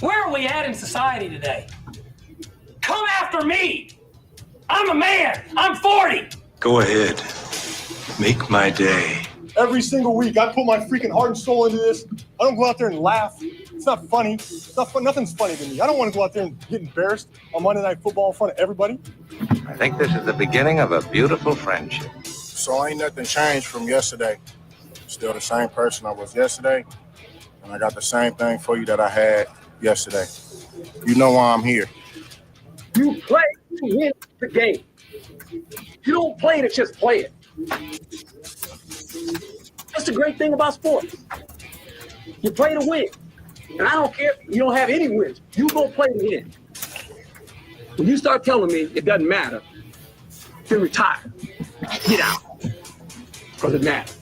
Where are we at in society today? Come after me. I'm a man. I'm 40. Go ahead. Make my day. Every single week, I put my freaking heart and soul into this. I don't go out there and laugh. It's not funny. It's not fun. Nothing's funny to me. I don't want to go out there and get embarrassed on Monday Night Football in front of everybody. I think this is the beginning of a beautiful friendship. So ain't nothing changed from yesterday. Still the same person I was yesterday, and I got the same thing for you that I had yesterday. You know why I'm here. You play to win the game. You don't play to just play it. That's the great thing about sports. You play to win. And I don't care if you don't have any wins. You go play to win. When you start telling me it doesn't matter, then retire. Get out. Because it matters.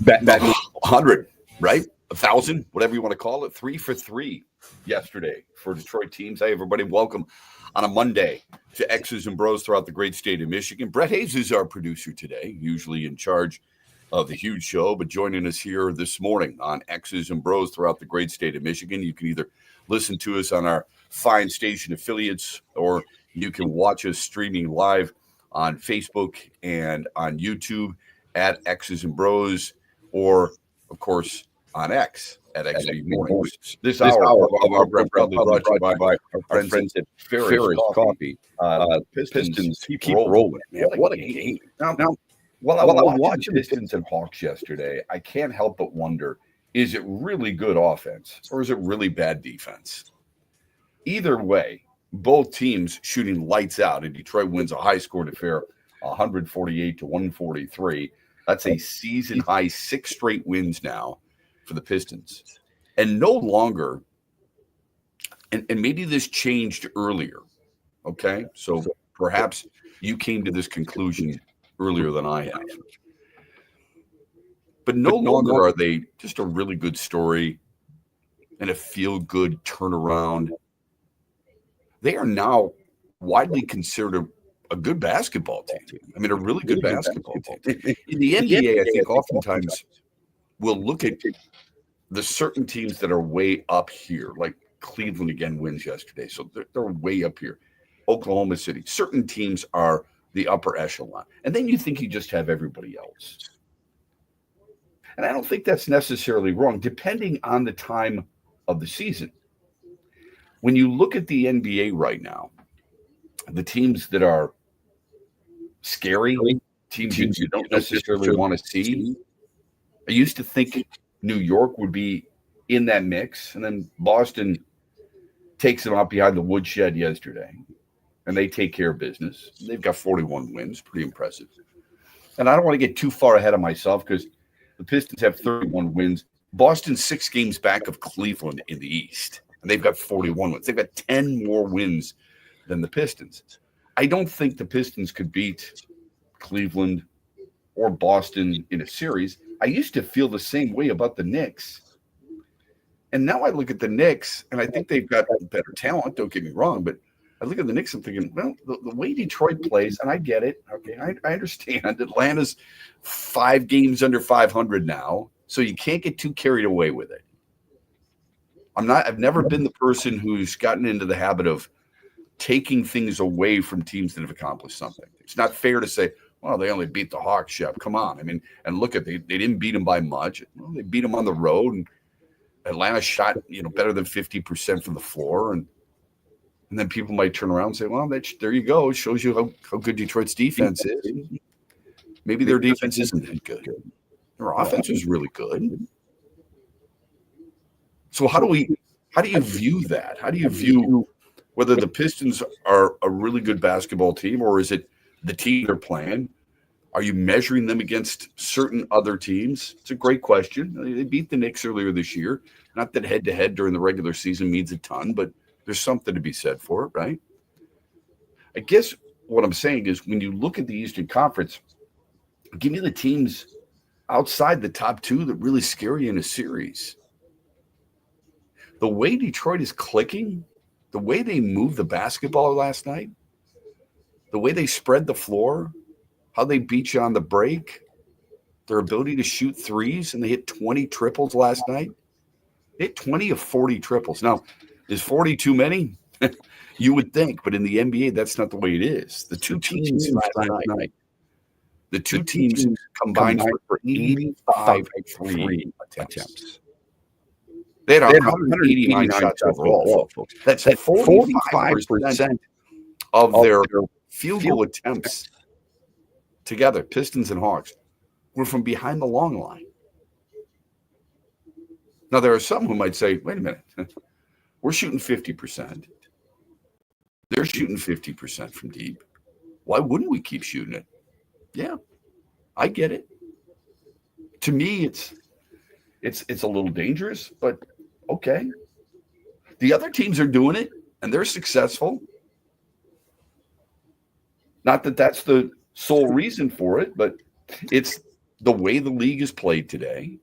That 100, right? 1,000, whatever you want to call it. 3 for 3 yesterday for Detroit teams. Hey, everybody, welcome on a Monday to X's and Bros throughout the great state of Michigan. Brett Hayes is our producer today, usually in charge of the huge show, but joining us here this morning on X's and Bros throughout the great state of Michigan. You can either listen to us on our fine station affiliates, or you can watch us streaming live on Facebook and on YouTube at X's and Bros, or, of course, on X at XB Mornings. This hour of our proudly brought to you by our friends at Ferris Coffee. Pistons keep rolling. Man, what a game. Now, while I was watching Pistons and Hawks yesterday, I can't help but wonder, is it really good offense or is it really bad defense? Either way, both teams shooting lights out, and Detroit wins a high-scoring affair, 148-143. That's a season-high 6 straight wins now for the Pistons. And no longer, and maybe this changed earlier, okay? So perhaps you came to this conclusion earlier than I have. But no longer are they just a really good story and a feel-good turnaround. They are now widely considered a good basketball team. I mean, a really good basketball team. In the NBA, I think oftentimes we'll look at the certain teams that are way up here, like Cleveland again wins yesterday. So they're way up here. Oklahoma City. Certain teams are the upper echelon. And then you think you just have everybody else. And I don't think that's necessarily wrong, depending on the time of the season. When you look at the NBA right now, the teams that are scary, teams you don't necessarily want to see, I used to think New York would be in that mix, and then Boston takes them out behind the woodshed yesterday, and they take care of business. They've got 41 wins, pretty impressive. And I don't want to get too far ahead of myself because the Pistons have 31 wins. Boston's 6 games back of Cleveland in the East, and they've got 41 wins. They've got 10 more wins than the Pistons. I don't think the Pistons could beat Cleveland or Boston in a series. I used to feel the same way about the Knicks. And now I look at the Knicks, and I think they've got better talent, don't get me wrong, but I look at the Knicks and thinking, well, the way Detroit plays, and I get it, okay, I understand. Atlanta's 5 games under 500 now, so you can't get too carried away with it. I've never been the person who's gotten into the habit of taking things away from teams that have accomplished something. It's not fair to say, well, they only beat the Hawks, Shep. Come on. I mean, and look at they didn't beat them by much. Well, they beat them on the road, and Atlanta shot, better than 50% from the floor, and then people might turn around and say, well, there you go. It shows you how good Detroit's defense is. Maybe their defense isn't that good. Their offense is really good. So how do you view that? How do you view whether the Pistons are a really good basketball team, or is it the team they're playing? Are you measuring them against certain other teams? It's a great question. They beat the Knicks earlier this year. Not that head-to-head during the regular season means a ton, but there's something to be said for it, right? I guess what I'm saying is when you look at the Eastern Conference, give me the teams outside the top 2 that really scare you in a series. The way Detroit is clicking, the way they moved the basketball last night, the way they spread the floor, how they beat you on the break, their ability to shoot threes, and they hit 20 triples last night. hit 20 of 40 triples. Now, is 40 too many? You would think, but in the NBA, that's not the way it is. The two teams last night, the two teams combined for 85 free attempts. They had 189 shots overall, folks. That's 45% of their field goal attempts together, Pistons and Hawks, were from behind the long line. Now, there are some who might say, wait a minute, we're shooting 50%. They're shooting 50% from deep. Why wouldn't we keep shooting it? Yeah, I get it. To me, it's a little dangerous, but okay. The other teams are doing it, and they're successful. Not that that's the sole reason for it, but it's the way the league is played today.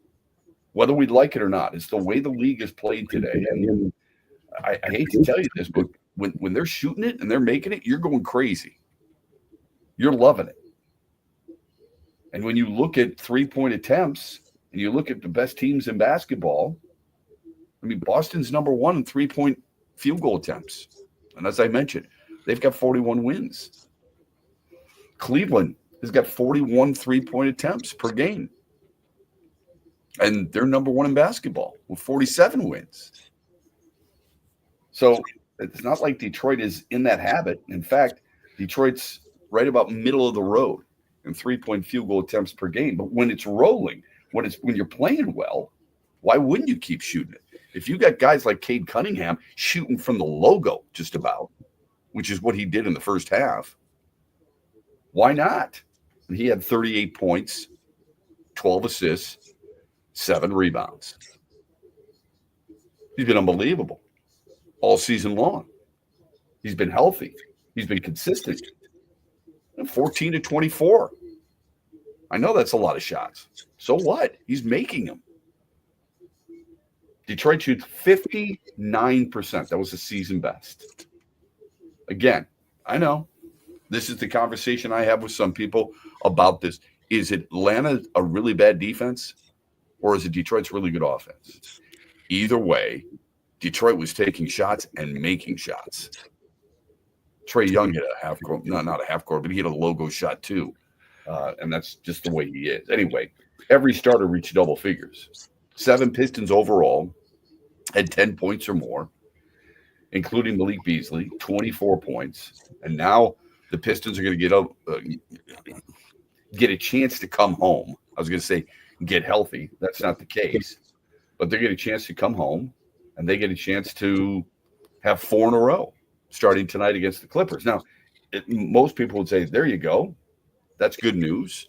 Whether we like it or not, it's the way the league is played today. And I hate to tell you this, but when they're shooting it and they're making it, you're going crazy. You're loving it. And when you look at three-point attempts and you look at the best teams in basketball, I mean, Boston's number one in three-point field goal attempts. And as I mentioned, they've got 41 wins. Cleveland has got 41 three-point attempts per game. And they're number one in basketball with 47 wins. So it's not like Detroit is in that habit. In fact, Detroit's right about middle of the road in three-point field goal attempts per game. But when it's rolling, when you're playing well, why wouldn't you keep shooting it? If you got guys like Cade Cunningham shooting from the logo just about, which is what he did in the first half, why not? And he had 38 points, 12 assists, 7 rebounds. He's been unbelievable all season long. He's been healthy. He's been consistent. 14 to 24. I know that's a lot of shots. So what? He's making them. Detroit shoots 59%. That was the season best. Again, I know this is the conversation I have with some people about this. Is Atlanta a really bad defense, or is it Detroit's really good offense? Either way, Detroit was taking shots and making shots. Trae Young hit a half court, not a half court, but he hit a logo shot too. And that's just the way he is. Anyway, every starter reached double figures. 7 Pistons overall had 10 points or more, including Malik Beasley, 24 points. And now the Pistons are going to get a chance to come home. I was going to say get healthy. That's not the case. But they get a chance to come home, and they get a chance to have 4 in a row starting tonight against the Clippers. Now, most people would say, there you go. That's good news.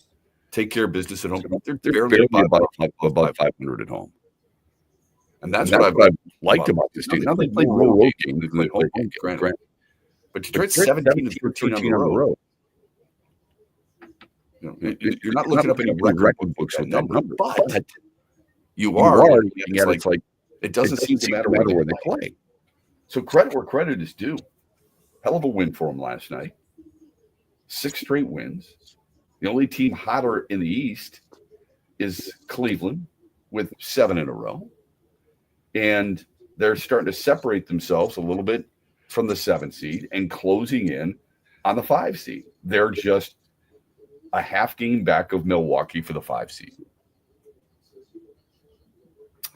Take care of business at home. They're barely above 500 at home. And that's what I've liked about this team. Now they play road games. They play home games, granted. But Detroit's 17 and 13 on the road. You know, you're not looking up any record books on numbers, but you are looking at it like it doesn't seem to matter where they play. So credit where credit is due. Hell of a win for them last night. 6 straight wins. The only team hotter in the East is Cleveland with 7 in a row. And they're starting to separate themselves a little bit from the 7 seed and closing in on the 5 seed. They're just a half game back of Milwaukee for the 5 seed.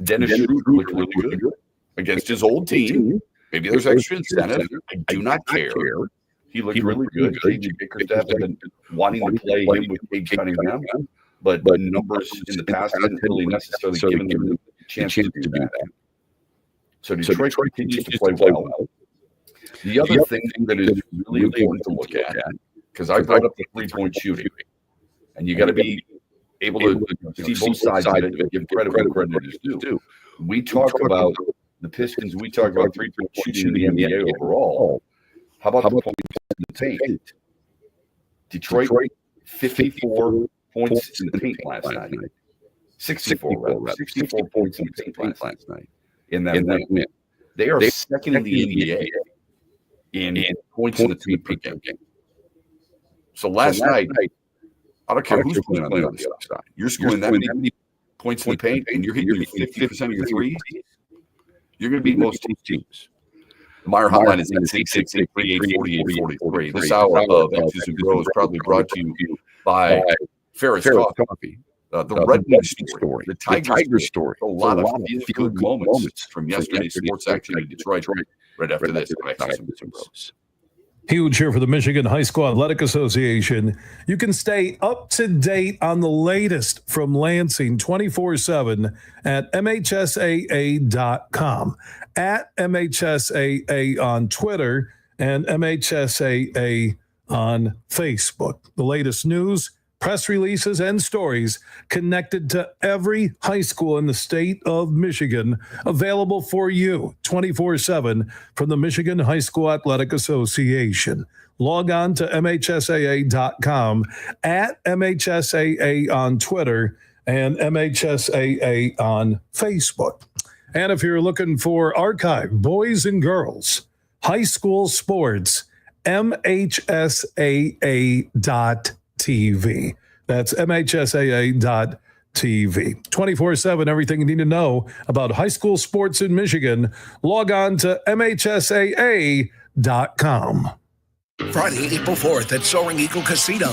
Dennis Schroeder looked really good against his old team. Maybe there's extra incentive. I do not care. He looked really good. J.J. Bickerstaff had been wanting to play him with Cade Cunningham, but numbers in the past didn't really necessarily give him a chance to do that. So Detroit continues to play well. The other thing that is really important to look at, because I brought up the three-point shooting, and you got to be able to see both sides of it and give credit where credit is due. We talk about the Pistons. We talk about three-point shooting in the NBA overall. How about the points in the paint? Detroit, 54 points in the paint last night. 64 points in the paint last night. In that win. They are second in the NBA in points in the paint per game. So last night, I don't care who's playing on the other side. You're scoring that many points in the paint, and you're hitting 50% of your threes. You're going to beat most teams. The Meyer Hotline is 866-838-4843. This hour of X's and Bros proudly brought to you by Ferris Coffee. The Red Wings story, the Tiger story, a lot of feel-good moments from yesterday's sports action in Detroit. Right after this, X's and Bros. Huge here for the Michigan High School Athletic Association. You can stay up to date on the latest from Lansing 24/7 at MHSAA.com, at MHSAA on Twitter, and MHSAA on Facebook. The latest news, press releases, and stories connected to every high school in the state of Michigan, available for you 24/7 from the Michigan High School Athletic Association. Log on to MHSAA.com, at MHSAA on Twitter, and MHSAA on Facebook. And if you're looking for archive boys and girls high school sports, MHSAA.TV. That's MHSAA.TV. 24/7, everything you need to know about high school sports in Michigan. Log on to MHSAA.com. Friday, April 4th at Soaring Eagle Casino.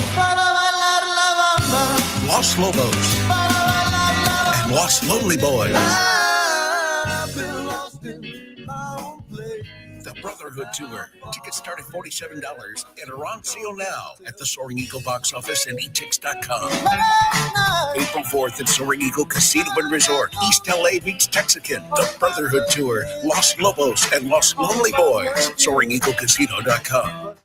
Los Lobos and Los Lonely Boys. The Brotherhood Tour. Tickets start at $47 and are on sale now at the Soaring Eagle box office and etix.com. April 4th at Soaring Eagle Casino and Resort. East LA meets Texican. The Brotherhood Tour. Los Lobos and Los Lonely Boys. SoaringEagleCasino.com.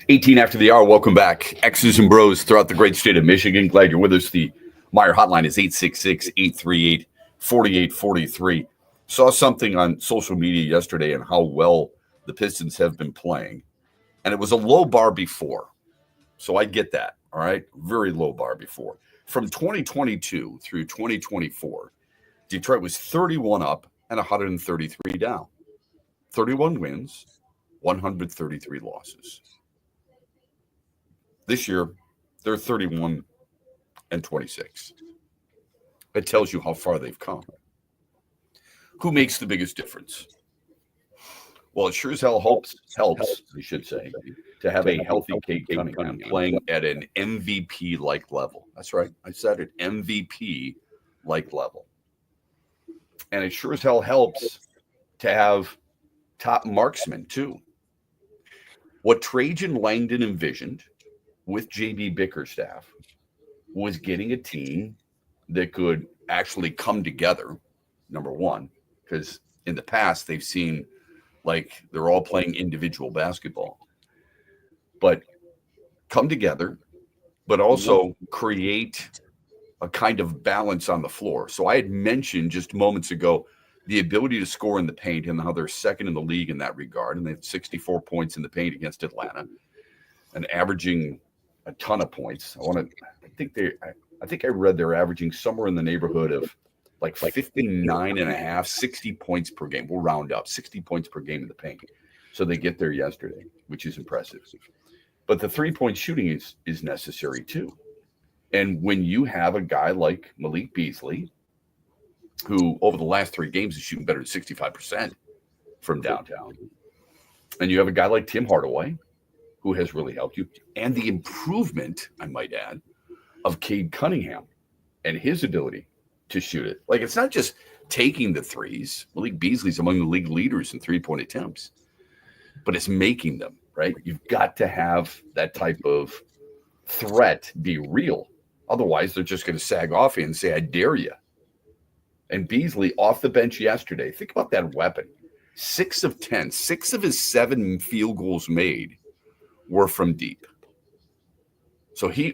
18 after the hour. Welcome back. X's and bros throughout the great state of Michigan. Glad you're with us. The Meyer hotline is 866-838-4843. Saw something on social media yesterday on how well the Pistons have been playing. And it was a low bar before. So I get that. All right. Very low bar before. From 2022 through 2024, Detroit was 31 up and 133 down. 31 wins, 133 losses. This year, they're 31 and 26. It tells you how far they've come. Who makes the biggest difference? Well, it sure as hell helps, we should say, to have a healthy Cade Cunningham playing at an MVP-like level. That's right. I said it, MVP-like level. And it sure as hell helps to have top marksmen, too. What Trajan Langdon envisioned with J.B. Bickerstaff was getting a team that could actually come together, number one, because in the past they've seen like they're all playing individual basketball, but come together, but also create a kind of balance on the floor. So I had mentioned just moments ago the ability to score in the paint and how they're second in the league in that regard. And they had 64 points in the paint against Atlanta and averaging a ton of points. I think I read they're averaging somewhere in the neighborhood of like 59 and a half, 60 points per game. We'll round up 60 points per game in the paint. So they get there yesterday, which is impressive. But the 3-point shooting is necessary too. And when you have a guy like Malik Beasley, who over the last 3 games is shooting better than 65% from downtown, and you have a guy like Tim Hardaway, who has really helped you, and the improvement, I might add, of Cade Cunningham and his ability to shoot it. Like, it's not just taking the threes. Malik Beasley's among the league leaders in 3-point attempts, but it's making them, right? You've got to have that type of threat be real. Otherwise, they're just going to sag off you and say, I dare you. And Beasley off the bench yesterday, think about that weapon. 6 of 10, 6 of his 7 field goals made were from deep. So he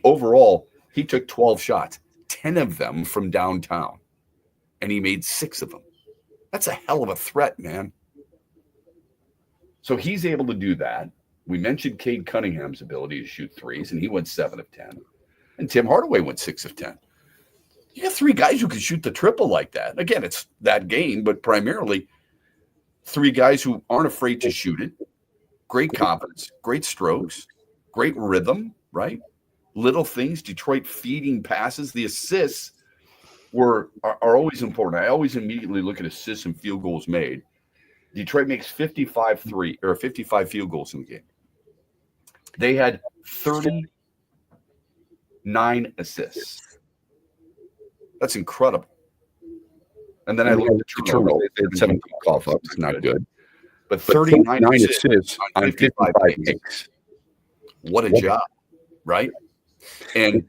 took 12 shots, 10 of them from downtown, and he made 6 of them. That's a hell of a threat, man. So he's able to do that. We mentioned Cade Cunningham's ability to shoot threes, and he went 7 of 10. And Tim Hardaway went 6 of 10. You got 3 guys who can shoot the triple like that. Again, it's that game, but primarily 3 guys who aren't afraid to shoot it. Great confidence, great strokes, great rhythm, right? Little things, Detroit feeding passes. The assists are always important. I always immediately look at assists and field goals made. Detroit makes 55 field goals in the game. They had 39 assists. That's incredible. And then I looked at the turnover. They had 17 cough-ups. Not good. But 39 assists on 55 picks. What a job, right? And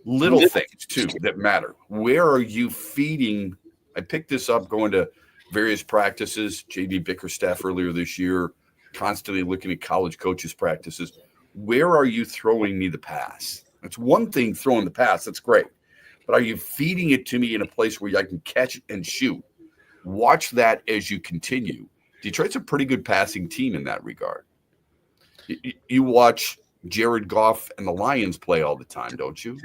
little things, too, that matter. Where are you feeding? I picked this up going to various practices, J.B. Bickerstaff earlier this year, constantly looking at college coaches' practices. Where are you throwing me the pass? It's one thing throwing the pass. That's great. But are you feeding it to me in a place where I can catch and shoot? Watch that as you continue. Detroit's a pretty good passing team in that regard. You watch Jared Goff and the Lions play all the time, don't you?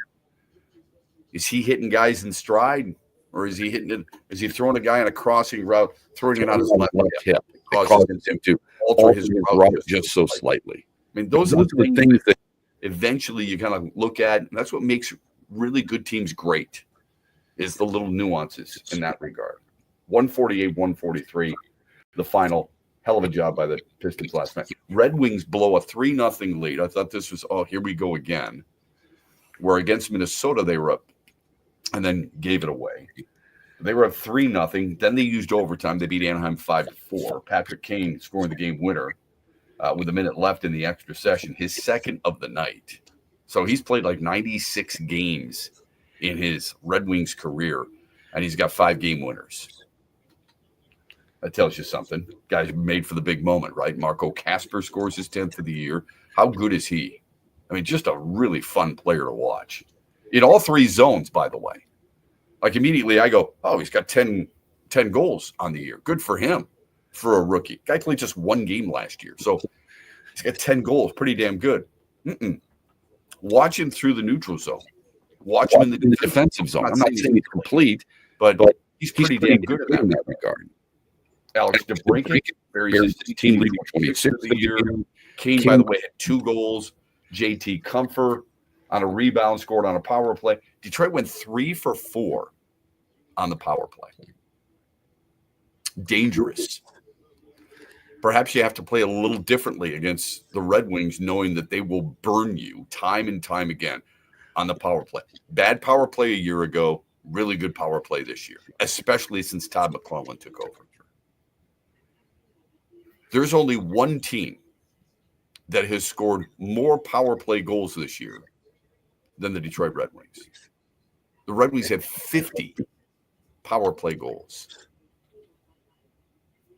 Is he hitting guys in stride, or is he hitting it? Is he throwing a guy on a crossing route, throwing it on his left hip, causing him to alter his route just so slightly? I mean, those are the things that eventually you kind of look at, and that's what makes really good teams great, is the little nuances in that regard. 148-143, the final. Hell of a job by the Pistons last night. Red Wings blow a 3-0 lead. I thought this was, here we go again. Where against Minnesota, they were up and then gave it away. They were up 3-0. Then they used overtime. They beat Anaheim 5-4. Patrick Kane scoring the game winner with a minute left in the extra session, his second of the night. So he's played like 96 games in his Red Wings career, and he's got 5 game winners. That tells you something. Guys made for the big moment, right? Marco Kasper scores his 10th of the year. How good is he? I mean, just a really fun player to watch in all three zones, by the way. Like immediately I go, oh, he's got 10 goals on the year. Good for him for a rookie. Guy played just one game last year. So he's got 10 goals. Pretty damn good. Watch him through the neutral zone. Watch him in the defensive zone. I'm not saying he's complete, but he's pretty damn good in that regard. Alex DeBrincat, very team leader, 26 of the year. Kane, by the way, had 2 goals. JT Comfort on a rebound, scored on a power play. Detroit went 3 for 4 on the power play. Dangerous. Perhaps you have to play a little differently against the Red Wings, knowing that they will burn you time and time again on the power play. Bad power play a year ago, really good power play this year, especially since Todd McClellan took over. There's only one team that has scored more power play goals this year than the Detroit Red Wings. The Red Wings have 50 power play goals.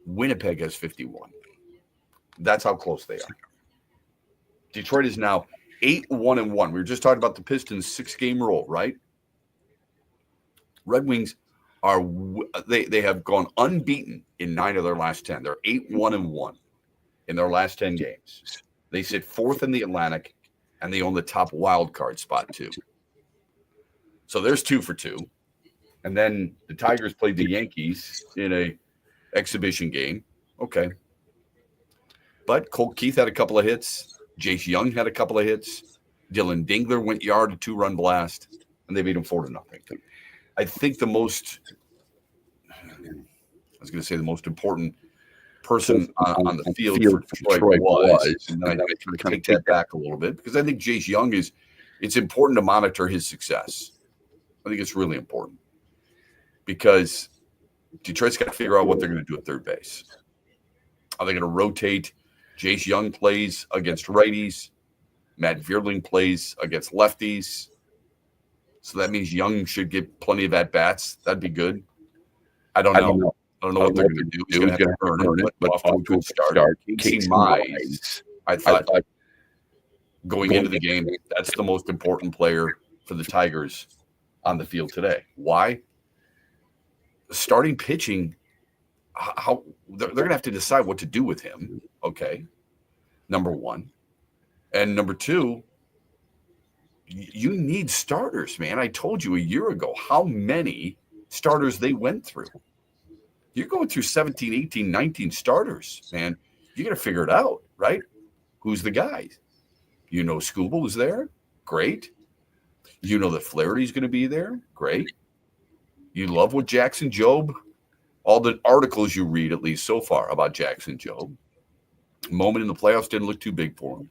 Winnipeg has 51. That's how close they are. Detroit is now 8-1-1. We were just talking about the Pistons' 6-game roll, right? Red Wings are they have gone unbeaten in 9 of their last 10. They're 8-1-1 in their last 10 games. They sit 4th in the Atlantic, and they own the top wild card spot too. So there's 2 for 2. And then the Tigers played the Yankees in a exhibition game. Okay. But Colt Keith had a couple of hits. Jace Young had a couple of hits. Dylan Dingler went yard, a 2-run blast, and they beat him 4-0. I think the most important person on the field for Detroit was, and I take that back a little bit, because I think Jace Young it's important to monitor his success. I think it's really important because Detroit's got to figure out what they're going to do at third base. Are they going to rotate? Jace Young plays against righties. Matt Vierling plays against lefties. So that means Young should get plenty of at-bats. That'd be good. I don't know. I don't know what they're going to do. He's going to have to earn it, but off to a good start. Casey Mize, I thought going into the game, that's the most important player for the Tigers on the field today. Why? Starting pitching, how they're going to have to decide what to do with him. Okay, number one. And number two, you need starters, man. I told you a year ago how many starters they went through. You're going through 17, 18, 19 starters, man. You got to figure it out, right? Who's the guy? You know Skubal is there? Great. You know that Flaherty's going to be there? Great. You love what Jackson Jobe, all the articles you read, at least so far, about Jackson Jobe. Moment in the playoffs didn't look too big for him.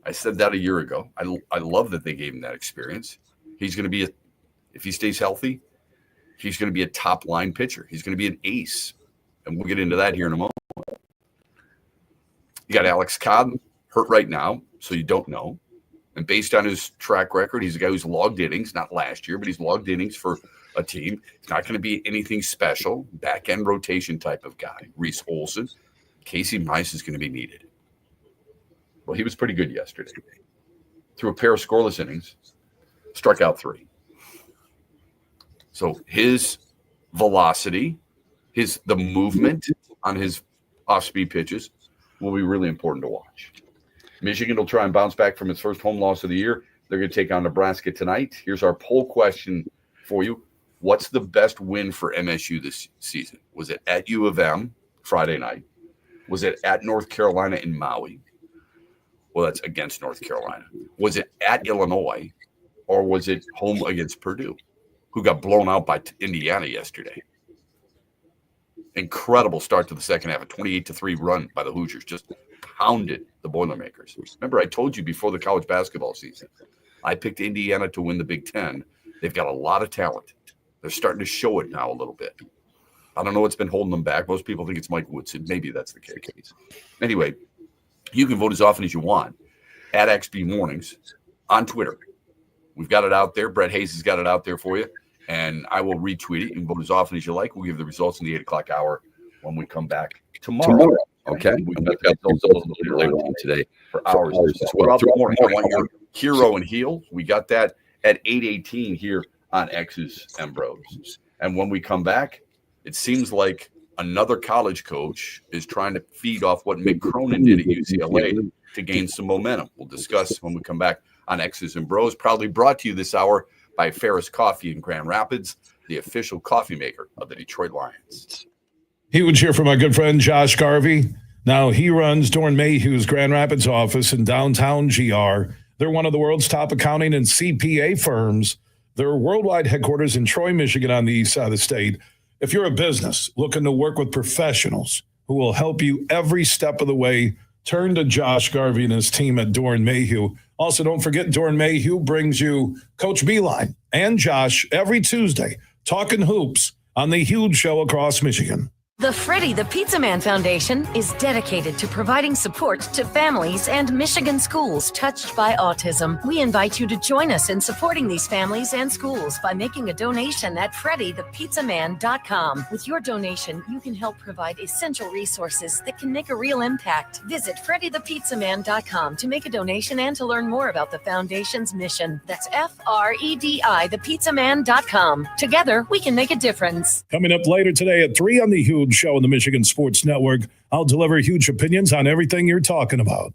I said that a year ago. I love that they gave him that experience. He's going to be, if he stays healthy, he's going to be a top-line pitcher. He's going to be an ace. And we'll get into that here in a moment. You got Alex Cobb hurt right now, so you don't know. And based on his track record, he's a guy who's logged innings, not last year, but he's logged innings for a team. It's not going to be anything special, back-end rotation type of guy. Reese Olson, Casey Mize is going to be needed. Well, he was pretty good yesterday. Threw a pair of scoreless innings, struck out 3. So his velocity, the movement on his off-speed pitches will be really important to watch. Michigan will try and bounce back from its first home loss of the year. They're going to take on Nebraska tonight. Here's our poll question for you. What's the best win for MSU this season? Was it at U of M Friday night? Was it at North Carolina in Maui? Well, that's against North Carolina. Was it at Illinois, or was it home against Purdue, who got blown out by Indiana yesterday? Incredible start to the second half, a 28-3 run by the Hoosiers, just pounded the Boilermakers. Remember, I told you before the college basketball season, I picked Indiana to win the Big Ten. They've got a lot of talent. They're starting to show it now a little bit. I don't know what's been holding them back. Most people think it's Mike Woodson. Maybe that's the case. Anyway, you can vote as often as you want at XB Mornings on Twitter. We've got it out there. Brett Hayes has got it out there for you. And I will retweet it. You can vote as often as you like. We'll give the results in the 8 o'clock hour when we come back tomorrow. Okay, and we've got those a little bit later on today for hours as well. Throughout the morning, I want your hero and heel. We got that at 8:18 here on X's and Bros. And when we come back, it seems like another college coach is trying to feed off what Mick Cronin did at UCLA to gain some momentum. We'll discuss when we come back on X's and Bros. Proudly brought to you this hour by Ferris Coffee in Grand Rapids, the official coffee maker of the Detroit Lions. Huge here from our good friend Josh Garvey. Now he runs Dorn Mayhew's Grand Rapids office in downtown GR. They're one of the world's top accounting and CPA firms. Their worldwide headquarters in Troy, Michigan on the east side of the state. If you're a business looking to work with professionals who will help you every step of the way, turn to Josh Garvey and his team at Dorn Mayhew. Also, don't forget Dorn Mayhew brings you Coach Beeline and Josh every Tuesday, talking hoops on the Huge Show across Michigan. The Freddie the Pizza Man Foundation is dedicated to providing support to families and Michigan schools touched by autism. We invite you to join us in supporting these families and schools by making a donation at freddythepizzaman.com. With your donation, you can help provide essential resources that can make a real impact. Visit freddythepizzaman.com to make a donation and to learn more about the foundation's mission. That's FREDI, thepizzaman.com. Together, we can make a difference. Coming up later today at 3 on the Huge Show on the Michigan Sports Network, I'll deliver huge opinions on everything you're talking about.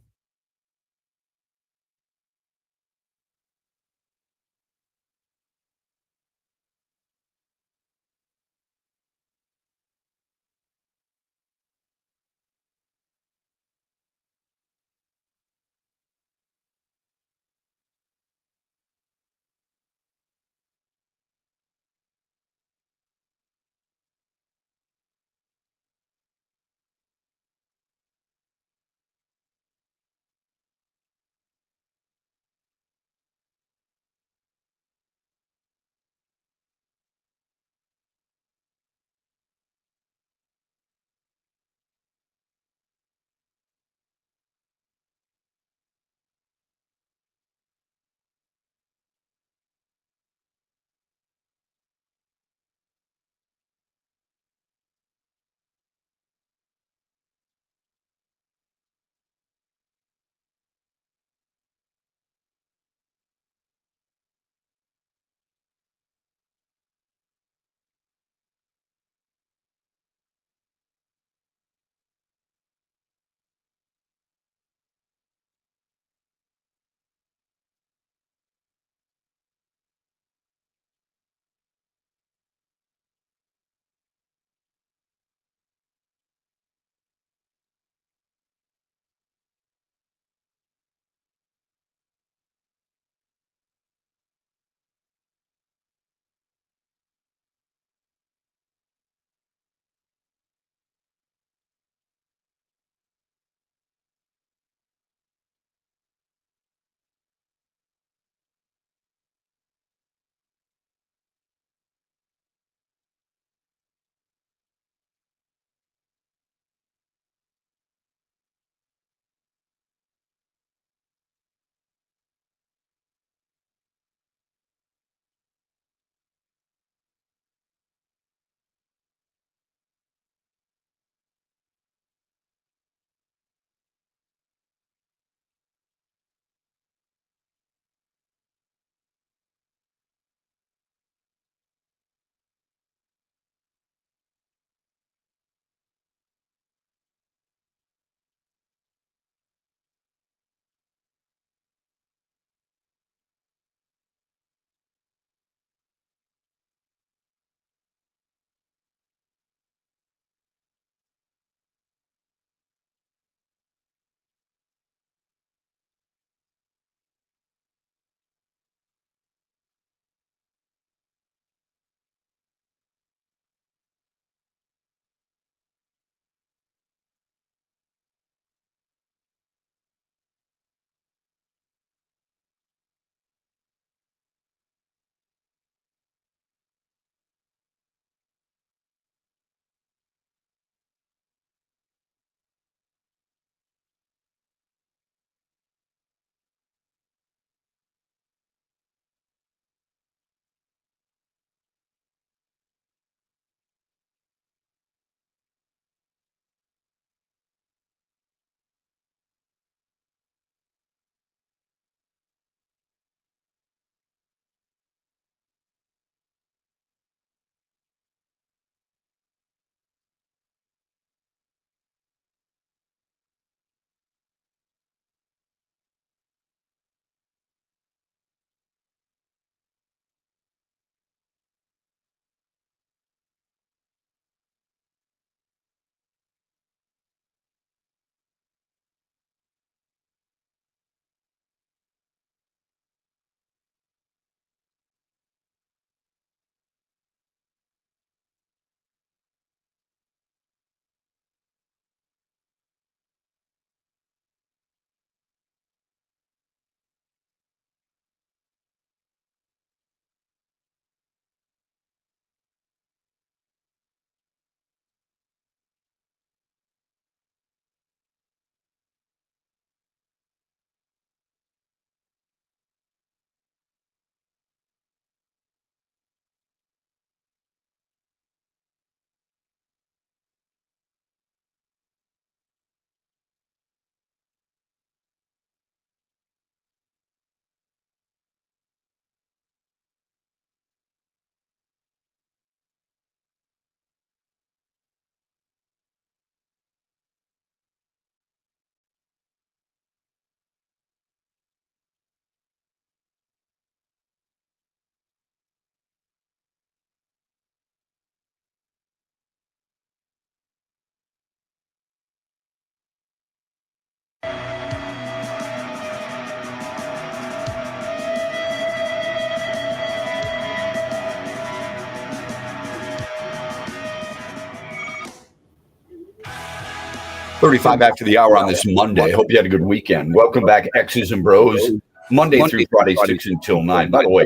35 after the hour on this Monday. Hope you had a good weekend. Welcome back, X's and Bros. Monday through Friday, 6 until 9. By the way,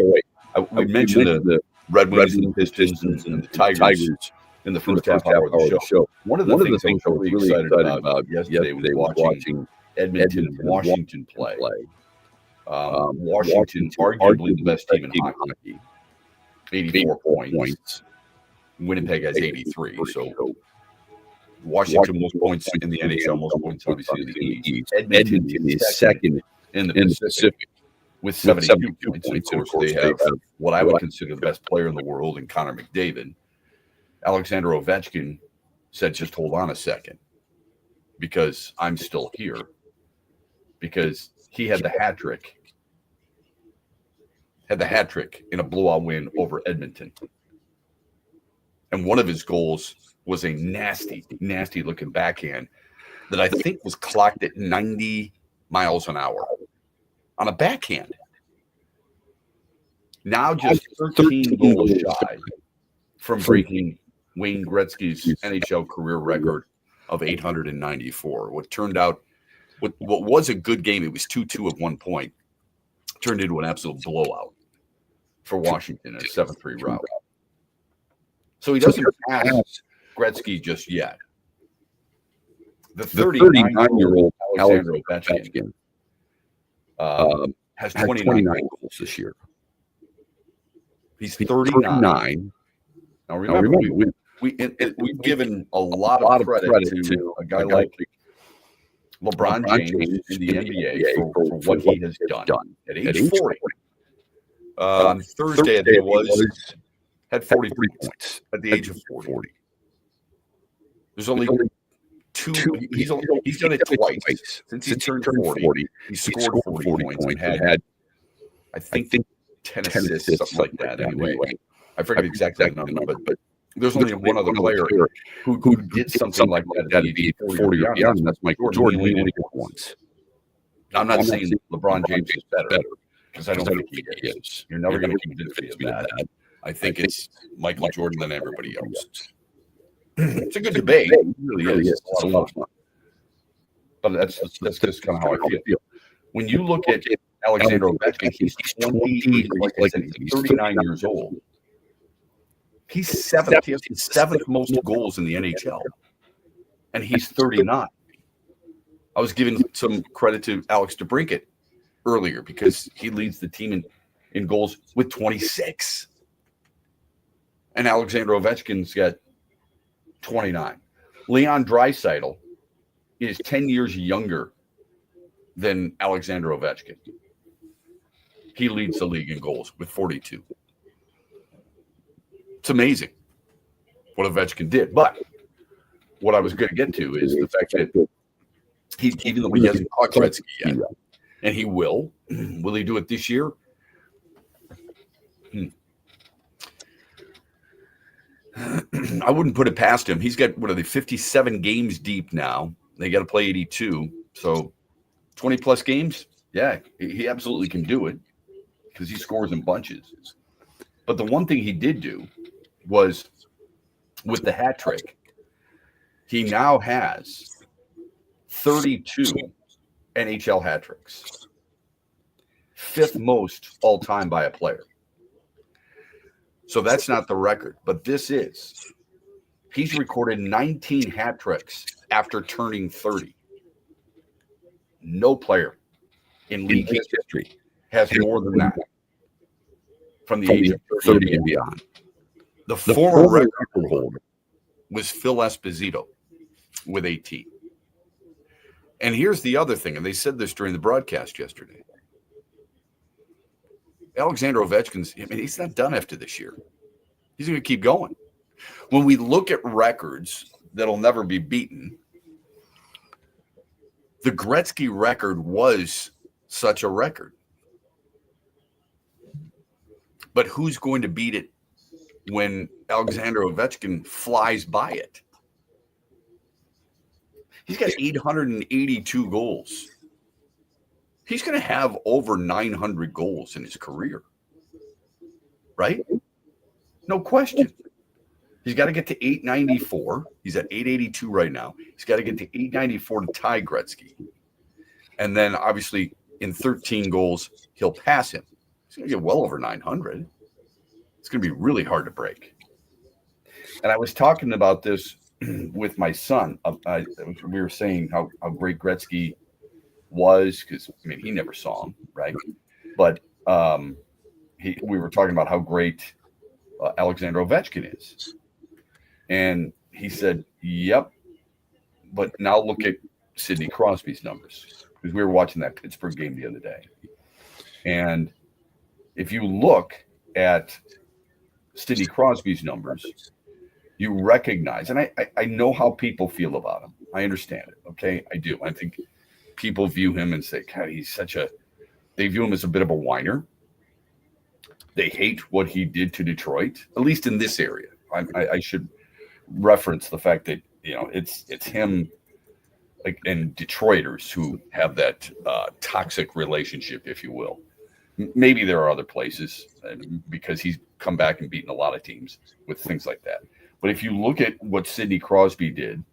we mentioned the Red Wings and the Pistons and the Tigers in the first half hour of the show. One of the things I was really excited about yesterday was watching Edmonton and Washington play. Washington, arguably the best team in hockey, 84 points. Winnipeg has 83. So Washington most points in the NHL, most points obviously in the East. Edmonton is second in the Pacific with 72 points. And of course, they have what I would consider the best player in the world in Connor McDavid. Alexander Ovechkin said, just hold on a second, because I'm still here. Because he had the hat trick. In a blowout win over Edmonton. And one of his goals was a nasty, nasty looking backhand that I think was clocked at 90 miles an hour on a backhand. Now just 13 goals shy from breaking Wayne Gretzky's NHL career record of 894. What turned out, what was a good game, it was 2-2 at one point, turned into an absolute blowout for Washington, a 7-3 rout. So he doesn't pass Gretzky just yet. The 39-year-old Alexander Ovechkin has 29 goals this year. He's 39. Now remember, we've given a lot of credit to a guy like LeBron James in the NBA for what he has done at age 40. Thursday, I think it was, had 43 points at the age of 40. There's only two. He's done it twice since he turned 40. He scored 40 points and had, I think 10 assists, something like that. Anyway, I forget exactly the number, but there's only one other player who did something like that at the age of 40 or beyond, and that's Michael Jordan. He only did it once. I'm not saying LeBron James is better, because I don't think he is. You're never going to convince me of that. I think it's Michael Jordan than everybody else. It's a good debate. It really is. It's a lot of fun. But that's just kind of how I feel. When you look at Alexander Ovechkin, he's 39 years old. He's seventh. He has the seventh most goals in the NHL, and he's 39. I was giving some credit to Alex DeBrincat earlier because he leads the team in goals with 26. And Alexander Ovechkin's got 29. Leon Draisaitl is 10 years younger than Alexander Ovechkin. He leads the league in goals with 42. It's amazing what Ovechkin did. But what I was going to get to is the fact that even though he hasn't caught Gretzky yet, and he will he do it this year? I wouldn't put it past him. He's got, 57 games deep now. They got to play 82. So 20 plus games. Yeah, he absolutely can do it because he scores in bunches. But the one thing he did do was with the hat trick, he now has 32 NHL hat tricks. Fifth most all time by a player. So that's not the record, but this is. He's recorded 19 hat tricks after turning 30. No player in league history has more than that from the age of 30 and beyond. The former record holder was Phil Esposito with 18. And here's the other thing, and they said this during the broadcast yesterday. Alexander Ovechkin's, he's not done after this year. He's going to keep going. When we look at records that'll never be beaten, the Gretzky record was such a record. But who's going to beat it when Alexander Ovechkin flies by it? He's got 882 goals. He's going to have over 900 goals in his career. Right? No question. He's got to get to 894. He's at 882 right now. He's got to get to 894 to tie Gretzky. And then, obviously, in 13 goals, he'll pass him. He's going to get well over 900. It's going to be really hard to break. And I was talking about this with my son. We were saying how great Gretzky was, because, I mean, he never saw him, right? But we were talking about how great Alexander Ovechkin is. And he said, yep, but now look at Sidney Crosby's numbers, because we were watching that Pittsburgh game the other day. And if you look at Sidney Crosby's numbers, you recognize, and I know how people feel about him. I understand it, okay? I do. I think people view him and say, God, they view him as a bit of a whiner. They hate what he did to Detroit, at least in this area. I should reference the fact that, it's him and Detroiters who have that toxic relationship, if you will. Maybe there are other places, because he's come back and beaten a lot of teams with things like that. But if you look at what Sidney Crosby did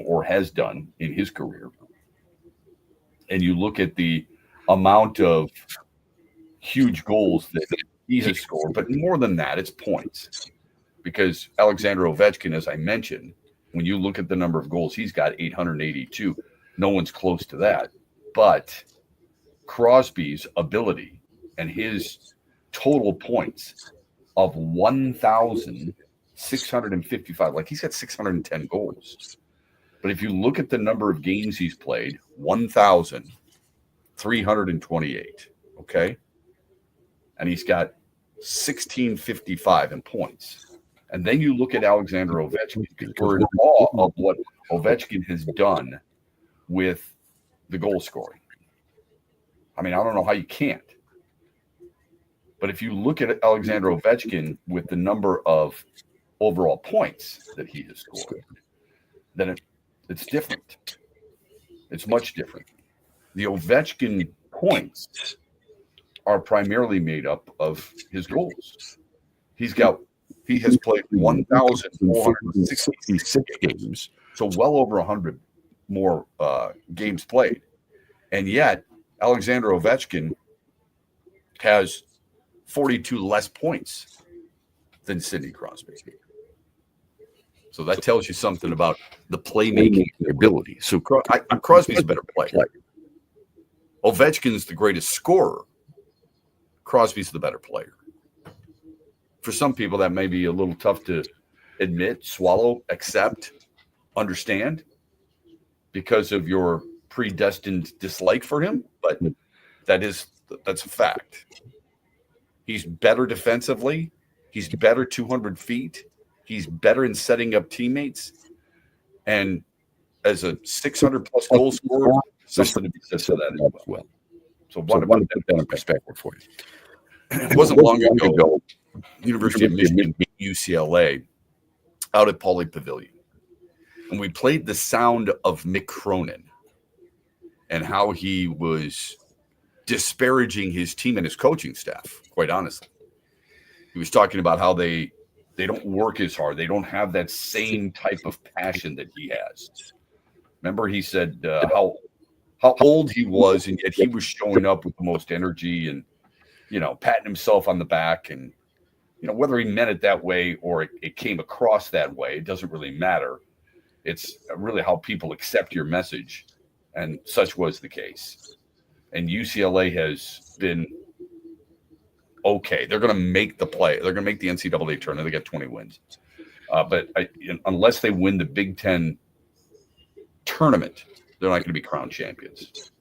or has done in his career, and you look at the amount of huge goals that he has scored, but more than that, it's points. Because Alexander Ovechkin, as I mentioned, when you look at the number of goals, he's got 882. No one's close to that. But Crosby's ability and his total points of 1,655, like he's got 610 goals. But if you look at the number of games he's played, 1,328, okay? And he's got 1,655 in points. And then you look at Alexander Ovechkin, because we're in awe of what Ovechkin has done with the goal scoring. I mean, I don't know how you can't. But if you look at Alexander Ovechkin with the number of overall points that he has scored, then it's different. It's much different. The Ovechkin points are primarily made up of his goals. He has played 1,466 games, so well over 100 more games played. And yet, Alexander Ovechkin has 42 less points than Sidney Crosby. So that tells you something about the playmaking ability. So Crosby's a better player. Ovechkin's the greatest scorer. Crosby's the better player. For some people, that may be a little tough to admit, swallow, accept, understand, because of your predestined dislike for him. But that's a fact. He's better defensively. He's better 200 feet. He's better in setting up teammates. And as a 600-plus goal scorer, something to be said for that as well. So one to put that in perspective for you. It wasn't long ago, University of Michigan beat UCLA out at Pauley Pavilion. And we played the sound of Mick Cronin and how he was disparaging his team and his coaching staff, quite honestly. He was talking about how they don't work as hard. They don't have that same type of passion that he has. Remember, he said how old he was, and yet he was showing up with the most energy and, patting himself on the back. And, whether he meant it that way or it came across that way, it doesn't really matter. It's really how people accept your message. And such was the case. And UCLA has been okay. They're going to make the play. They're going to make the NCAA tournament. They got 20 wins. But unless they win the Big Ten tournament, they're not going to be crowned champions.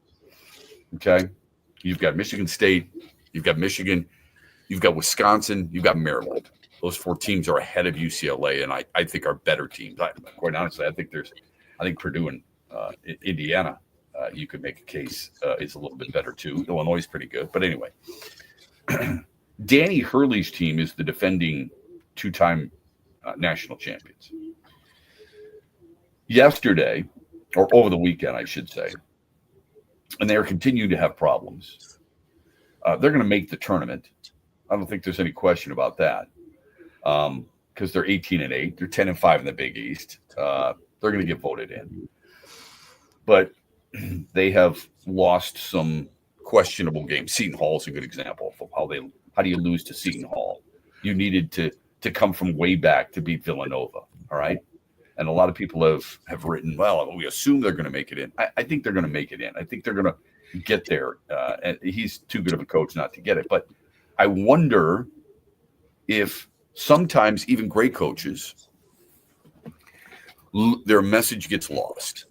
Okay? You've got Michigan State. You've got Michigan. You've got Wisconsin. You've got Maryland. Those four teams are ahead of UCLA, and I think are better teams. Quite honestly, I think Purdue and Indiana, you could make a case, is a little bit better too. Illinois is pretty good. But anyway, Danny Hurley's team is the defending two-time national champions. Yesterday, or over the weekend, I should say, and they are continuing to have problems. They're going to make the tournament. I don't think there's any question about that. because they're 18-8. They're 10-5 in the Big East. They're going to get voted in. But they have lost some questionable games. Seton Hall is a good example of how do you lose to Seton Hall? You needed to come from way back to beat Villanova, all right? And a lot of people have written, well, we assume they're going to make it in. I think they're going to make it in. I think they're going to get there. And he's too good of a coach not to get it. But I wonder if sometimes even great coaches, their message gets lost.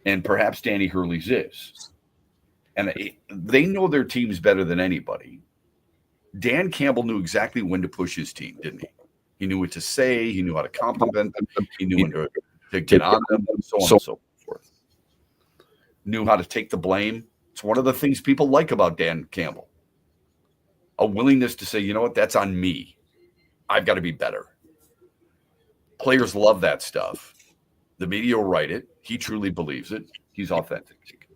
And perhaps Danny Hurley's is. And they know their teams better than anybody. Dan Campbell knew exactly when to push his team, didn't he? He knew what to say. He knew how to compliment them. He knew when to get on them, and so on and so forth. Knew how to take the blame. It's one of the things people like about Dan Campbell. A willingness to say, you know what, that's on me. I've got to be better. Players love that stuff. The media will write it. He truly believes it. He's authentic.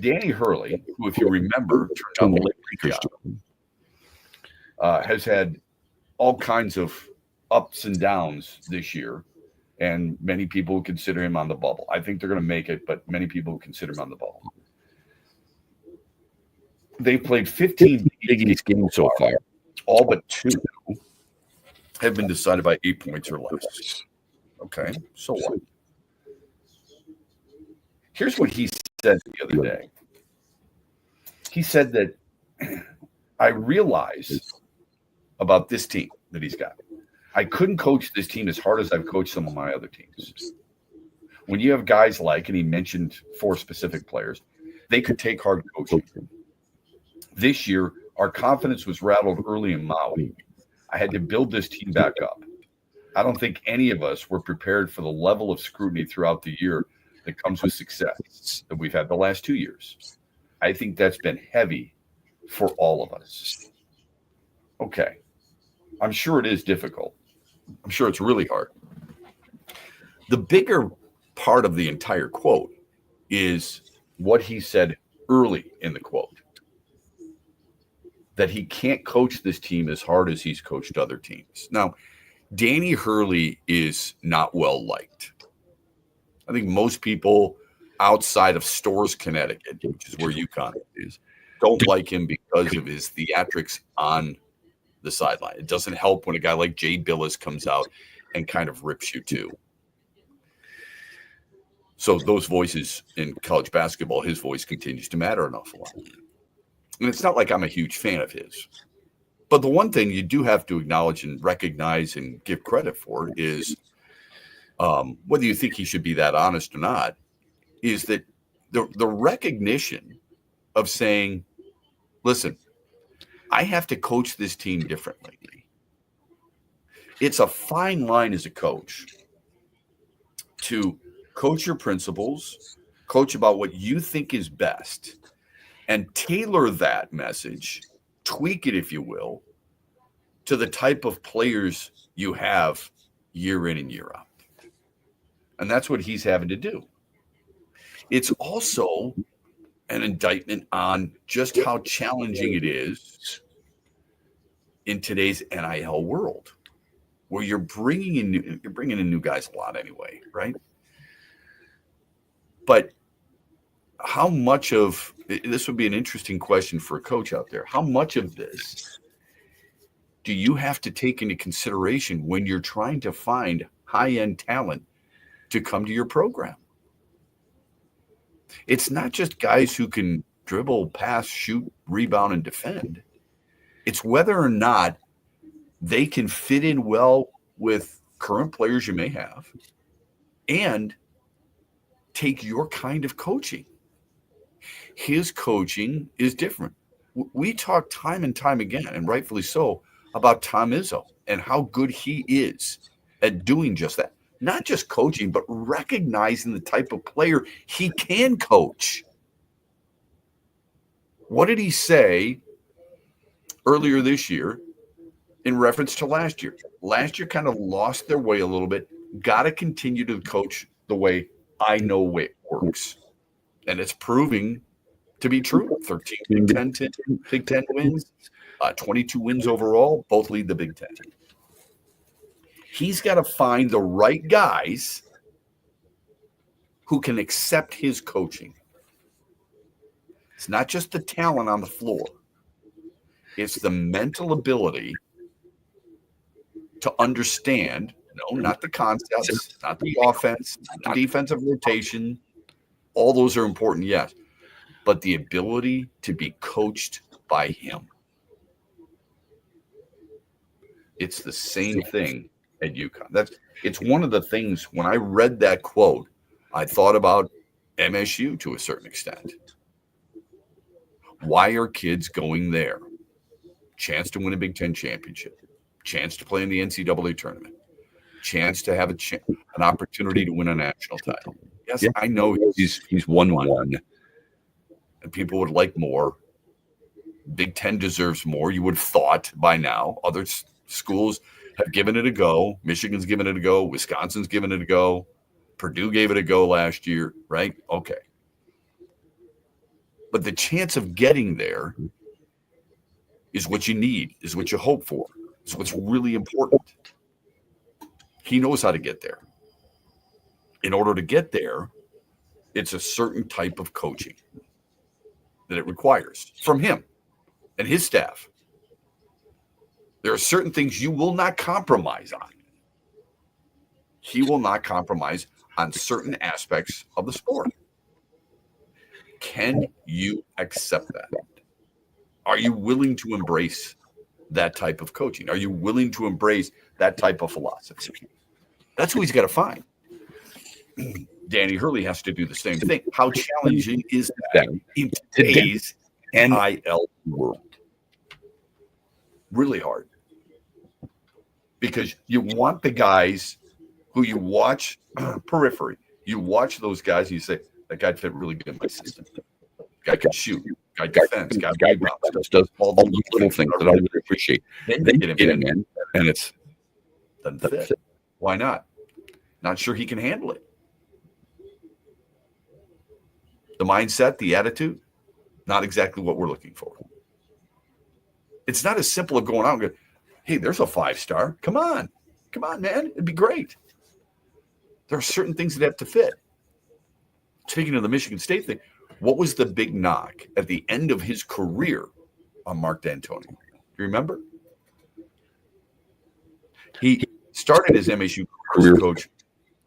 Danny Hurley, who, if you remember, turned out the Lakers job, has had all kinds of ups and downs this year, and many people consider him on the bubble. I think they're going to make it, but many people consider him on the bubble. They've played 15 Big East games so far. All but 2 have been decided by 8 points or less. Okay, so what? Here's what he said the other day. He said that I realized about this team that he's got. I couldn't coach this team as hard as I've coached some of my other teams. When you have guys like, and he mentioned 4 specific players, they could take hard coaching. This year, our confidence was rattled early in Maui. I had to build this team back up. I don't think any of us were prepared for the level of scrutiny throughout the year that comes with success that we've had the last 2 years. I think that's been heavy for all of us. Okay. I'm sure it is difficult. I'm sure it's really hard. The bigger part of the entire quote is what he said early in the quote, that he can't coach this team as hard as he's coached other teams. Now, Danny Hurley is not well liked. I think most people outside of Storrs, Connecticut, which is where UConn is, don't like him because of his theatrics on the sideline. It doesn't help when a guy like Jay Billis comes out and kind of rips you too. So those voices in college basketball, his voice continues to matter an awful lot. And it's not like I'm a huge fan of his. But the one thing you do have to acknowledge and recognize and give credit for is whether you think he should be that honest or not, is that the recognition of saying, listen, I have to coach this team differently. It's a fine line as a coach to coach your principles, coach about what you think is best, and tailor that message, tweak it, if you will, to the type of players you have year in and year out. And that's what he's having to do. It's also an indictment on just how challenging it is in today's NIL world, where you're bringing in new guys a lot anyway, right? But how much of this would be an interesting question for a coach out there. How much of this do you have to take into consideration when you're trying to find high-end talent to come to your program? It's not just guys who can dribble, pass, shoot, rebound, and defend. It's whether or not they can fit in well with current players you may have and take your kind of coaching. His coaching is different. We talk time and time again, and rightfully so, about Tom Izzo and how good he is at doing just that. Not just coaching, but recognizing the type of player he can coach. What did he say earlier this year in reference to last year? Last year kind of lost their way a little bit. Got to continue to coach the way I know it works. And it's proving to be true. 13 Big Ten wins. 22 wins overall, both lead the Big Ten. He's got to find the right guys who can accept his coaching. It's not just the talent on the floor. It's the mental ability to understand, no, not the concepts, not the offense, not the defensive rotation. All those are important, yes. But the ability to be coached by him. It's the same thing at UConn. It's one of the things, when I read that quote, I thought about MSU to a certain extent. Why are kids going there? Chance to win a Big Ten championship, chance to play in the NCAA tournament, chance to have an opportunity to win a national title. Yes, yeah, I know he's won one, and people would like more. Big Ten deserves more. You would have thought by now. Other schools have given it a go. Michigan's given it a go. Wisconsin's given it a go. Purdue gave it a go last year, right? Okay. But the chance of getting there is what you need, is what you hope for, is what's really important. He knows how to get there. In order to get there, it's a certain type of coaching that it requires from him and his staff. There are certain things you will not compromise on. He will not compromise on certain aspects of the sport. Can you accept that? Are you willing to embrace that type of coaching? Are you willing to embrace that type of philosophy? That's who he's got to find. Danny Hurley has to do the same thing. How challenging is that in today's NIL world? Really hard. Because you want the guys who you watch periphery. You watch those guys and you say, that guy fit really good in my system. Guy can shoot. Guy defends. Guy rebounds. Does all the little things that I really appreciate. Then you get him in, and it's doesn't fit. Why not? Not sure he can handle it. The mindset, the attitude, not exactly what we're looking for. It's not as simple as going out and going, hey, there's a 5-star. Come on, man. It'd be great. There are certain things that have to fit. Speaking of the Michigan State thing, what was the big knock at the end of his career on Mark D'Antoni? You remember? He started as MSU career coach.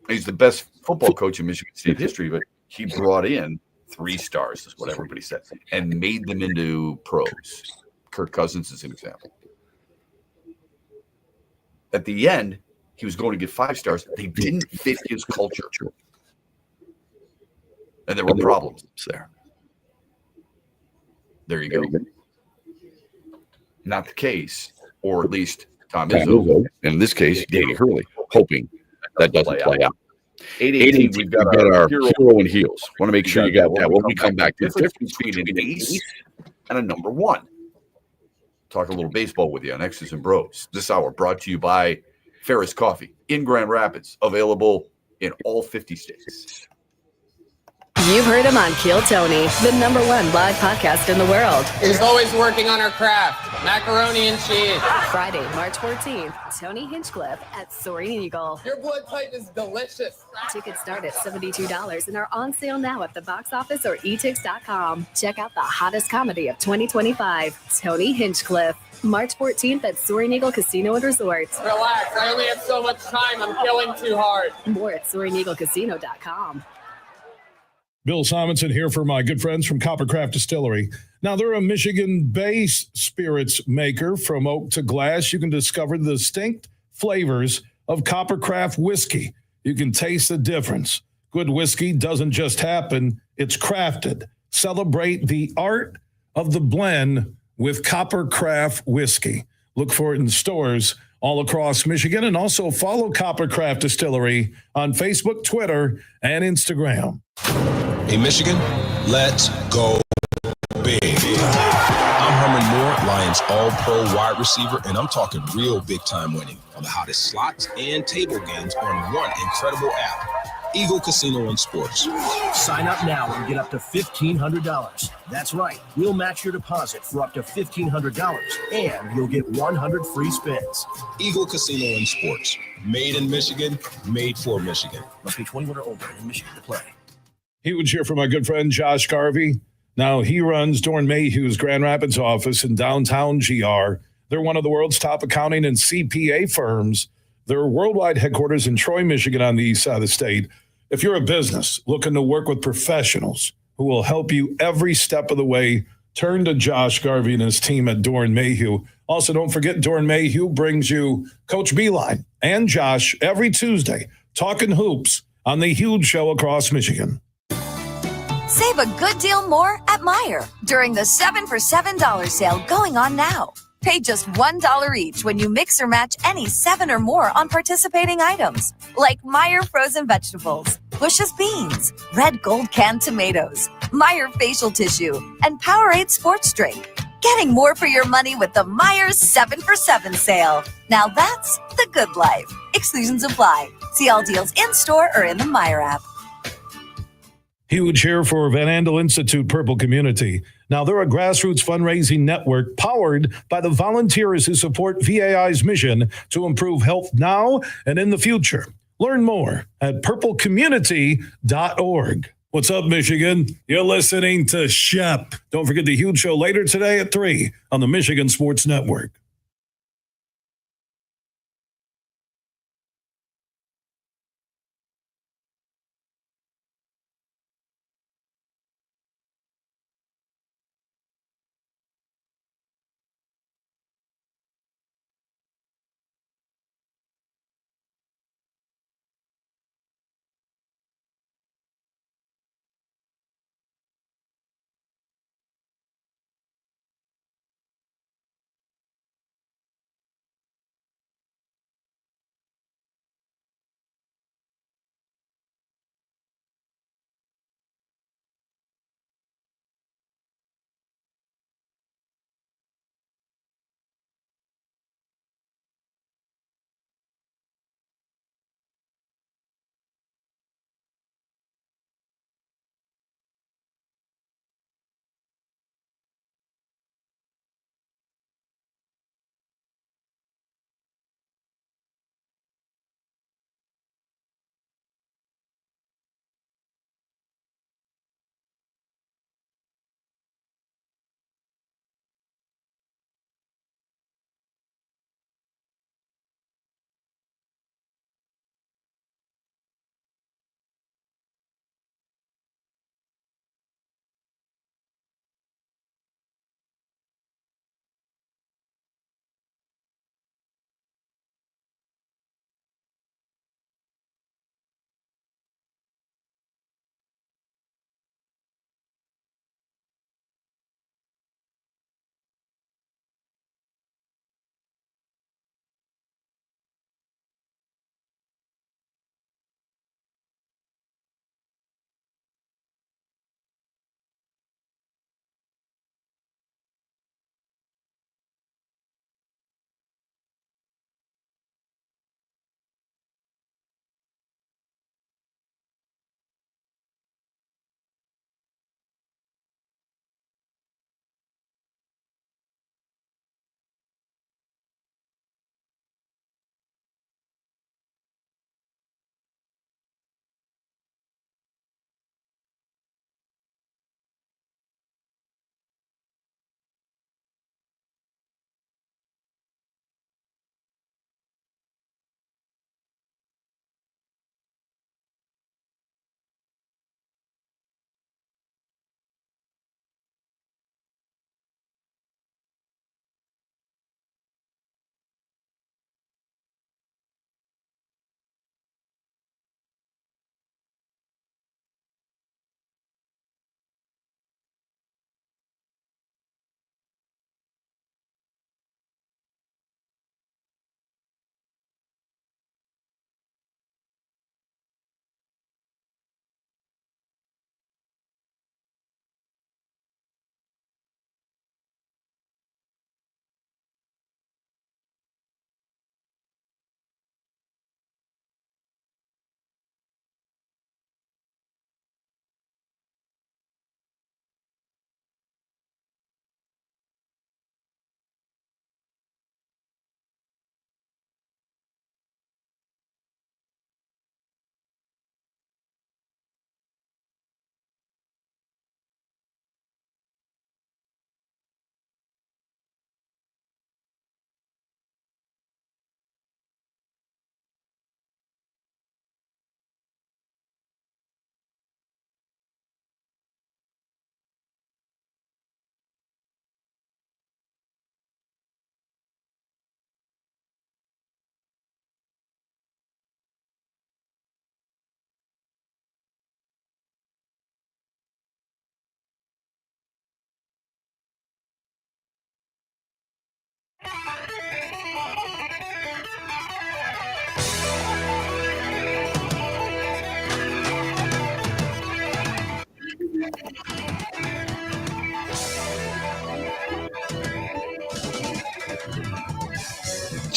He's the best football coach in Michigan State history, but he brought in 3 stars, is what everybody said, and made them into pros. Kirk Cousins is an example. At the end, he was going to get 5 stars. They didn't fit his culture. And there were problems there. There you go. Not the case, or at least Tom Izzo, and in this case, Danny Hurley, hoping that doesn't play out. 818, we've got our hero and heels. Want to make sure you got that when we come back. The difference between an ace and a number 1. Talk a little baseball with you on X's and Bros. This hour brought to you by Ferris Coffee in Grand Rapids, available in all 50 states. You've heard him on Kill Tony, the #1 live podcast in the world. He's always working on our craft, macaroni and cheese. Friday, March 14th, Tony Hinchcliffe at Soaring Eagle. Your blood type is delicious. Tickets start at $72 and are on sale now at the box office or etix.com. Check out the hottest comedy of 2025, Tony Hinchcliffe. March 14th at Soaring Eagle Casino and Resort. Relax, I only have so much time. I'm killing too hard. More at SoaringEagleCasino.com. Bill Simonson here for my good friends from Coppercraft Distillery. Now, they're a Michigan-based spirits maker from oak to glass. You can discover the distinct flavors of Coppercraft whiskey. You can taste the difference. Good whiskey doesn't just happen, it's crafted. Celebrate the art of the blend with Coppercraft whiskey. Look for it in stores all across Michigan, and also follow Coppercraft Distillery on Facebook, Twitter, and Instagram. Hey, Michigan, let's go big. I'm Herman Moore, Lions All-Pro wide receiver, and I'm talking real big-time winning on the hottest slots and table games on one incredible app. Eagle Casino and Sports. Sign up now and get up to $1,500. That's right. We'll match your deposit for up to $1,500, and you'll get 100 free spins. Eagle Casino and Sports. Made in Michigan, made for Michigan. Must be 21 or older in Michigan to play. Huge here for my good friend Josh Garvey. Now, he runs Dorn Mayhew's Grand Rapids office in downtown GR. They're one of the world's top accounting and CPA firms. Their worldwide headquarters in Troy, Michigan, on the east side of the state. If you're a business looking to work with professionals who will help you every step of the way, turn to Josh Garvey and his team at Dorn Mayhew. Also, don't forget Dorn Mayhew brings you Coach Beeline and Josh every Tuesday, talking hoops on the Huge Show across Michigan. Save a good deal more at Meijer during the 7 for $7 sale going on now. Pay just $1 each when you mix or match any 7 or more on participating items, like Meijer frozen vegetables, Bush's beans, Red Gold canned tomatoes, Meijer facial tissue, and Powerade sports drink. Getting more for your money with the Meijer 7 for 7 sale. Now that's the good life. Exclusions apply. See all deals in-store or in the Meijer app. Huge here for Van Andel Institute Purple Community. Now, they're a grassroots fundraising network powered by the volunteers who support VAI's mission to improve health now and in the future. Learn more at purplecommunity.org. What's up, Michigan? You're listening to Shep. Don't forget the Huge Show later today at 3 on the Michigan Sports Network.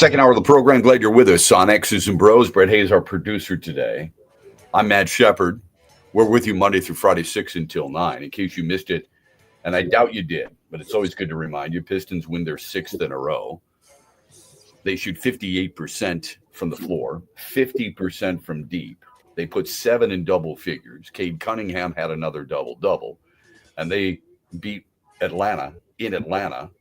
Second hour of the program. Glad you're with us on X's and Bros. Brett Hayes, our producer today. I'm Matt Shepard. We're with you Monday through Friday, 6 until 9. In case you missed it, and I doubt you did, but it's always good to remind you, Pistons win their 6th in a row. They shoot 58% from the floor, 50% from deep. They put 7 in double figures. Cade Cunningham had another double-double, and they beat Atlanta in Atlanta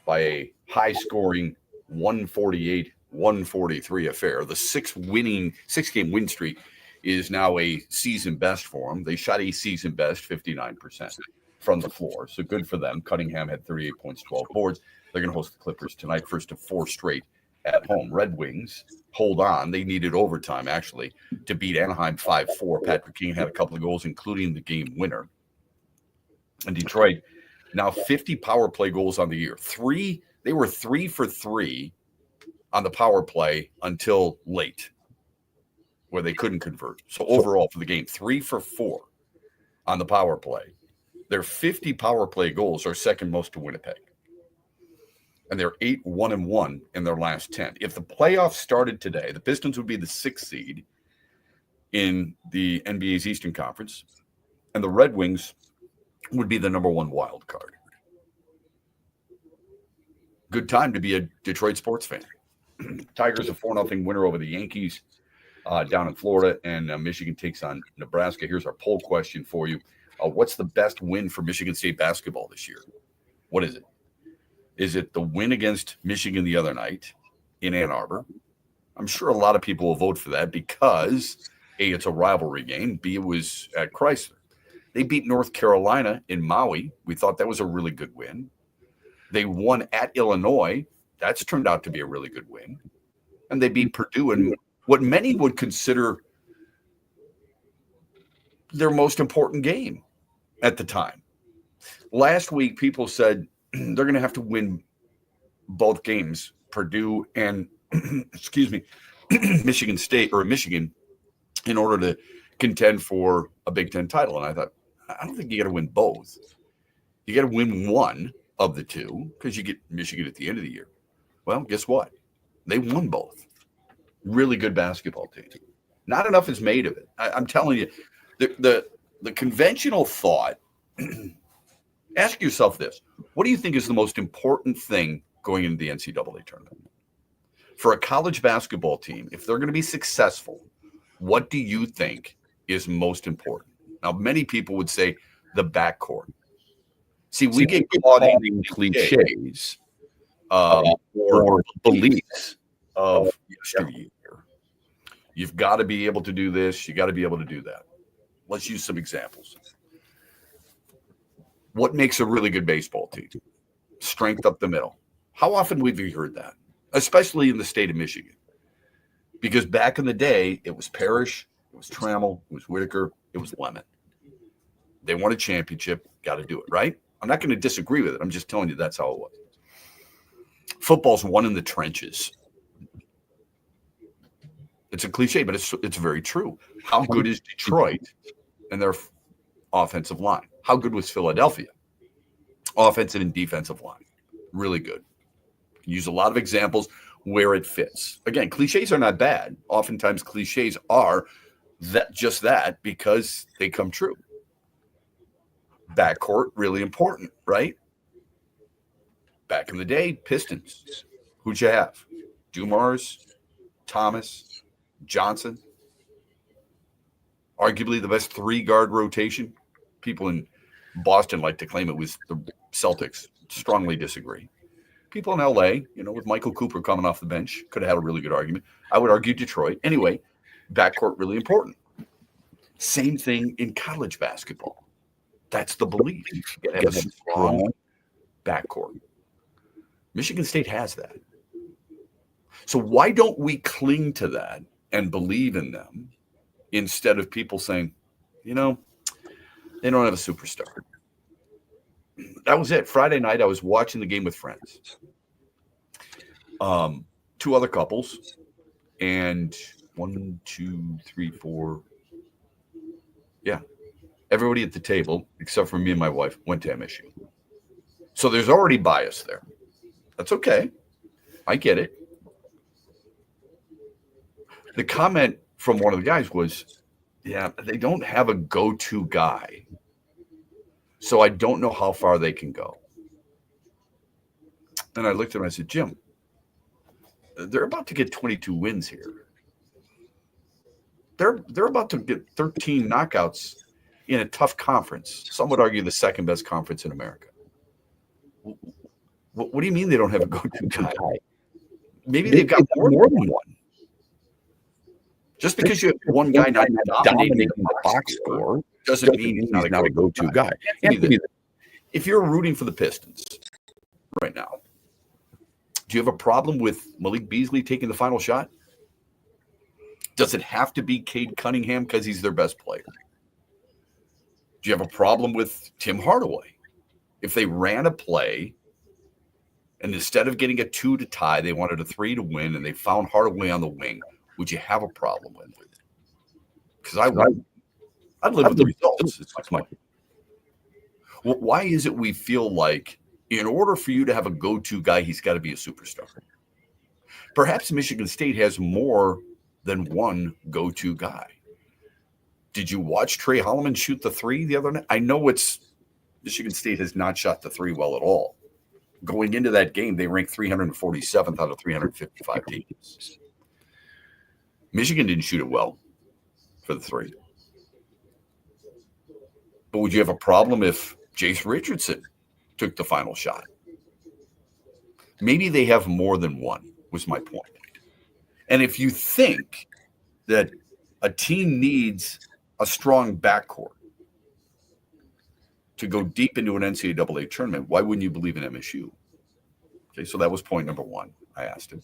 by a high-scoring 148-143 affair. The 6-game win streak is now a season best for them. They shot a season best 59% from the floor, so good for them. Cunningham had 38 points, 12 boards. They're going to host the Clippers tonight, first of 4 straight at home. Red Wings hold on. They needed overtime, actually, to beat Anaheim 5-4. Patrick King had a couple of goals, including the game winner. And Detroit, now 50 power play goals on the year. They were 3 for 3 on the power play until late, where they couldn't convert. So overall for the game, 3 for 4 on the power play. Their 50 power play goals are second most to Winnipeg. And they're 8-1-1 in their last 10. If the playoffs started today, the Pistons would be the 6th seed in the NBA's Eastern Conference, and the Red Wings would be the number 1 wild card. Good time to be a Detroit sports fan. Tigers a 4-0 winner over the Yankees down in Florida, and Michigan takes on Nebraska. Here's our poll question for you. What's the best win for Michigan State basketball this year? What is it? Is it the win against Michigan the other night in Ann Arbor? I'm sure a lot of people will vote for that because, A, it's a rivalry game. B, it was at Chrysler. They beat North Carolina in Maui. We thought that was a really good win. They won at Illinois. That's turned out to be a really good win. And they beat Purdue in what many would consider their most important game at the time. Last week, people said they're going to have to win both games, Purdue and, Michigan State or Michigan, in order to contend for a Big Ten title. And I thought, I don't think you got to win both. You got to win one of the two because you get Michigan at the end of the year. Well, guess what? They won both. Really good basketball team. Not enough is made of it. I'm telling you, the conventional thought, ask yourself this. What do you think is the most important thing going into the NCAA tournament? For a college basketball team, if they're going to be successful, what do you think is most important? Now, many people would say the backcourt. See, we get caught in cliches or beliefs of yesteryear. You've got to be able to do this. You got to be able to do that. Let's use some examples. What makes a really good baseball team? Strength up the middle. How often have you heard that? Especially in the state of Michigan. Because back in the day, it was Parrish, it was Trammell, it was Whitaker, it was Lemon. They won a championship, got to do it, right? I'm not going to disagree with it. I'm just telling you that's how it was. Football's won in the trenches. It's a cliche, but it's very true. How good is Detroit and their offensive line? How good was Philadelphia? Offensive and defensive line. Really good. Use a lot of examples where it fits. Again, cliches are not bad. Oftentimes cliches are just that because they come true. Backcourt, really important, right? Back in the day, Pistons. Who'd you have? Dumars, Thomas, Johnson. Arguably the best 3-guard rotation. People in Boston like to claim it was the Celtics. Strongly disagree. People in LA, with Michael Cooper coming off the bench, could have had a really good argument. I would argue Detroit. Anyway, backcourt really important. Same thing in college basketball. That's the belief. You got to have a strong backcourt. Michigan State has that. So why don't we cling to that and believe in them instead of people saying, they don't have a superstar? That was it. Friday night, I was watching the game with friends. 2 other couples, and 1, 2, 3, 4. Yeah. Everybody at the table, except for me and my wife, went to MSU. So there's already bias there. That's okay. I get it. The comment from one of the guys was, yeah, they don't have a go-to guy. So I don't know how far they can go. And I looked at him and I said, Jim, they're about to get 22 wins here. They're about to get 13 knockouts in a tough conference. Some would argue the second best conference in America. What do you mean they don't have a go-to guy? Maybe they've got more than one. Just because you have one guy not dominating the box score doesn't mean he's not a go-to guy. If you're rooting for the Pistons right now, do you have a problem with Malik Beasley taking the final shot? Does it have to be Cade Cunningham because he's their best player? Do you have a problem with Tim Hardaway? If they ran a play and instead of getting a 2 to tie, they wanted a 3 to win and they found Hardaway on the wing, would you have a problem with it? Because I'd live with the results. It's my point. Well, why is it we feel like in order for you to have a go-to guy, he's got to be a superstar? Perhaps Michigan State has more than one go-to guy. Did you watch Trey Holloman shoot the 3 the other night? I know Michigan State has not shot the 3 well at all. Going into that game, they ranked 347th out of 355 teams. Michigan didn't shoot it well for the 3. But would you have a problem if Jace Richardson took the final shot? Maybe they have more than one, was my point. And if you think that a team needs a strong backcourt to go deep into an NCAA tournament, why wouldn't you believe in MSU? Okay, so that was point number 1. I asked him.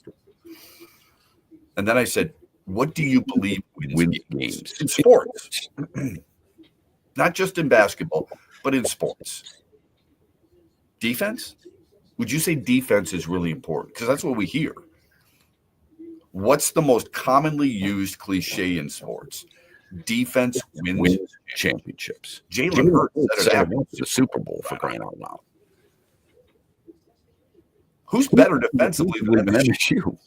And then I said, what do you believe wins games in sports? Not just in basketball, but in sports. Defense? Would you say defense is really important? Because that's what we hear. What's the most commonly used cliche in sports? Defense wins championships. Jalen Hurts said it the Super Bowl, for crying out loud. Who's better defensively than MSU?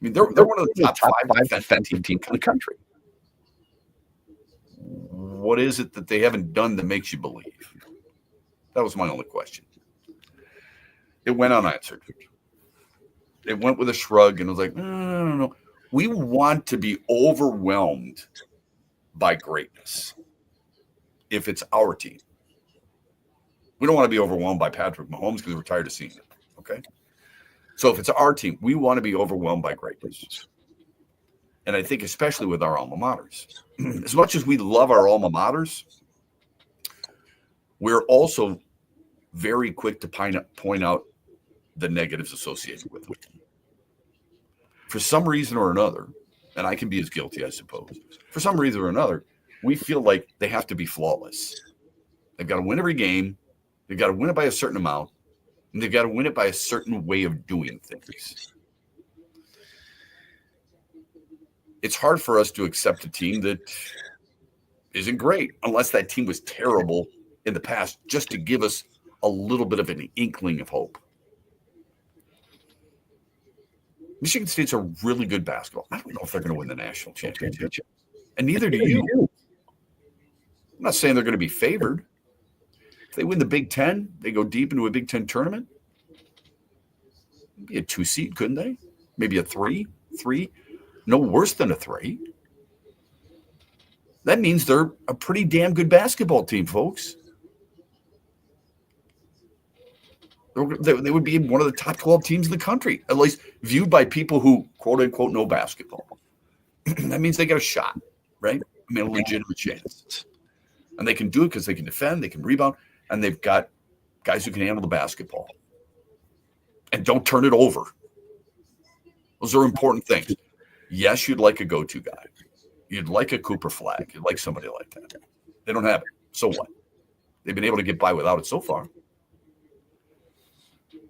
I mean, they're one of the top 5 defensive teams in the country. What is it that they haven't done that makes you believe? That was my only question. It went unanswered. It went with a shrug and was like, no. We want to be overwhelmed by greatness if it's our team. We don't want to be overwhelmed by Patrick Mahomes because we're tired of seeing it. Okay? So if it's our team, we want to be overwhelmed by greatness. And I think especially with our alma maters. As much as we love our alma maters, we're also very quick to point out the negatives associated with it. For some reason or another, and I can be as guilty, I suppose, for some reason or another, we feel like they have to be flawless. They've got to win every game. They've got to win it by a certain amount. And they've got to win it by a certain way of doing things. It's hard for us to accept a team that isn't great unless that team was terrible in the past, just to give us a little bit of an inkling of hope. Michigan State's a really good basketball. I don't know if they're going to win the national championship. And neither do you. I'm not saying they're going to be favored. If they win the Big Ten, they go deep into a Big Ten tournament. Be a 2 seed, couldn't they? Maybe a 3. No worse than a 3. That means they're a pretty damn good basketball team, folks. They would be one of the top 12 teams in the country, at least viewed by people who, quote unquote, know basketball. That means they got a shot, right? I mean, a legitimate chance. And they can do it because they can defend, they can rebound, and they've got guys who can handle the basketball. And don't turn it over. Those are important things. Yes, you'd like a go-to guy. You'd like a Cooper Flagg. You'd like somebody like that. They don't have it. So what? They've been able to get by without it so far.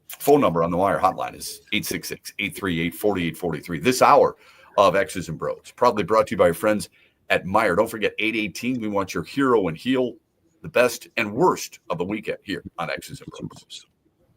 Phone number on the Wire hotline is 866-838-4843. This hour of X's and Bros, probably brought to you by your friends at Meijer. Don't forget 818. We want your hero and heel, the best and worst of the weekend here on X's and Bros.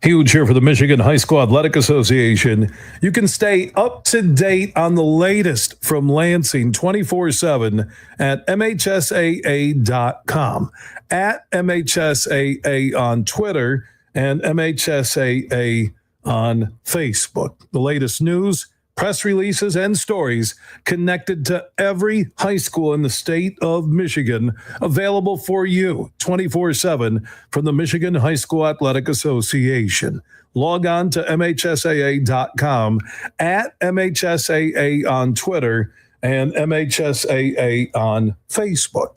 Huge here for the Michigan High School Athletic Association. You can stay up to date on the latest from Lansing 24/7 at MHSAA.com, at MHSAA on Twitter, and MHSAA on Facebook. The latest news, press releases, and stories connected to every high school in the state of Michigan, available for you 24/7 from the Michigan High School Athletic Association. Log on to MHSAA.com, at MHSAA on Twitter, and MHSAA on Facebook.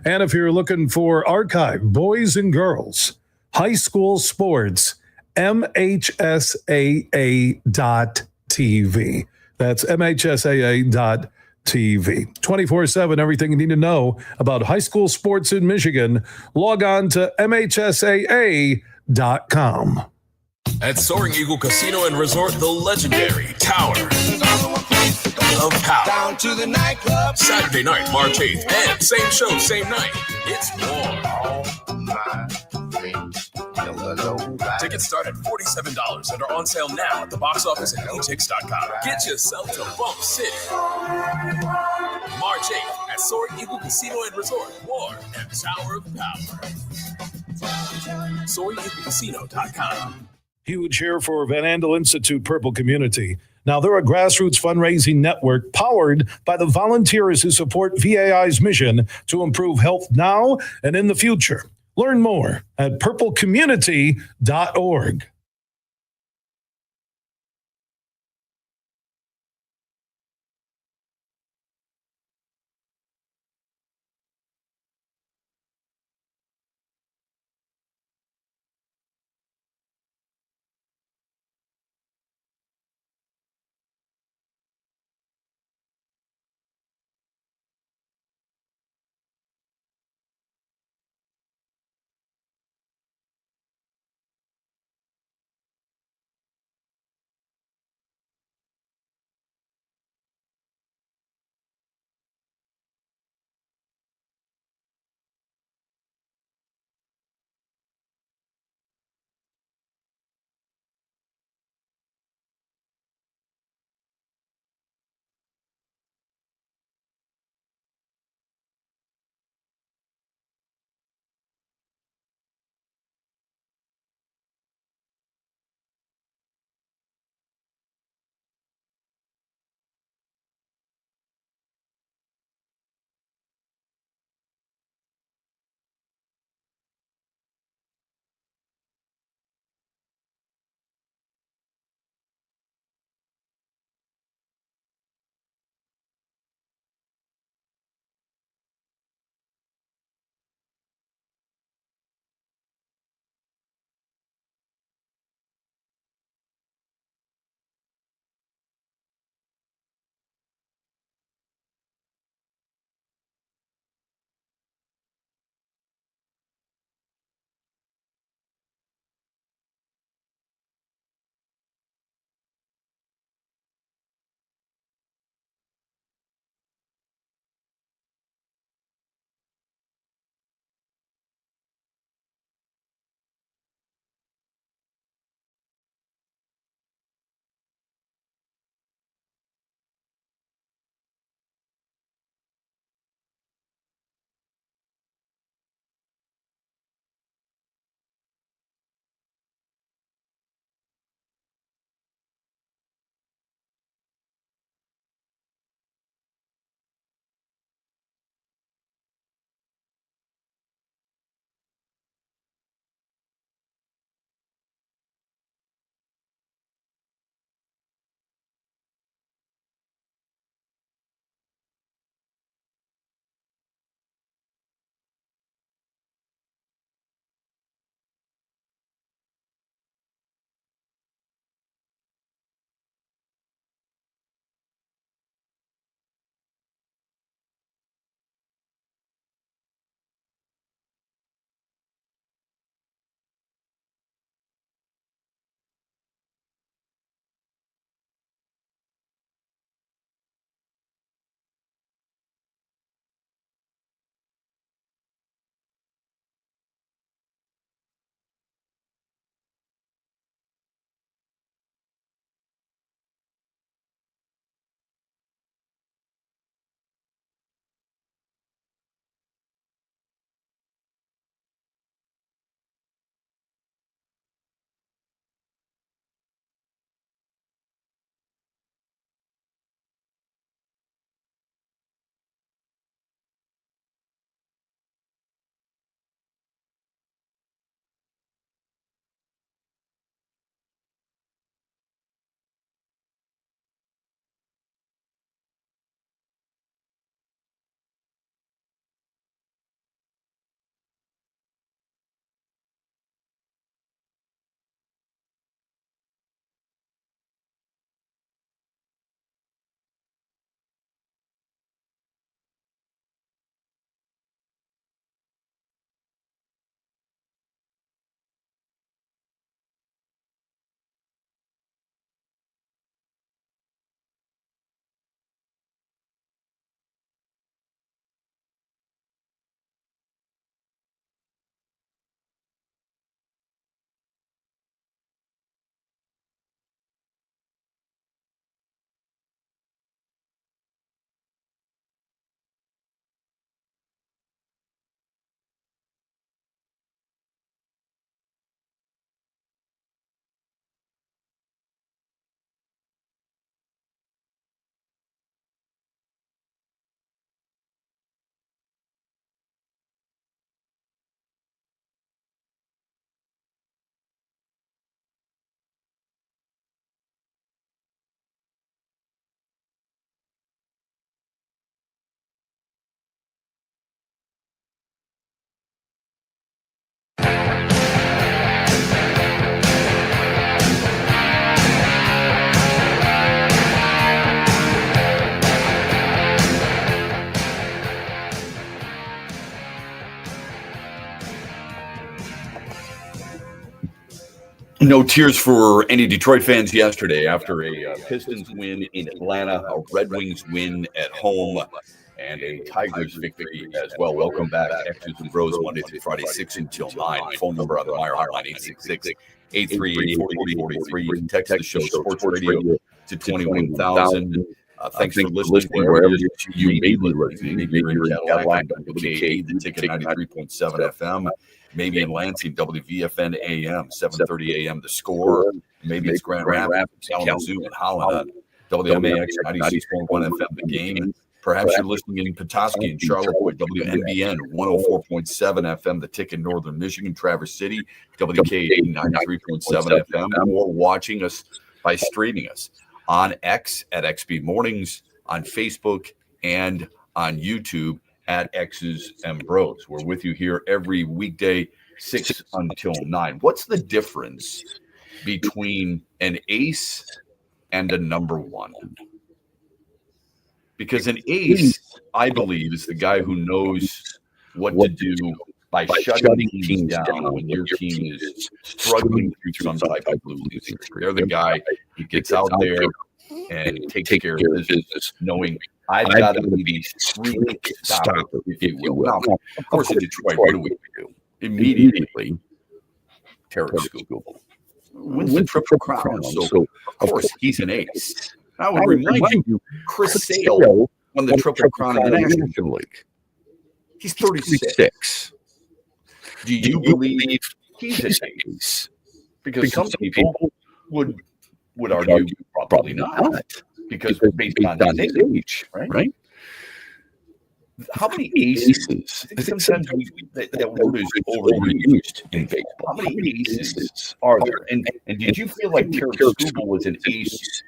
And if you're looking for archive boys and girls high school sports, MHSAA.TV. That's MHSAA.TV. 24/7, everything you need to know about high school sports in Michigan. Log on to MHSAA.com. At Soaring Eagle Casino and Resort, the legendary Tower of Power. Down to the nightclub. Saturday night, March 8th, and same show, same night. It's war. Tickets start at $47 and are on sale now at the box office and etix.com. Get yourself to Bump City. March 8th at Soaring Eagle Casino and Resort, War and Tower of Power. SoaringEagleCasino.com. Huge here for Van Andel Institute Purple Community. Now, they're a grassroots fundraising network powered by the volunteers who support VAI's mission to improve health now and in the future. Learn more at purplecommunity.org. No tears for any Detroit fans yesterday after a Pistons win in Atlanta, a Red Wings win at home, and a Tigers victory as well. Welcome back, X's and Bros, Monday through Friday, 6 until 9. Phone number on the Meyer Hotline, 866-838-4043. You can text the show, Sports Radio, to 21,000. Thanks for listening wherever you may be listening. Maybe you're in Cadillac, WKA, The Ticket 93.7 FM. Maybe in Lansing, WVFN AM, 7:30 a.m. The Score. Maybe it's Grand Rapids, Kalamazoo, and Holland, WMAX 96.1 FM. The Game. Perhaps you're listening in Petoskey and Charlotte, WNBN 104.7 FM. The Ticket, Northern Michigan, Traverse City, WKA 93.7 FM. Or watching us by streaming us on X at XB Mornings, on Facebook, and on YouTube at X's and Bros. We're with you here every weekday, 6 until 9. What's the difference between an ace and a number one? Because an ace, I believe, is the guy who knows what to do by shutting teams down when your team is struggling through some type of losing streak. They're the guy who gets out there and takes care of business, knowing I've got to be streak stopper, if you will. Now, of course, in Detroit, what do we do? Immediately, Tarek Skubal wins the Triple Crown. So, of course, he's an ace. I would remind you, Chris Sale won the Triple Crown in the National League. He's 36. Do you believe he's an ace? Because some people would argue probably not. Because based on his age, right? How many aces? I think sometimes that word is overused in baseball. How many aces are there? And did you feel like Tarek Skubal was an ace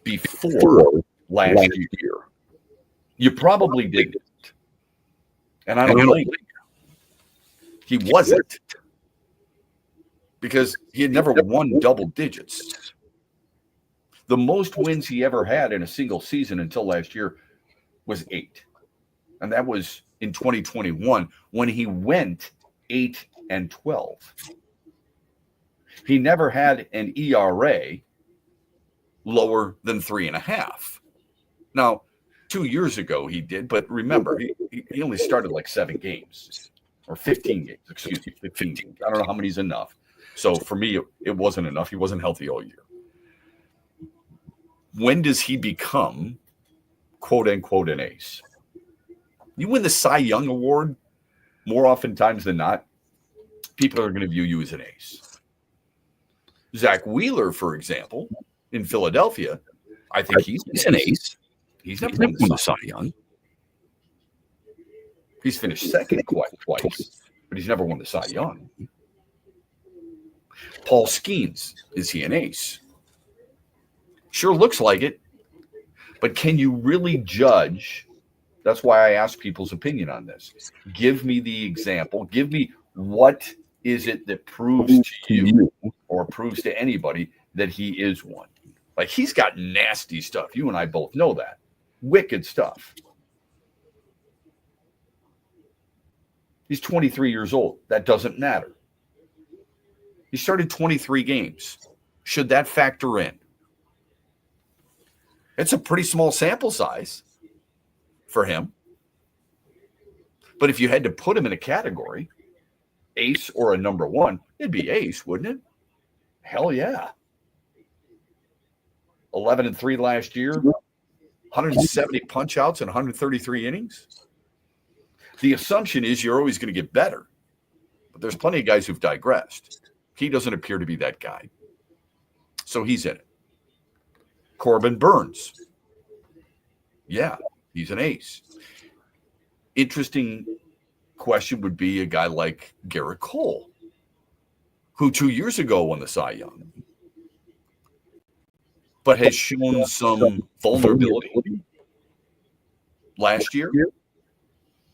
before last year? You probably didn't. And I don't think he wasn't. Because he had never won double digits. The most wins he ever had in a single season until last year was 8. And that was in 2021 when he went 8-12. He never had an ERA lower than 3.5. Now, 2 years ago he did, but remember, he only started like 7 games or 15 games, 15 games. I don't know how many's enough. So for me, it wasn't enough. He wasn't healthy all year. When does he become, quote unquote, an ace? You win the Cy Young Award more oftentimes than not, people are going to view you as an ace. Zach Wheeler, for example, in Philadelphia, I think he's an ace. He's never won the Cy Young. He's finished second twice, but he's never won the Cy Young. Paul Skeens, is he an ace? Sure looks like it, but can you really judge? That's why I ask people's opinion on this. Give me the example. Give me what is it that proves to you or proves to anybody that he is one. Like, he's got nasty stuff. You and I both know that. Wicked stuff. He's 23 years old. That doesn't matter. He started 23 games. Should that factor in? It's a pretty small sample size for him. But if you had to put him in a category, ace or a number one, it'd be ace, wouldn't it? Hell yeah. 11-3 last year, 170 punch outs and 133 innings. The assumption is you're always going to get better. But there's plenty of guys who've digressed. He doesn't appear to be that guy. So he's in it. Corbin Burns. Yeah, he's an ace. Interesting question would be a guy like Garrett Cole, who 2 years ago won the Cy Young, but has shown some vulnerability last year.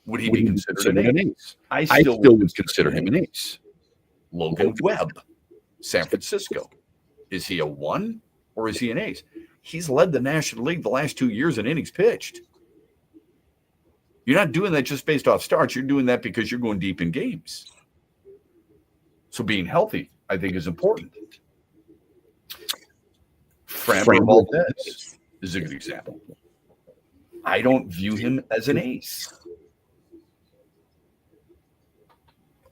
Would he be considered an ace? I still would consider him an ace. Logan Webb, San Francisco. Is he a 1 or is he an ace? He's led the National League the last 2 years in innings pitched. You're not doing that just based off starts. You're doing that because you're going deep in games. So being healthy, I think, is important. Framber Valdez is a good example. I don't view him as an ace.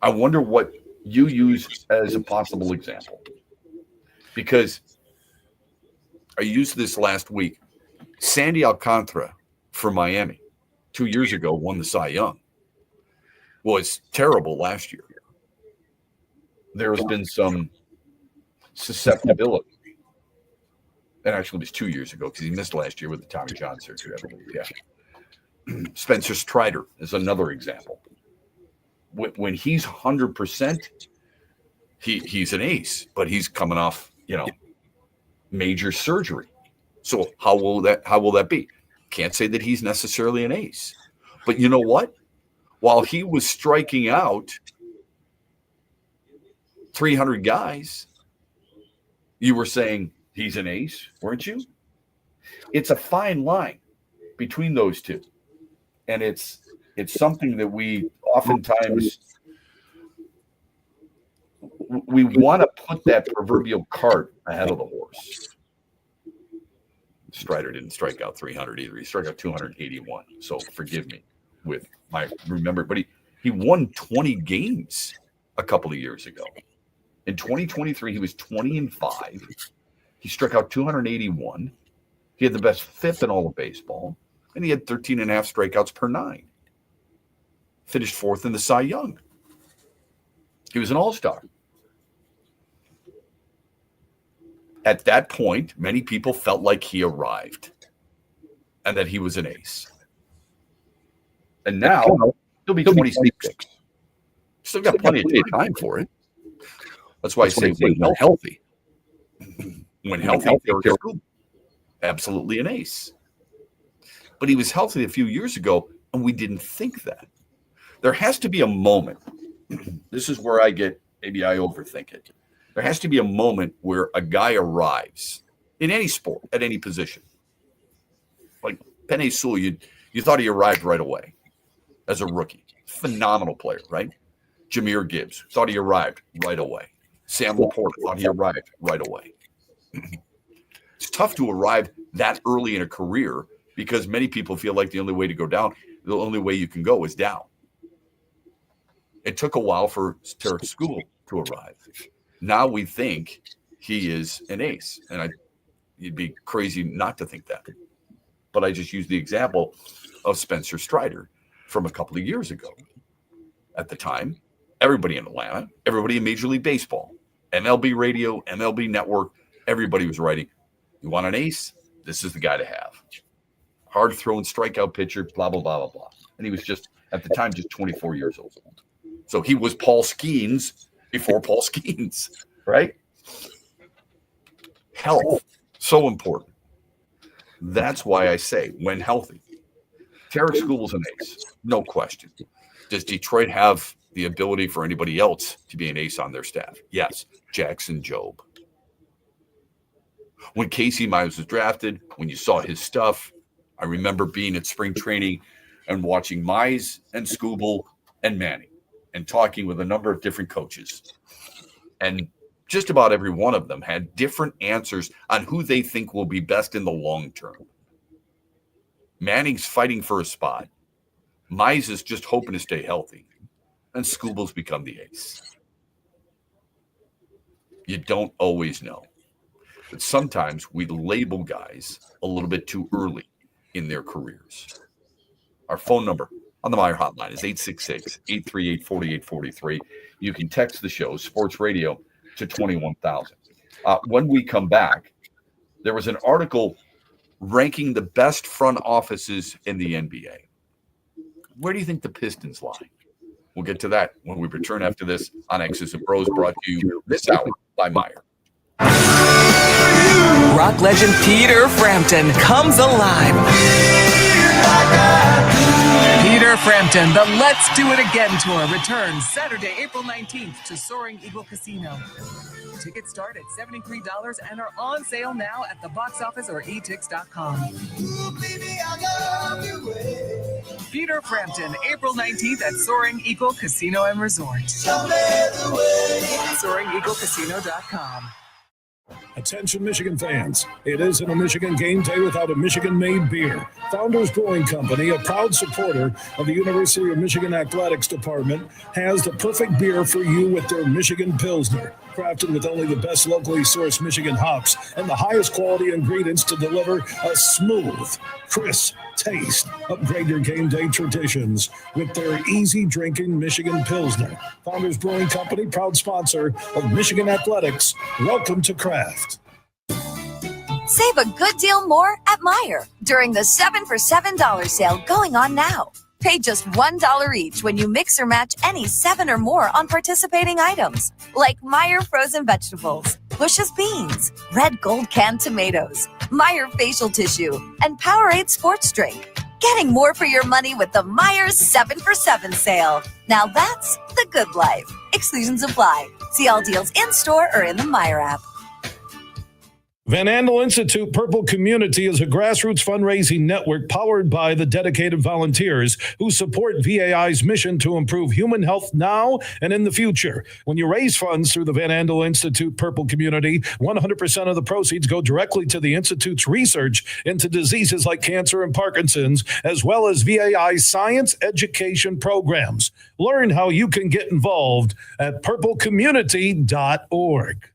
I wonder what you use as a possible example. Because I used this last week. Sandy Alcantara for Miami 2 years ago won the Cy Young. Was terrible last year. There has been some susceptibility. And actually, it was 2 years ago because he missed last year with the Tommy John surgery, I believe. Yeah. Spencer Strider is another example. When he's 100%, he's an ace, but he's coming off, major surgery. So how will that be? Can't say that he's necessarily an ace. But you know what? While he was striking out 300 guys, you were saying he's an ace, weren't you? It's a fine line between those two. And it's something that we oftentimes we want to put that proverbial cart ahead of the horse. Strider didn't strike out 300 either. He struck out 281. So forgive me with my remember, but he won 20 games a couple of years ago. In 2023, he was 20-5. He struck out 281. He had the best FIP in all of baseball, and he had 13 and a half strikeouts per 9. Finished 4th in the Cy Young. He was an all-star. At that point, many people felt like he arrived and that he was an ace. And now he'll be 26. Still got plenty of time for it. That's why I say when healthy. When healthy, absolutely an ace. But he was healthy a few years ago, and we didn't think that. There has to be a moment. This is where maybe I overthink it. There has to be a moment where a guy arrives in any sport, at any position. Like Penei Sewell, you thought he arrived right away as a rookie. Phenomenal player, right? Jahmyr Gibbs, thought he arrived right away. Sam Laporta thought he arrived right away. It's tough to arrive that early in a career because many people feel like the only way to go down, the only way you can go is down. It took a while for Tarek Skubal to arrive. Now we think he is an ace, and you'd be crazy not to think that. But I just used the example of Spencer Strider from a couple of years ago. At the time, everybody in Atlanta, everybody in Major League Baseball, MLB Radio, MLB Network, everybody was writing, you want an ace? This is the guy to have. Hard throwing strikeout pitcher, blah, blah, blah, blah, blah. And he was just, at the time, just 24 years old. So he was Paul Skeens before Paul Skeens, right? Health, so important. That's why I say, when healthy, Tarek Skubal's an ace, no question. Does Detroit have the ability for anybody else to be an ace on their staff? Yes, Jackson Jobe. When Casey Mize was drafted, when you saw his stuff, I remember being at spring training and watching Mize and Skubal and Manning and talking with a number of different coaches. And just about every one of them had different answers on who they think will be best in the long term. Manning's fighting for a spot. Mize is just hoping to stay healthy. And Skubal's become the ace. You don't always know. But sometimes we label guys a little bit too early in their careers. Our phone number on the Meijer hotline is 866-838-4843. You can text the show, Sports Radio, to 21,000. When we come back, there was an article ranking the best front offices in the NBA. Where do you think the Pistons lie? We'll get to that when we return after this on X's and Bros, brought to you this hour by Meijer. Rock legend Peter Frampton comes alive. Peter Frampton, the Let's Do It Again tour returns Saturday, April 19th to Soaring Eagle Casino. Tickets start at $73 and are on sale now at the box office or etix.com. Peter Frampton, April 19th at Soaring Eagle Casino and Resort. SoaringEagleCasino.com. Attention Michigan fans, it isn't a Michigan game day without a Michigan-made beer. Founders Brewing Company, a proud supporter of the University of Michigan Athletics Department, has the perfect beer for you with their Michigan Pilsner. Crafted with only the best locally sourced Michigan hops and the highest quality ingredients to deliver a smooth, crisp taste. Upgrade your game day traditions with their easy drinking Michigan Pilsner. Founders Brewing Company, proud sponsor of Michigan Athletics. Welcome to Craft. Save a good deal more at Meijer during the 7 for $7 sale going on now. Pay just $1 each when you mix or match any 7 or more on participating items, like Meijer frozen vegetables, Bush's beans, Red Gold canned tomatoes, Meijer facial tissue, and Powerade sports drink. Getting more for your money with the Meijer 7 for 7 sale. Now that's the good life. Exclusions apply. See all deals in-store or in the Meijer app. Van Andel Institute Purple Community is a grassroots fundraising network powered by the dedicated volunteers who support VAI's mission to improve human health now and in the future. When you raise funds through the Van Andel Institute Purple Community, 100% of the proceeds go directly to the Institute's research into diseases like cancer and Parkinson's, as well as VAI's science education programs. Learn how you can get involved at purplecommunity.org.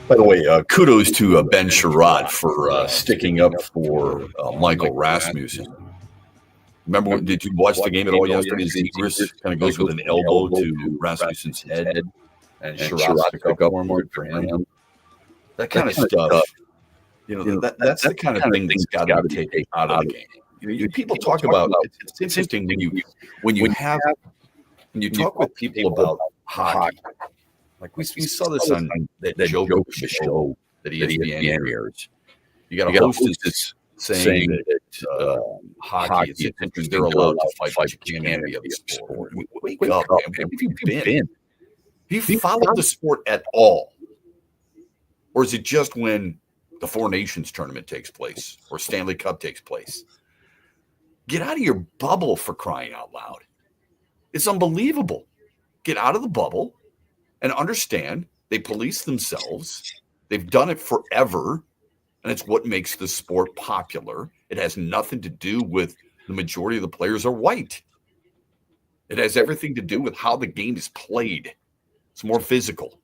By the way, kudos to Ben Sherrod for sticking up for Michael Rasmussen. Remember, did you watch the game at all yesterday? Zegras kind of goes with an elbow to Rasmussen's head, and Sherrod stuck up for him. That kind of stuff, that's the kind of thing that's got to be taken out of the game. People talk about it's interesting when you talk with people about hockey. Like we saw this on that Jokic show that ESPN airs. You got a hostess saying that hockey is interesting. They're allowed to fight, but you can't be of the sport. Wake up, man. Where have you been? Have you followed the sport at all? Or is it just when the Four Nations tournament takes place or Stanley Cup takes place? Get out of your bubble, for crying out loud. It's unbelievable. Get out of the bubble and understand they police themselves. They've done it forever, and it's what makes the sport popular. It has nothing to do with the majority of the players are white. It has everything to do with how the game is played. It's more physical.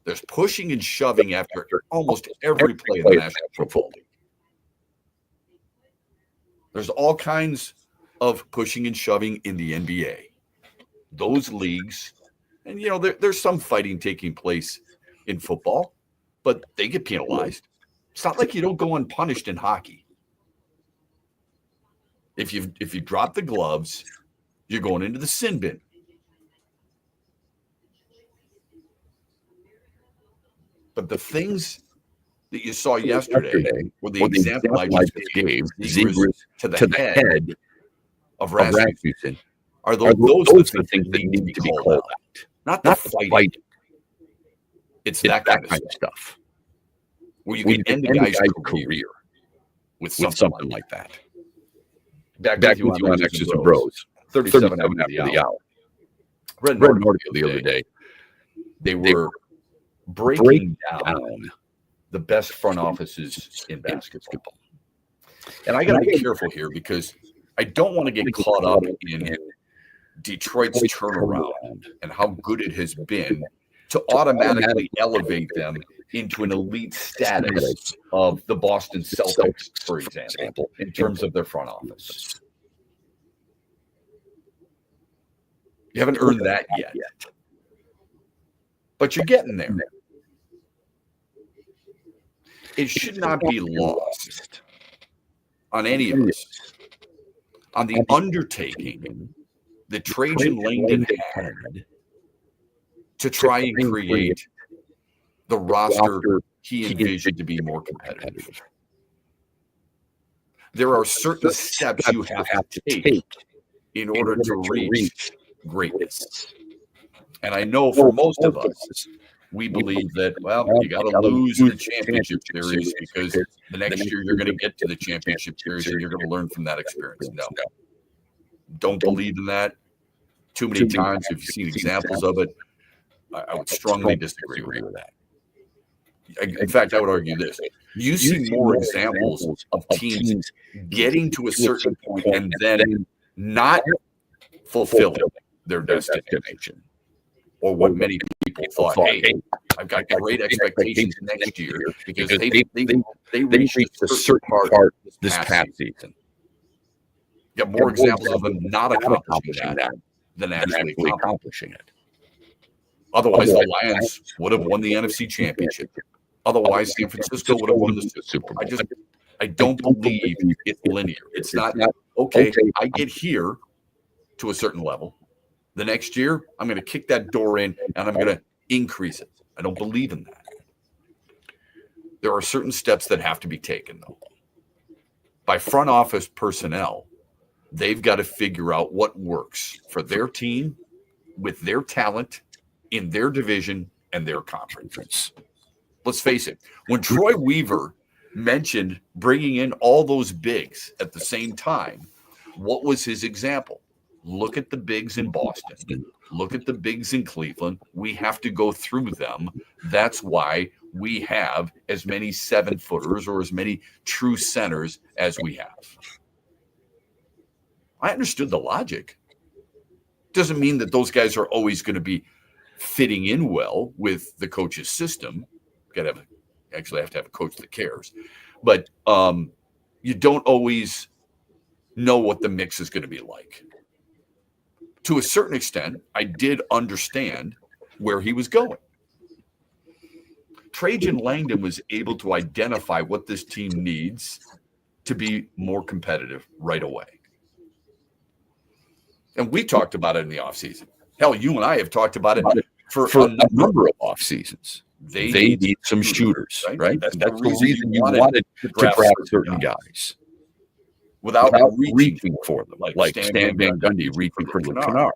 There's pushing and shoving after almost every play in the National Football League. There's all kinds of pushing and shoving in the NBA. Those leagues, and there's some fighting taking place in football, but they get penalized. It's not like you don't go unpunished in hockey. If you drop the gloves, you're going into the sin bin. But the things that you saw yesterday were the example I just gave, Zegras to the head of Rasmussen, are those the things that need to be called out. Not the fighting. It's that kind of stuff. Where you can end the guy's career with something like that. Back with you on X's and Bros. 37 after the hour. Read an article the other day. They were breaking down the best front offices in basketball. And I got to be careful here because I don't want to get caught up in Detroit's turnaround and how good it has been to automatically elevate them into an elite status of the Boston Celtics, for example, in terms of their front office. You haven't earned that yet. But you're getting there. It should not be lost on any of us on the undertaking that Trajan Langdon had to try and create the roster he envisioned to be more competitive. There are certain steps you have to take in order to reach greatness. And I know for most of us, we believe that, you got to lose the championship series because the next year you're going to get to the championship series and you're going to learn from that experience. No. Don't believe in that. Too many times, if you've seen examples of it, I would strongly disagree with that. In fact, I would argue this. You see more examples of teams getting to a certain point and then not fulfilling their destination. Or what many people thought, hey, I've got great expectations next year because they reached a certain part this past season. You got more examples of them not accomplishing that than actually accomplishing it. Otherwise, the Lions would have won the NFC Championship. Otherwise, San Francisco would have won the Super Bowl. I don't believe it's linear. It's not, okay, I get here to a certain level. The next year, I'm going to kick that door in and I'm going to increase it. I don't believe in that. There are certain steps that have to be taken, though. By front office personnel, they've got to figure out what works for their team, with their talent, in their division, and their conference. Let's face it. When Troy Weaver mentioned bringing in all those bigs at the same time, what was his example? Look at the bigs in Boston. Look at the bigs in Cleveland. We have to go through them. That's why we have as many 7-footers or as many true centers as we have. I understood the logic. Doesn't mean that those guys are always going to be fitting in well with the coach's system. Got to have actually have to have a coach that cares. But you don't always know what the mix is going to be like. To a certain extent, I did understand where he was going. Trajan Langdon was able to identify what this team needs to be more competitive right away. And we talked about it in the offseason. Hell, you and I have talked about it for a number of off seasons. They need some shooters, right? That's the reason you wanted to draft certain guys without reaching for them, like Stan Van Gundy reaching for Kennard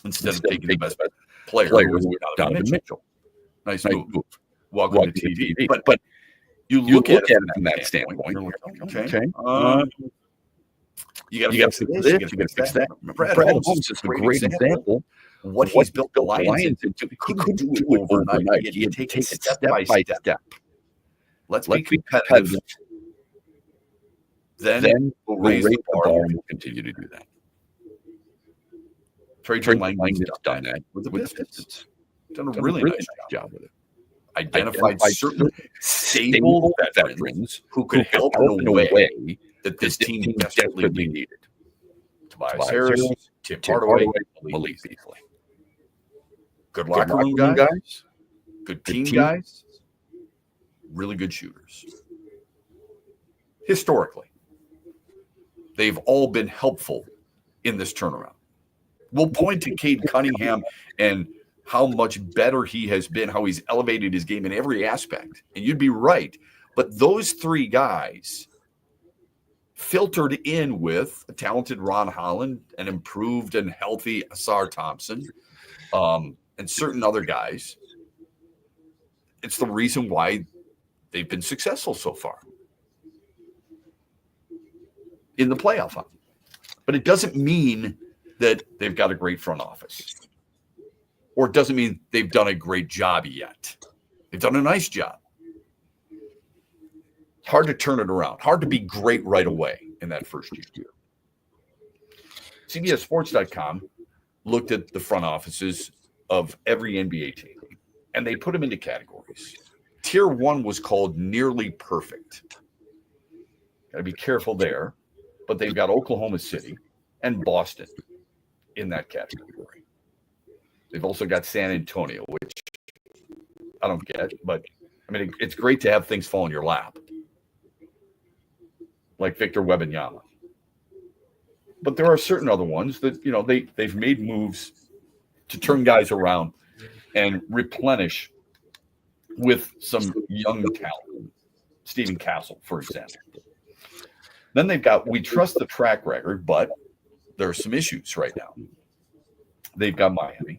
instead of taking the best player, who was Donovan Mitchell. Nice move. Welcome to TV. But you look at it from that standpoint. Okay. You got to fix this. You got to fix that. Brad Holmes is a great example. What he's built the Lions into, he couldn't do it overnight. You take it step by step. Let's be competitive. Then we'll raise the bar and we'll continue to do that. Trajan Langdon's done that with the Pistons. Done a really nice job with it. Identified certain stable veterans who could help in a way that this team desperately needed. Tobias Harris, Tim Hardaway, Malik Beasley. Good locker room guys, good team guys, really good shooters. Historically, they've all been helpful in this turnaround. We'll point to Cade Cunningham and how much better he has been, how he's elevated his game in every aspect. And you'd be right. But those three guys filtered in with a talented Ron Holland, an improved and healthy Asar Thompson, and certain other guys. It's the reason why they've been successful so far in the playoff hunt. But it doesn't mean that they've got a great front office. Or it doesn't mean they've done a great job yet. They've done a nice job. Hard to turn it around. Hard to be great right away in that first year. CBSSports.com looked at the front offices of every NBA team, and they put them into categories. Tier 1 was called nearly perfect. Got to be careful there, but they've got Oklahoma City and Boston in that category. They've also got San Antonio, which I don't get, but I mean, it's great to have things fall in your lap, like Victor Wembanyama. But there are certain other ones that, you know, they've made moves to turn guys around and replenish with some young talent. Stephen Castle, for example. Then they've got, we trust the track record, but there are some issues right now. They've got Miami.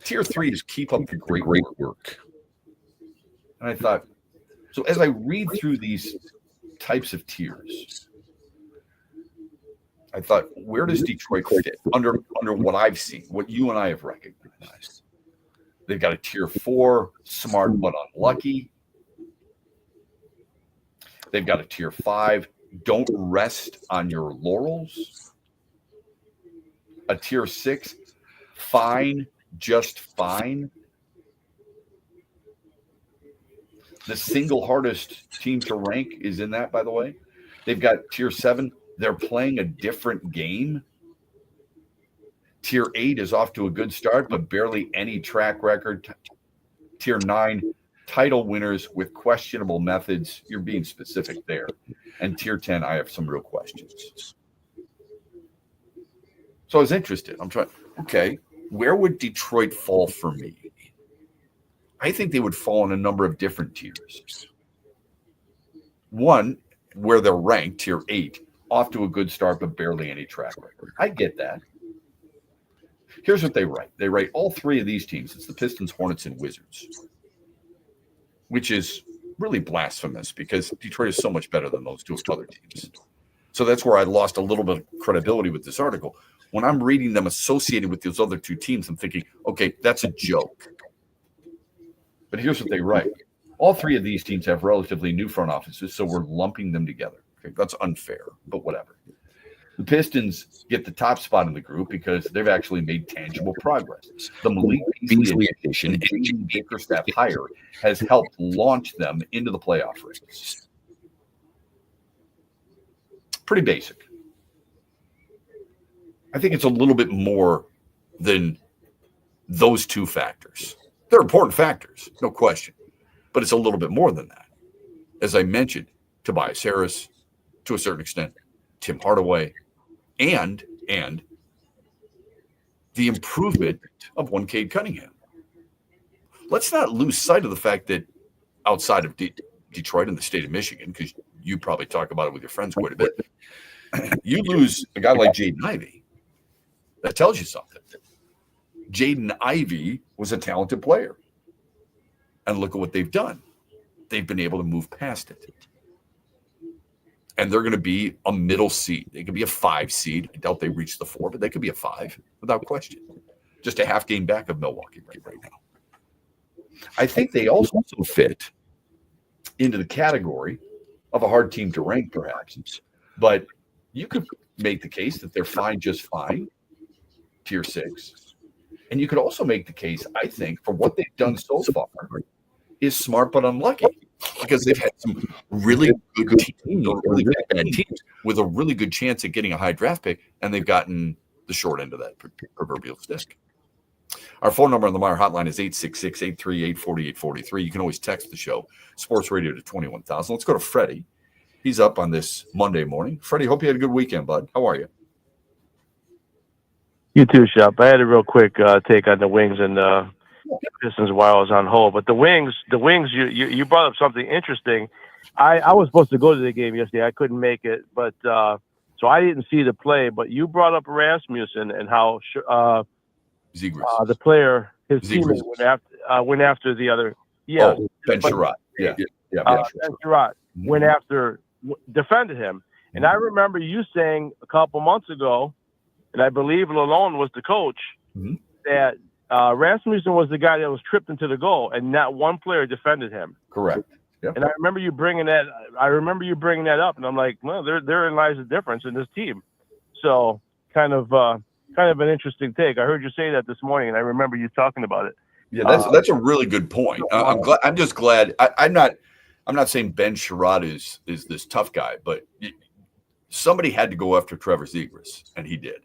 Tier 3 is keep up the great work. And I thought, so as I read through these types of tiers, I thought, where does Detroit fit under what I've seen, what you and I have recognized? They've got a tier 4, smart but unlucky. They've got a tier 5, don't rest on your laurels. A tier 6, fine, just fine. The single hardest team to rank is in that, by the way. They've got tier 7, they're playing a different game. Tier 8 is off to a good start, but barely any track record. Tier 9, title winners with questionable methods. You're being specific there. And tier 10, I have some real questions. So I was interested. I'm trying, okay, where would Detroit fall for me? I think they would fall in a number of different tiers. One, where they're ranked, tier 8, off to a good start, but barely any track record. I get that. Here's what they write. They write all three of these teams. It's the Pistons, Hornets, and Wizards, which is really blasphemous because Detroit is so much better than those two other teams. So that's where I lost a little bit of credibility with this article. When I'm reading them associated with those other two teams, I'm thinking, okay, that's a joke. But here's what they write. All three of these teams have relatively new front offices, so we're lumping them together. Okay, that's unfair, but whatever. The Pistons get the top spot in the group because they've actually made tangible progress. The Malik Beasley addition and Jimmy Bickerstaff hire has helped launch them into the playoff race. Pretty basic. I think it's a little bit more than those two factors. They're important factors, no question, but it's a little bit more than that. As I mentioned, Tobias Harris, to a certain extent, Tim Hardaway, and the improvement of one Cade Cunningham. Let's not lose sight of the fact that outside of Detroit and the state of Michigan, because you probably talk about it with your friends quite a bit, you lose a guy like Jaden Ivey. That tells you something. Jaden Ivey was a talented player. And look at what they've done. They've been able to move past it. And they're going to be a middle seed. They could be a 5 seed. I doubt they reach the 4, but they could be a 5 without question. Just a half game back of Milwaukee right now. I think they also fit into the category of a hard team to rank, perhaps. But you could make the case that they're fine, just fine, tier 6. And you could also make the case, I think, for what they've done so far, is smart but unlucky. Because they've had some really good teams or really bad teams with a really good chance at getting a high draft pick, and they've gotten the short end of that proverbial stick. Our phone number on the Meijer hotline is 866-838-4843. You can always text the show, Sports Radio, to 21,000. Let's go to Freddie. He's up on this Monday morning. Freddie, hope you had a good weekend, bud. How are you? You too, Shop. I had a real quick take on the Wings and Pistons while I was on hold. But the Wings, you brought up something interesting. I was supposed to go to the game yesterday. I couldn't make it, but so I didn't see the play. But you brought up Rasmussen and how the player, his teammate, went after the other. Yeah, Ben Sherratt. Yeah. Ben Sherratt went after, defended him. And I remember you saying a couple months ago, and I believe Lalonde was the coach, that Rasmussen was the guy that was tripped into the goal, and not one player defended him. Correct. Yep. And I remember you bringing that. Up, and I'm like, well, therein lies the difference in this team. So kind of an interesting take. I heard you say that this morning, and I remember you talking about it. Yeah, that's a really good point. I'm just glad. I'm not saying Ben Sherratt is this tough guy, but somebody had to go after Trevor Zegras, and he did.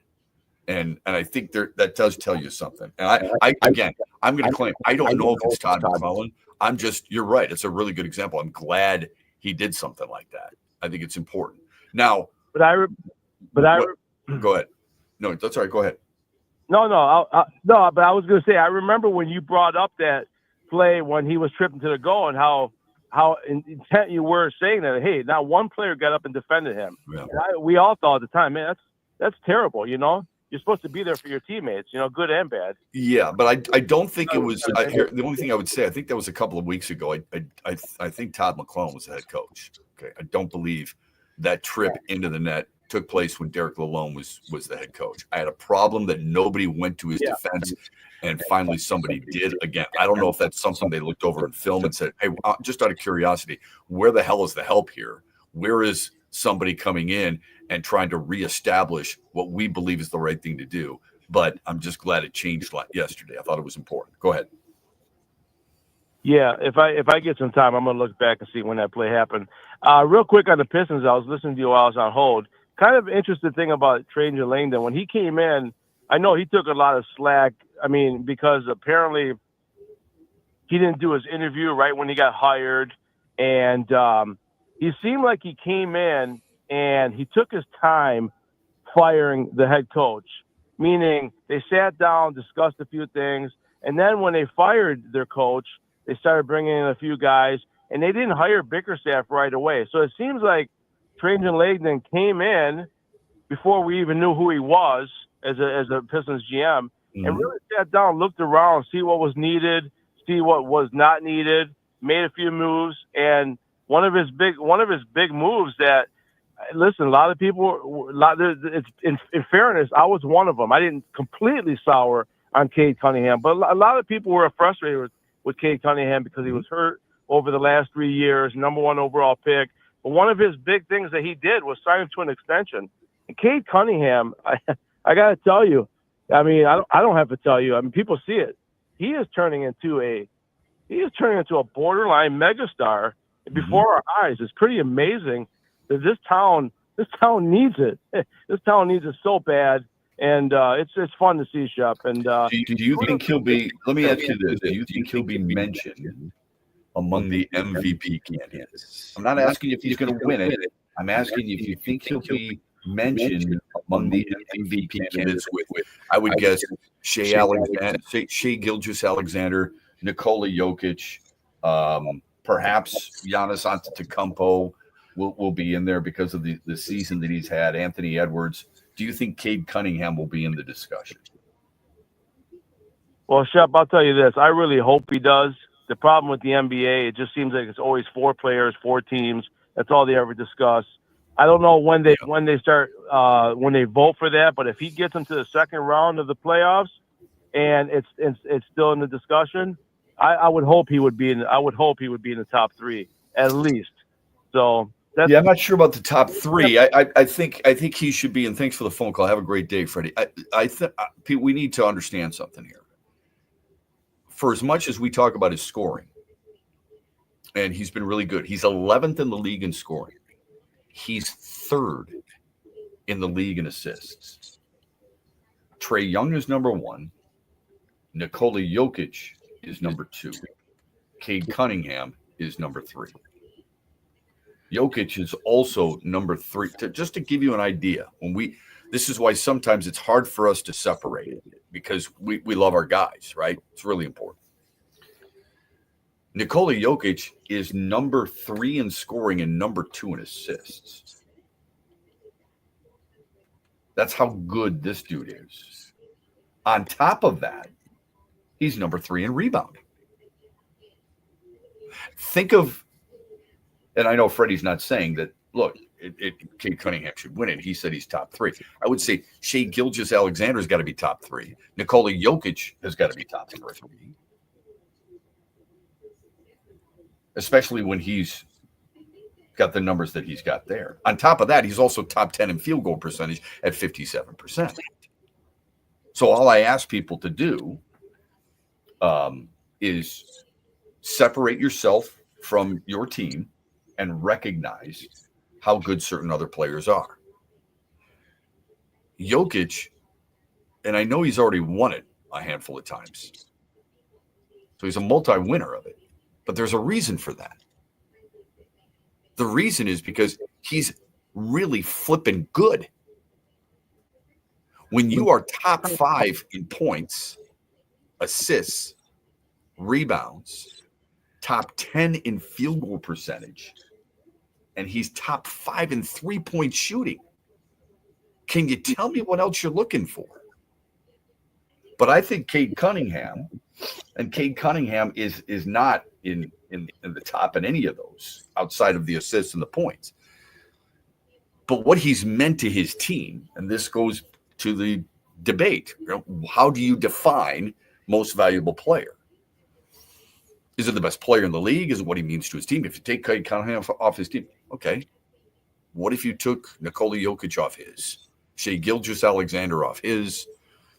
And I think that does tell you something. And I'm going to claim I don't know if it's Todd McClellan. You're right. It's a really good example. I'm glad he did something like that. I think it's important. Now, go ahead. No, that's all right. Go ahead. No. But I was going to say, I remember when you brought up that play when he was tripping to the goal and how intent you were saying that. Hey, not one player got up and defended him. Yeah. We all thought at the time, man, that's terrible. You know. You're supposed to be there for your teammates, good and bad. Yeah, but I don't think it was. The only thing I would say, I think that was a couple of weeks ago. I think Todd McClellan was the head coach. Okay, I don't believe that trip into the net took place when Derek Lalonde was the head coach. I had a problem that nobody went to his defense, and finally somebody did. Again, I don't know if that's something they looked over in film and said, "Hey, just out of curiosity, where the hell is the help here? Where is somebody coming in and trying to reestablish what we believe is the right thing to do?" But I'm just glad it changed yesterday. I thought it was important. Go ahead. Yeah, if I get some time, I'm going to look back and see when that play happened. Real quick on the Pistons, I was listening to you while I was on hold. Kind of interesting thing about Trajan Langdon, when he came in, I know he took a lot of slack. I mean, because apparently he didn't do his interview right when he got hired, and he seemed like he came in and he took his time firing the head coach, meaning they sat down, discussed a few things, and then when they fired their coach, they started bringing in a few guys, and they didn't hire Bickerstaff right away. So it seems like Trajan Langdon came in before we even knew who he was as a Pistons GM, and really sat down, looked around, see what was needed, see what was not needed, made a few moves, and one of his big moves that, listen, a lot of people, it's in fairness, I was one of them. I didn't completely sour on Cade Cunningham, but a lot of people were frustrated with Cade Cunningham because he was hurt over the last 3 years, number 1 overall pick. But one of his big things that he did was sign him to an extension. Cade Cunningham, I got to tell you, I mean, I don't have to tell you. I mean, people see it. He is turning into a borderline megastar before our eyes. It's pretty amazing that this town needs it. This town needs it so bad, and it's fun to see, Shep. And do you think he'll be? Let me ask you this: do you think he'll be mentioned among the MVP candidates? I'm not asking you if he's going to win it. I'm asking you if you think he'll be mentioned among the MVP candidates with I would guess Shea Gilgeous-Alexander, Nikola Jokic, perhaps Giannis Antetokounmpo will be in there because of the season that he's had. Anthony Edwards. Do you think Cade Cunningham will be in the discussion? Well, Shep, I'll tell you this. I really hope he does. The problem with the NBA, it just seems like it's always 4 players, 4 teams. That's all they ever discuss. I don't know when they start when they vote for that, but if he gets into the second round of the playoffs and it's still in the discussion, I would hope he would be in. I would hope he would be in the top 3 at least. So that's, I'm not sure about the top 3. I think he should be. And thanks for the phone call. Have a great day, Freddie. I think we need to understand something here. For as much as we talk about his scoring, and he's been really good, he's 11th in the league in scoring. He's 3rd in the league in assists. Trae Young is number 1. Nikola Jokic is number 2. Cade Cunningham is number 3. Jokic is also number 3. Just to give you an idea, this is why sometimes it's hard for us to separate it because we love our guys, right? It's really important. Nikola Jokic is number 3 in scoring and number 2 in assists. That's how good this dude is. On top of that, he's number 3 in rebounding. Think of, and I know Freddie's not saying that, look, Cade Cunningham should win it. He said he's top 3. I would say Shea Gilgeous-Alexander's got to be top 3. Nikola Jokic has got to be top 3. Especially when he's got the numbers that he's got there. On top of that, he's also top 10 in field goal percentage at 57%. So all I ask people to do is separate yourself from your team and recognize how good certain other players are. Jokic, and I know he's already won it a handful of times, so he's a multi-winner of it. But there's a reason for that. The reason is because he's really flipping good. When you are top 5 in points, assists, rebounds, top 10 in field goal percentage, and he's top 5 in 3-point shooting, can you tell me what else you're looking for? But I think Cade Cunningham is not in the top in any of those outside of the assists and the points. But what he's meant to his team, and this goes to the debate, how do you define most valuable player? Is it the best player in the league? Is it what he means to his team? If you take Cade Cunningham off his team, okay. What if you took Nikola Jokic off his, Shea Gilgeous-Alexander off his,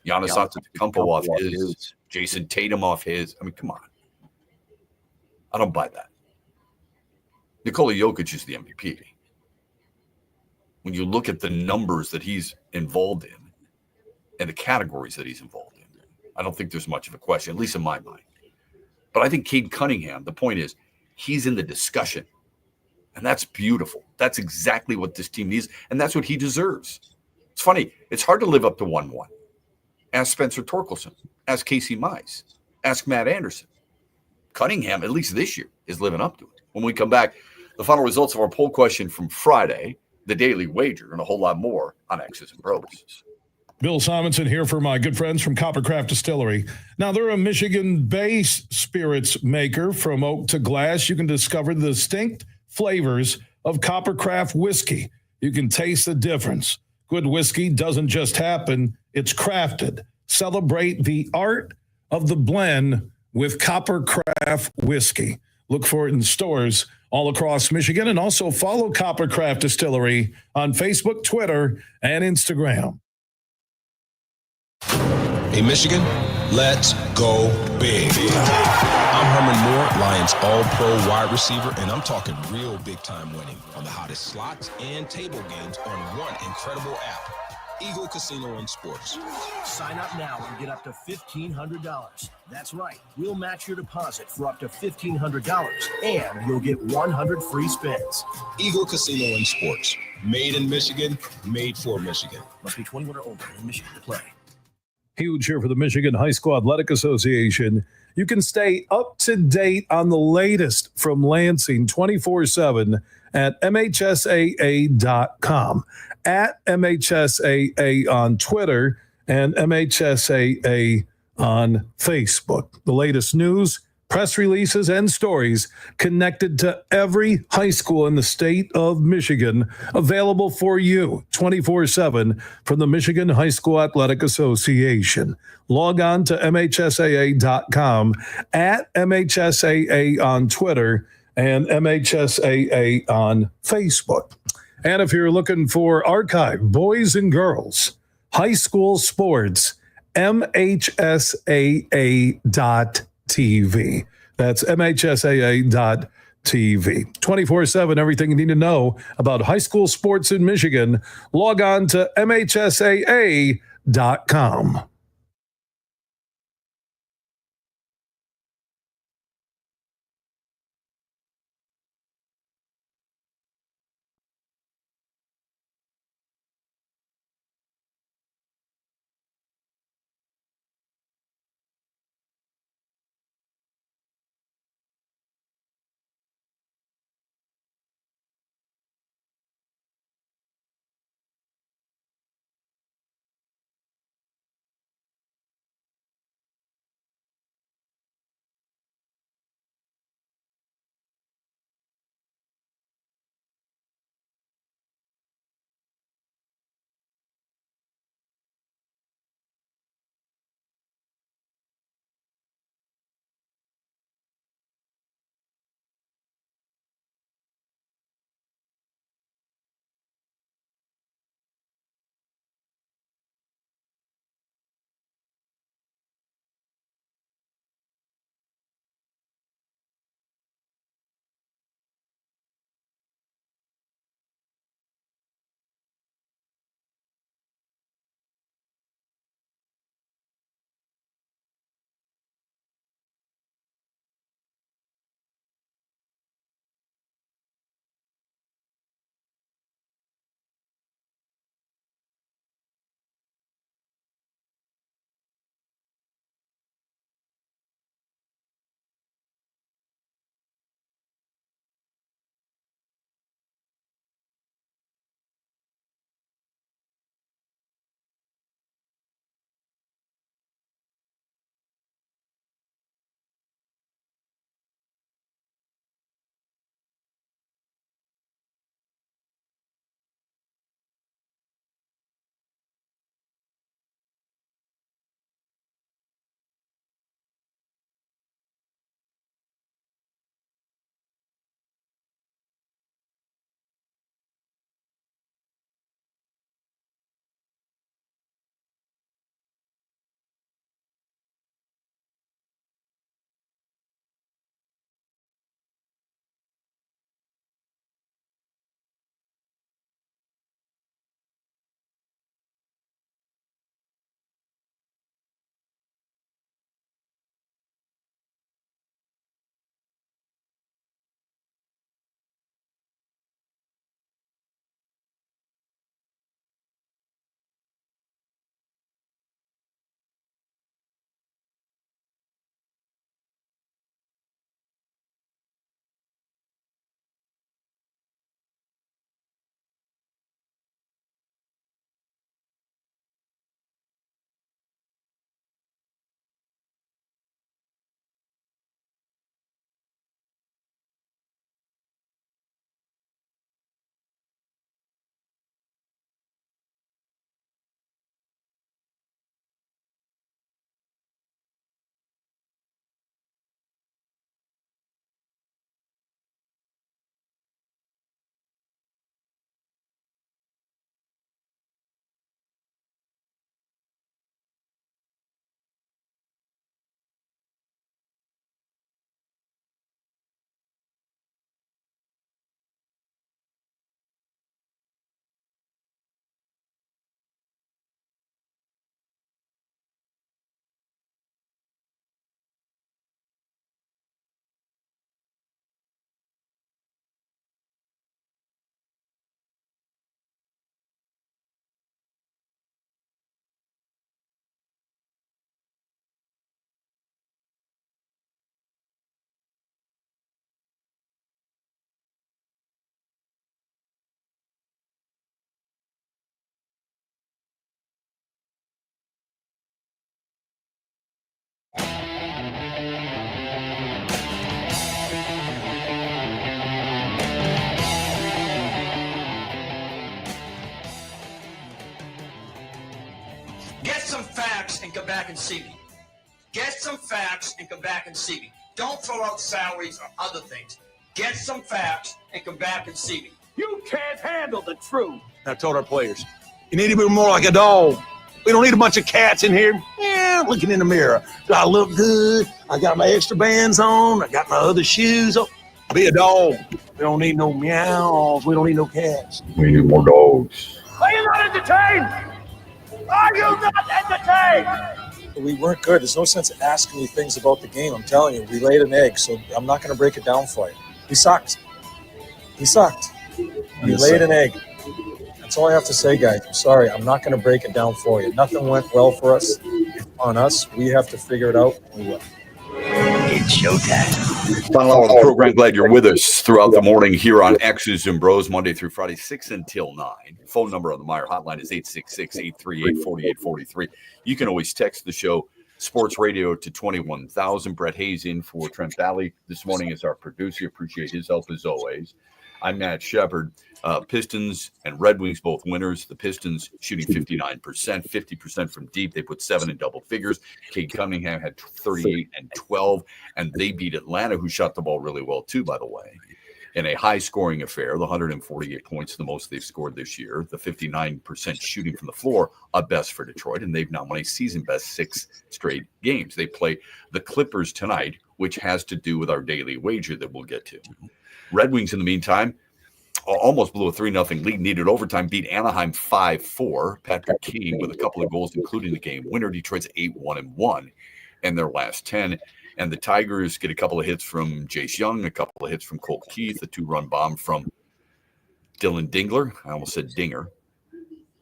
Giannis Antetokounmpo off his, Jason Tatum off his? I mean, come on. I don't buy that. Nikola Jokic is the MVP. When you look at the numbers that he's involved in and the categories that he's involved in, I don't think there's much of a question, at least in my mind. But I think Cade Cunningham, the point is, he's in the discussion. And that's beautiful. That's exactly what this team needs. And that's what he deserves. It's funny. It's hard to live up to 1-1. Ask Spencer Torkelson. Ask Casey Mize. Ask Matt Anderson. Cunningham, at least this year, is living up to it. When we come back, the final results of our poll question from Friday, the Daily Wager, and a whole lot more on X's and Pros. Bill Simonson here for my good friends from Coppercraft Distillery. Now, they're a Michigan-based spirits maker from oak to glass. You can discover the distinct flavors of Coppercraft whiskey. You can taste the difference. Good whiskey doesn't just happen, it's crafted. Celebrate the art of the blend with Coppercraft whiskey. Look for it in stores all across Michigan. And also follow Coppercraft Distillery on Facebook, Twitter, and Instagram. Hey, Michigan, let's go big. I'm Herman Moore, Lions All-Pro wide receiver, and I'm talking real big-time winning on the hottest slots and table games on one incredible app, Eagle Casino and Sports. Sign up now and get up to $1,500. That's right. We'll match your deposit for up to $1,500, and you'll get 100 free spins. Eagle Casino and Sports. Made in Michigan, made for Michigan. Must be 21 or older in Michigan to play. Huge here for the Michigan High School Athletic Association. You can stay up to date on the latest from Lansing 24/7 at MHSAA.com, at MHSAA on Twitter, and MHSAA on Facebook. The latest news, press releases, and stories connected to every high school in the state of Michigan, available for you 24/7 from the Michigan High School Athletic Association. Log on to MHSAA.com, at MHSAA on Twitter, and MHSAA on Facebook. And if you're looking for archive boys and girls high school sports, MHSAA.TV. That's MHSAA.TV. 24/7, everything you need to know about high school sports in Michigan. Log on to MHSAA.com. come back and see me. Get some facts and come back and see me. Don't throw out salaries or other things. Get some facts and come back and see me. You can't handle the truth. I told our players, you need to be more like a dog. We don't need a bunch of cats in here. Yeah, looking in the mirror. Do I look good? I got my extra bands on. I got my other shoes on. Be a dog. We don't need no meows. We don't need no cats. We need more dogs. Are you not entertained? Are you not entertained? We weren't good. There's no sense asking you things about the game. I'm telling you, we laid an egg, so I'm not going to break it down for you. He sucked. He sucked. We laid an egg. That's all I have to say, guys. I'm sorry. I'm not going to break it down for you. Nothing went well for us. It's on us. We have to figure it out. We will. It's showtime. Final hour of the program. Glad you're with us throughout the morning here on X's and Bros, Monday through Friday, 6 until 9. Phone number on the Meijer hotline is 866-838-4843. You can always text the show, Sports Radio, to 21,000. Brett Hayes in for Trent Valley this morning is our producer. Appreciate his help as always. I'm Matt Shepard. Pistons and Red Wings both winners. The Pistons shooting 59%, 50% from deep. They put 7 in double figures. Cade Cunningham had 38 and 12, and they beat Atlanta, who shot the ball really well too, by the way, in a high-scoring affair. The 148 points, the most they've scored this year. The 59% shooting from the floor, a best for Detroit, and they've now won a season-best 6 straight games. They play the Clippers tonight, which has to do with our daily wager that we'll get to. Red Wings, in the meantime, almost blew a 3-0 lead, needed overtime, beat Anaheim 5-4. Patrick Kane with a couple of goals, including the game winner. Detroit's 8-1-1 in their last 10. And the Tigers get a couple of hits from Jace Young, a couple of hits from Colt Keith, a 2-run bomb from Dylan Dingler. I almost said Dinger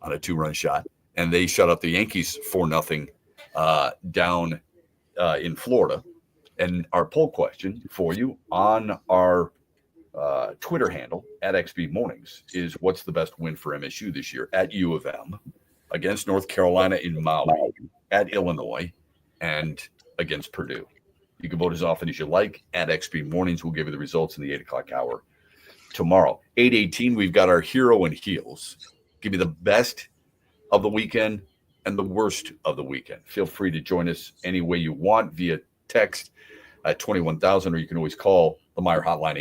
on a 2-run shot. And they shut up the Yankees 4-0 down in Florida. And our poll question for you on our Twitter handle at XB Mornings is, what's the best win for MSU this year? At U of M, against North Carolina in Maui, at Illinois, and against Purdue. You can vote as often as you like at XB Mornings. We'll give you the results in the 8 o'clock hour tomorrow. 8:18, we've got our hero and heels. Give you the best of the weekend and the worst of the weekend. Feel free to join us any way you want via text at 21,000, or you can always call the Meijer hotline,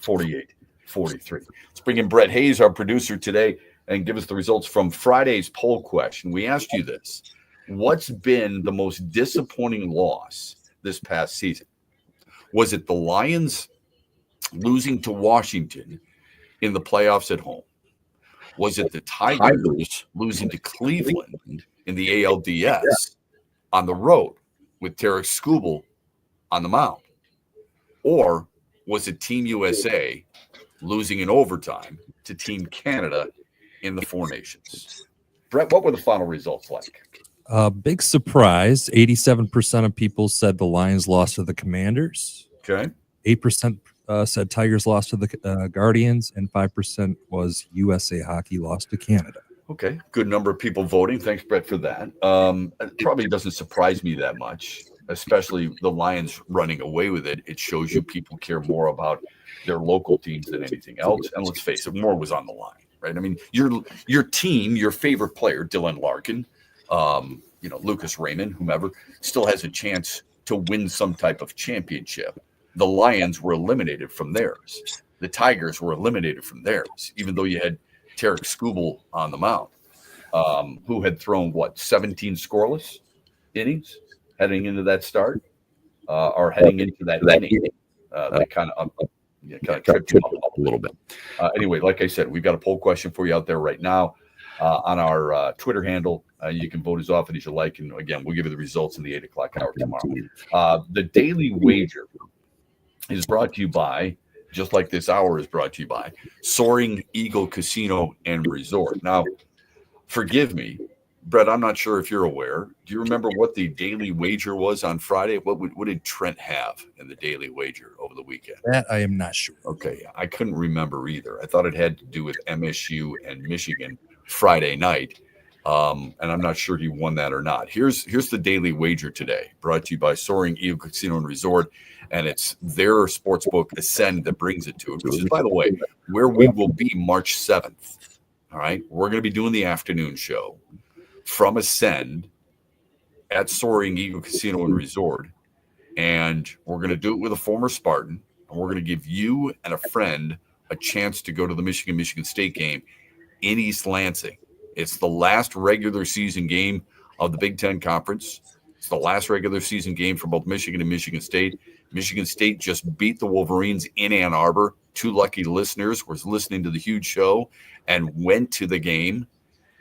866-838-4843. Let's bring in Brett Hayes, our producer today, and give us the results from Friday's poll question. We asked you this: what's been the most disappointing loss this past season? Was it the Lions losing to Washington in the playoffs at home? Was it the Tigers losing to Cleveland in the ALDS on the road with Tarek Skubal on the mound? Or was it Team USA losing in overtime to Team Canada in the Four Nations? Brett, what were the final results like? Big surprise. 87% of people said the Lions lost to the Commanders. Okay. 8% said Tigers lost to the Guardians, and 5% was USA Hockey lost to Canada. Okay, good number of people voting. Thanks, Brett, for that. It probably doesn't surprise me that much, especially the Lions running away with it. It shows you people care more about their local teams than anything else. And let's face it, more was on the line, right? I mean, your team, your favorite player, Dylan Larkin, Lucas Raymond, whomever, still has a chance to win some type of championship. The Lions were eliminated from theirs. The Tigers were eliminated from theirs, even though you had Tarek Skubal on the mound, who had thrown, 17 scoreless innings heading into that start, or heading into that inning. That kind of tripped him up a little bit. Anyway, like I said, we've got a poll question for you out there right now on our Twitter handle. You can vote as often as you like. And again, we'll give you the results in the 8 o'clock hour tomorrow. The Daily Wager is brought to you by, just like this hour is brought to you by, Soaring Eagle Casino and Resort. Now, forgive me, Brett, I'm not sure if you're aware. Do you remember what the Daily Wager was on Friday? What did Trent have in the Daily Wager over the weekend? That I am not sure. Okay, I couldn't remember either. I thought it had to do with MSU and Michigan Friday night, and I'm not sure he won that or not. Here's the Daily Wager today, brought to you by Soaring Eagle Casino and Resort, and it's their sportsbook Ascend that brings it to it, which is, by the way, where we will be March 7th. All right, we're going to be doing the afternoon show. from Ascend at Soaring Eagle Casino and Resort. And we're going to do it with a former Spartan. And we're going to give you and a friend a chance to go to the Michigan State game in East Lansing. It's the last regular season game of the Big Ten Conference. It's the last regular season game for both Michigan and Michigan State. Michigan State just beat the Wolverines in Ann Arbor. 2 lucky listeners were listening to the huge show and went to the game.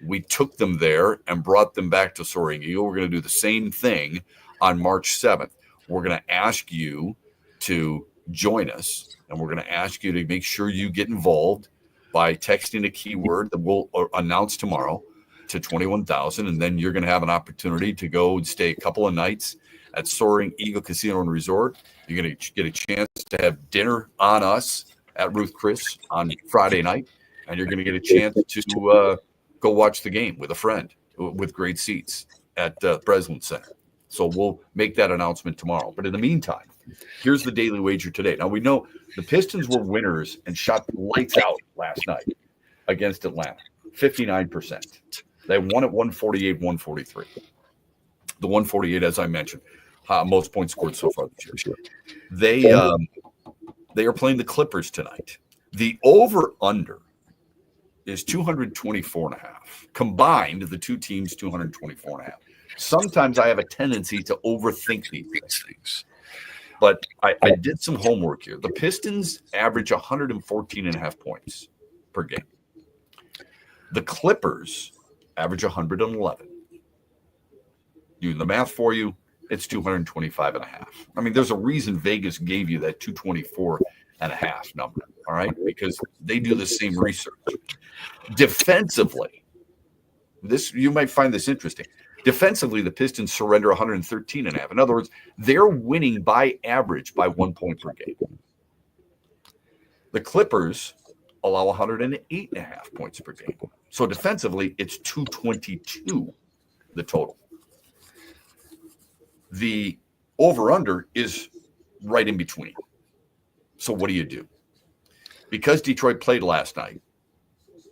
We took them there and brought them back to Soaring Eagle. We're going to do the same thing on March 7th. We're going to ask you to join us, and we're going to ask you to make sure you get involved by texting a keyword that we'll announce tomorrow to 21,000, and then you're going to have an opportunity to go and stay a couple of nights at Soaring Eagle Casino and Resort. You're going to get a chance to have dinner on us at Ruth Chris on Friday night, and you're going to get a chance to go watch the game with a friend with great seats at Breslin Center. So we'll make that announcement tomorrow. But in the meantime, here's the daily wager today. Now, we know the Pistons were winners and shot lights out last night against Atlanta, 59%. They won at 148-143. The 148, as I mentioned, most points scored so far this year. They are playing the Clippers tonight. The over-under is 224.5. Combined, the two teams, 224.5. Sometimes I have a tendency to overthink these things. But I did some homework here. The Pistons average 114.5 points per game. The Clippers average 111. Doing the math for you, it's 225.5. I mean, there's a reason Vegas gave you that 224.5 number, all right? Because they do the same research. Defensively, you might find this interesting. Defensively, the Pistons surrender 113.5. In other words, they're winning by average by 1 point per game. The Clippers allow 108.5 points per game. So defensively, it's 222, the total. The over-under is right in between. So what do you do? Because Detroit played last night,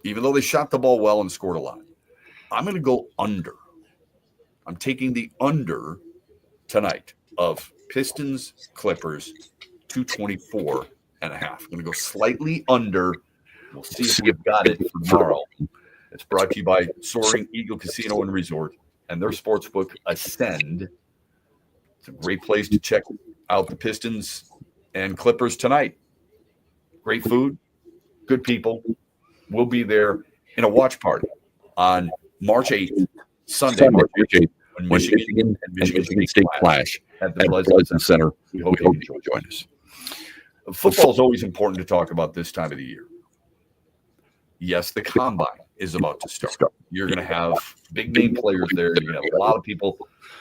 even though they shot the ball well and scored a lot, I'm going to go under. I'm taking the under tonight of Pistons, Clippers, 224.5. I'm going to go slightly under. We'll see if we've got it for tomorrow. It's brought to you by Soaring Eagle Casino and Resort and their sportsbook, Ascend. It's a great place to check out the Pistons and Clippers tonight. Great food, good people. We'll be there in a watch party on March 8th. Sunday, March 8th, when Michigan and Michigan State clash at the Breslin Center. We hope you join us. Football is always important to talk about this time of the year. Yes, the combine is about to start. You're going to have big name players there. You're going to have a lot of people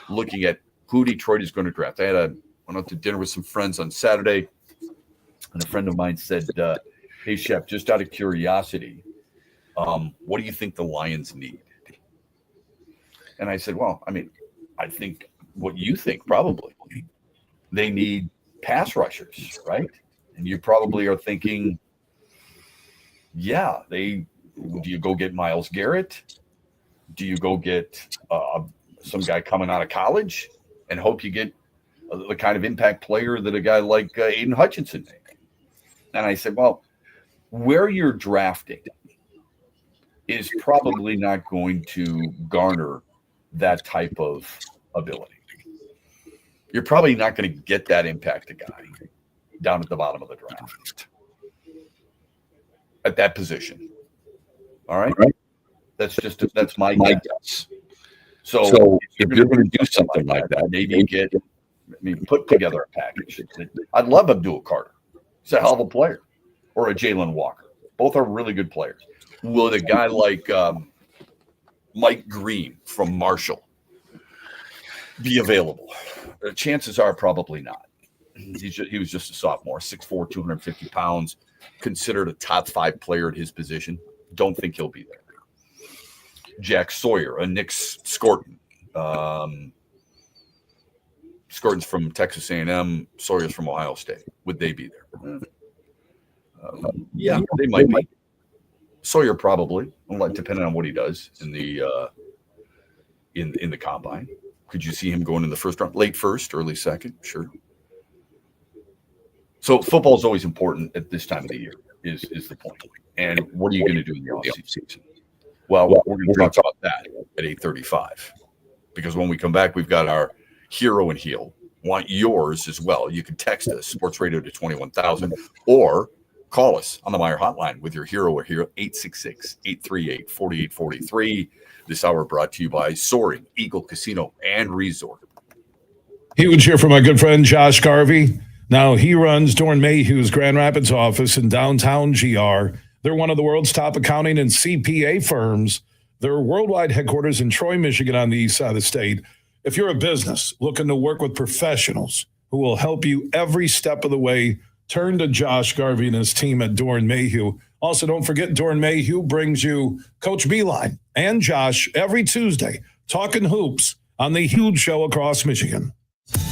looking at who Detroit is going to draft. I went out to dinner with some friends on Saturday, and a friend of mine said, "Hey, Shep, just out of curiosity, what do you think the Lions need?" And I said, well, I mean, I think what you think probably. They need pass rushers, right? And you probably are thinking, do you go get Myles Garrett? Do you go get some guy coming out of college and hope you get the kind of impact player that a guy like Aiden Hutchinson made? And I said, well, where you're drafting is probably not going to garner that type of ability. You're probably not going to get that impact guy down at the bottom of the draft at that position. All right. That's my guess. So if you're going to do something like that, maybe put together a package. I'd love Abdul Carter. He's a hell of a player. Or a Jalen Walker. Both are really good players. Will a guy like Mike Green from Marshall be available? Chances are probably not. He was just a sophomore, 6'4", 250 pounds, considered a top 5 player at his position. Don't think he'll be there. Jack Sawyer, Nick Scorton. Scorton's from Texas A&M. Sawyer's from Ohio State. Would they be there? Yeah, they might be. Sawyer probably, depending on what he does in the in the combine? Could you see him going in the first round, late first, early second? Sure. So football is always important at this time of the year, is the point. And what are you going to do in the offseason? Well, we're going to talk about that at 8:35, because when we come back, we've got our hero and heel. Want yours as well. You can text us, Sports Radio, to 21,000, or call us on the Meijer hotline with your hero or hero, 866-838-4843. This hour brought to you by Soaring Eagle Casino and Resort. Huge here from my good friend Josh Garvey. Now, he runs Doran Mayhew's Grand Rapids office in downtown GR. They're one of the world's top accounting and CPA firms. Their worldwide headquarters in Troy, Michigan, on the east side of the state. If you're a business looking to work with professionals who will help you every step of the way, turn to Josh Garvey and his team at Doran Mayhew. Also, don't forget Doran Mayhew brings you Coach Beeline and Josh every Tuesday, talking hoops on the Huge Show across Michigan.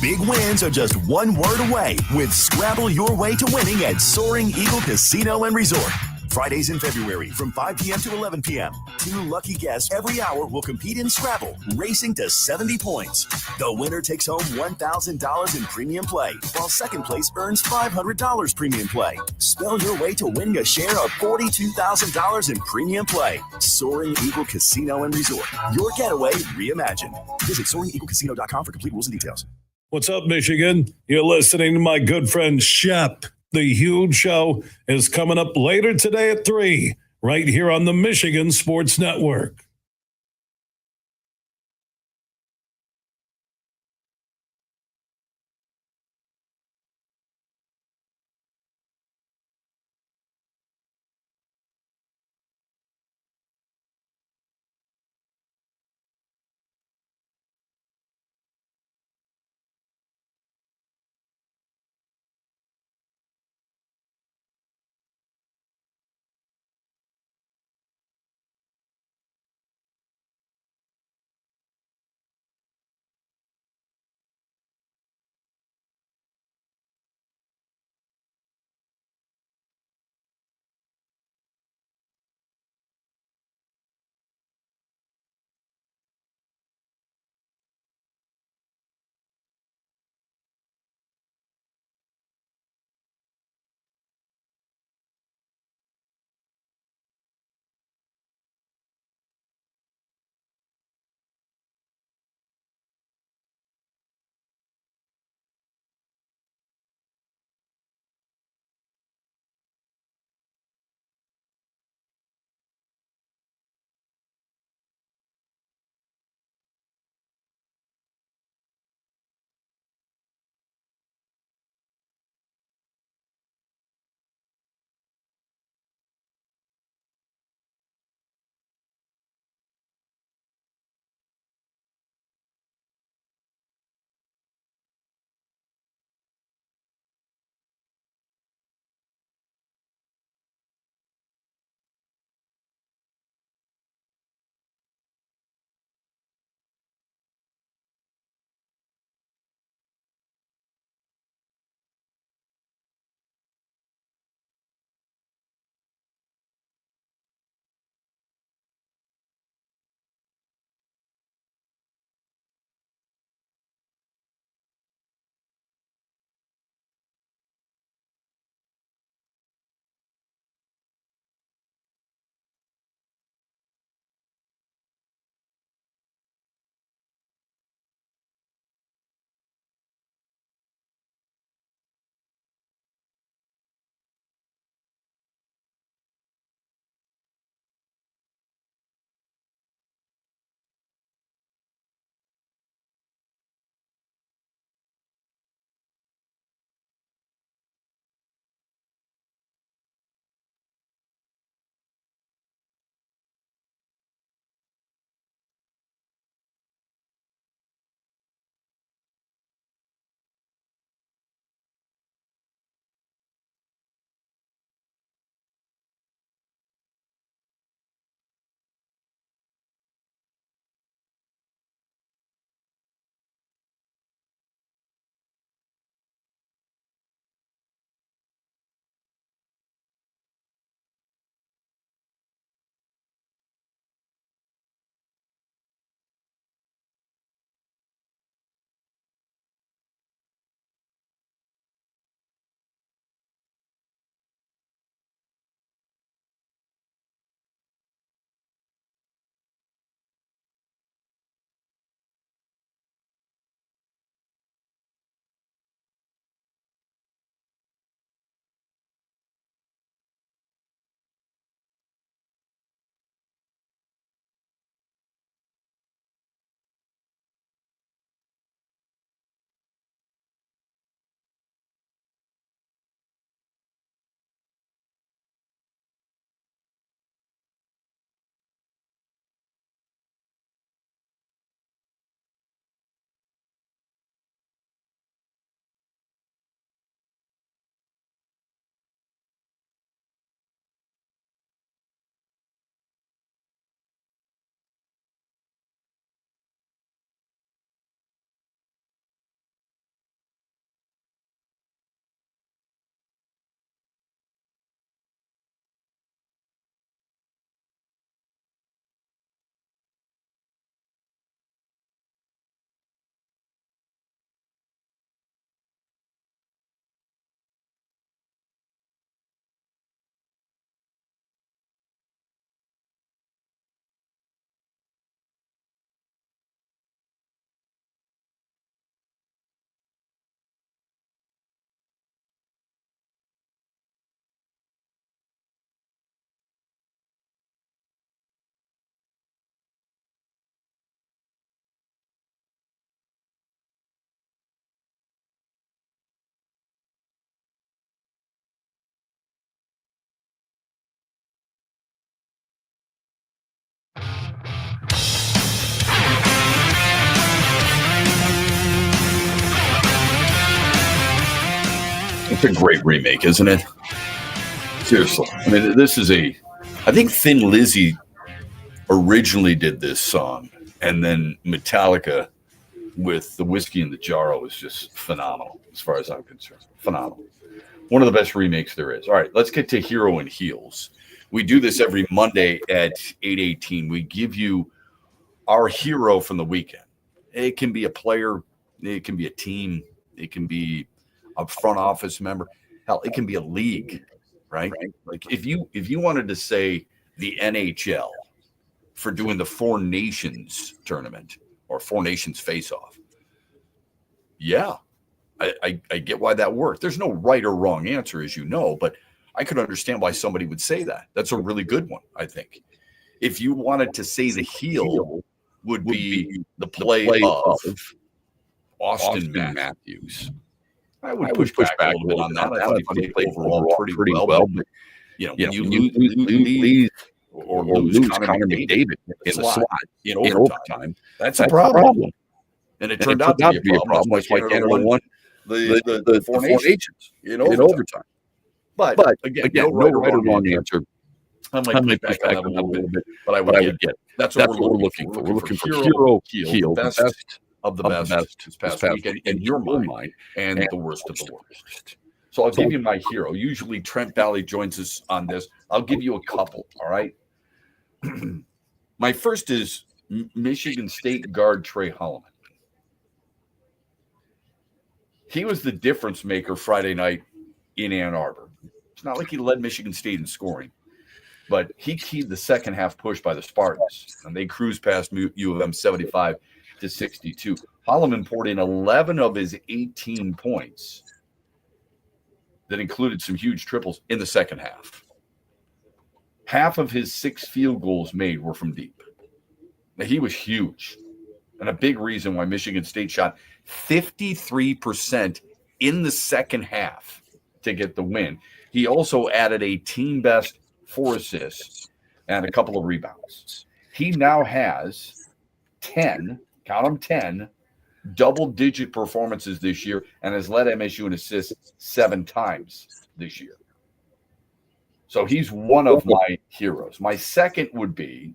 Big wins are just one word away with Scrabble your way to winning at Soaring Eagle Casino and Resort. Fridays in February from 5 p.m. to 11 p.m. 2 lucky guests every hour will compete in Scrabble, racing to 70 points. The winner takes home $1,000 in premium play, while second place earns $500 premium play. Spell your way to winning a share of $42,000 in premium play. Soaring Eagle Casino and Resort. Your getaway reimagined. Visit SoaringEagleCasino.com for complete rules and details. What's up, Michigan? You're listening to my good friend Shep. The Huge Show is coming up later today at 3, right here on the Michigan Sports Network. It's a great remake, isn't it? Seriously. I mean, I think Thin Lizzy originally did this song, and then Metallica with the Whiskey in the Jar was just phenomenal, as far as I'm concerned. Phenomenal. One of the best remakes there is. All right, let's get to Hero and Heels. We do this every Monday at 8:18. We give you our hero from the weekend. It can be a player, it can be a team, it can be a front office member. Hell, it can be a league, right? Like if you wanted to say the NHL for doing the Four Nations tournament or Four Nations face-off, yeah, I get why that worked. There's no right or wrong answer, as you know, but I could understand why somebody would say that. That's a really good one, I think. If you wanted to say the heel would be the play of Austin Matthews, I would push back a little bit on that. I thought he played overall pretty well, but when you lose Connor McDavid in the slot in overtime, that's a problem. And it turned out to be a problem. That's why Canada won the Four Nations in overtime. But again, no right or wrong answer. I might push back on that a little bit, but I would get. That's what we're looking for. We're looking for hero, heel, the best of the best this past weekend in your mind, and the worst of the worst. So I'll give you my hero. Usually Trent Valley joins us on this. I'll give you a couple, all right? My first is Michigan State guard Trey Holloman. He was the difference maker Friday night in Ann Arbor. It's not like he led Michigan State in scoring, but he keyed the second half push by the Spartans, and they cruised past U of M 75-62. Holloman poured in 11 of his 18 points that included some huge triples in the second half. Half of his 6 field goals made were from deep. Now, he was huge, and a big reason why Michigan State shot 53% in the second half to get the win. He also added a team best 4 assists and a couple of rebounds. He now has 10, count them 10, double-digit performances this year and has led MSU in assists 7 times this year. So he's one of my heroes. My second would be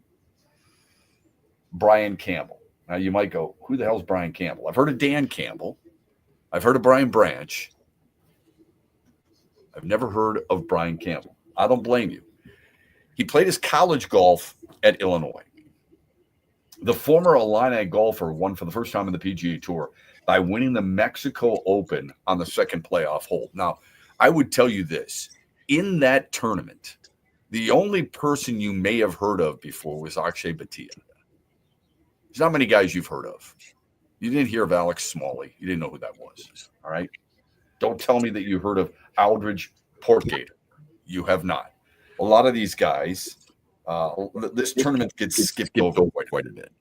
Brian Campbell. Now, you might go, who the hell is Brian Campbell? I've heard of Dan Campbell. I've heard of Brian Branch. I've never heard of Brian Campbell. I don't blame you. He played his college golf at Illinois. The former Illini golfer won for the first time in the PGA Tour by winning the Mexico Open on the second playoff hole. Now, I would tell you this. In that tournament, the only person you may have heard of before was Akshay Bhatia. There's not many guys you've heard of. You didn't hear of Alex Smalley. You didn't know who that was. All right? Don't tell me that you heard of Aldridge Portgator. You have not. A lot of these guys, this tournament gets skipped over quite a bit.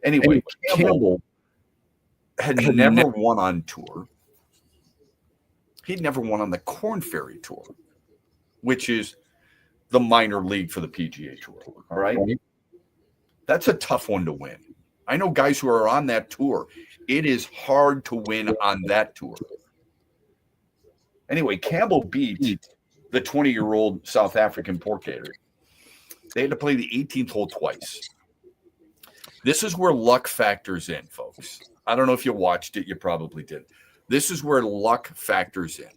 Anyway, Campbell had never won on tour. He'd never won on the Korn Ferry Tour, which is the minor league for the PGA Tour. All right? That's a tough one to win. I know guys who are on that tour. It is hard to win on that tour. Anyway, Campbell beat the 20-year-old South African Portgator. They had to play the 18th hole twice. This is where luck factors in, folks. I don't know if you watched it. You probably did. This is where luck factors in.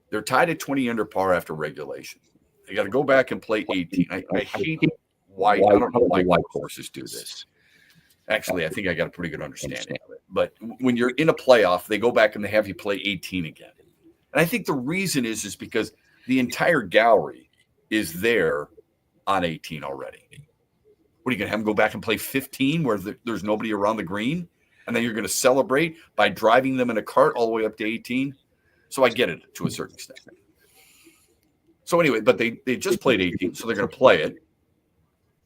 They're tied at 20 under par after regulation. They got to go back and play 18. I hate why. I don't know why courses do this. Actually, I think I got a pretty good understanding of it. But when you're in a playoff, they go back and they have you play 18 again. And I think the reason is because the entire gallery is there on 18 already. What are you going to have them go back and play 15 where there's nobody around the green? And then you're going to celebrate by driving them in a cart all the way up to 18? So I get it to a certain extent. So anyway, but they just played 18, so they're going to play it.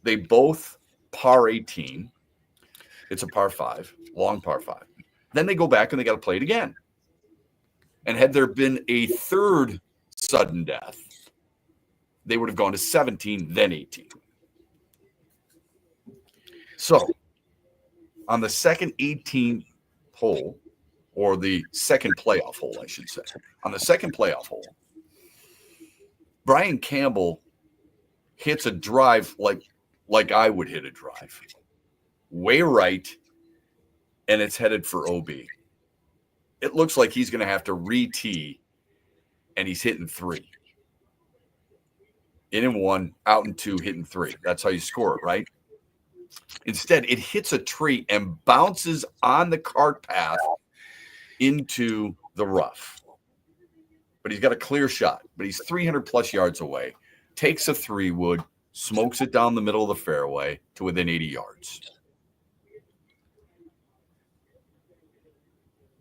They both par 18. It's a par 5, long par 5. Then they go back and they got to play it again. And had there been a third sudden death, they would have gone to 17, then 18. So on the second 18th hole, or the second playoff hole, I should say. On the second playoff hole, Brian Campbell hits a drive like I would hit a drive, way right, and it's headed for OB. It looks like he's going to have to re-tee, and he's hitting 3. In and 1, out and 2, hitting 3. That's how you score it, right? Instead, it hits a tree and bounces on the cart path into the rough. But he's got a clear shot. But he's 300-plus yards away. Takes a 3-wood, smokes it down the middle of the fairway to within 80 yards.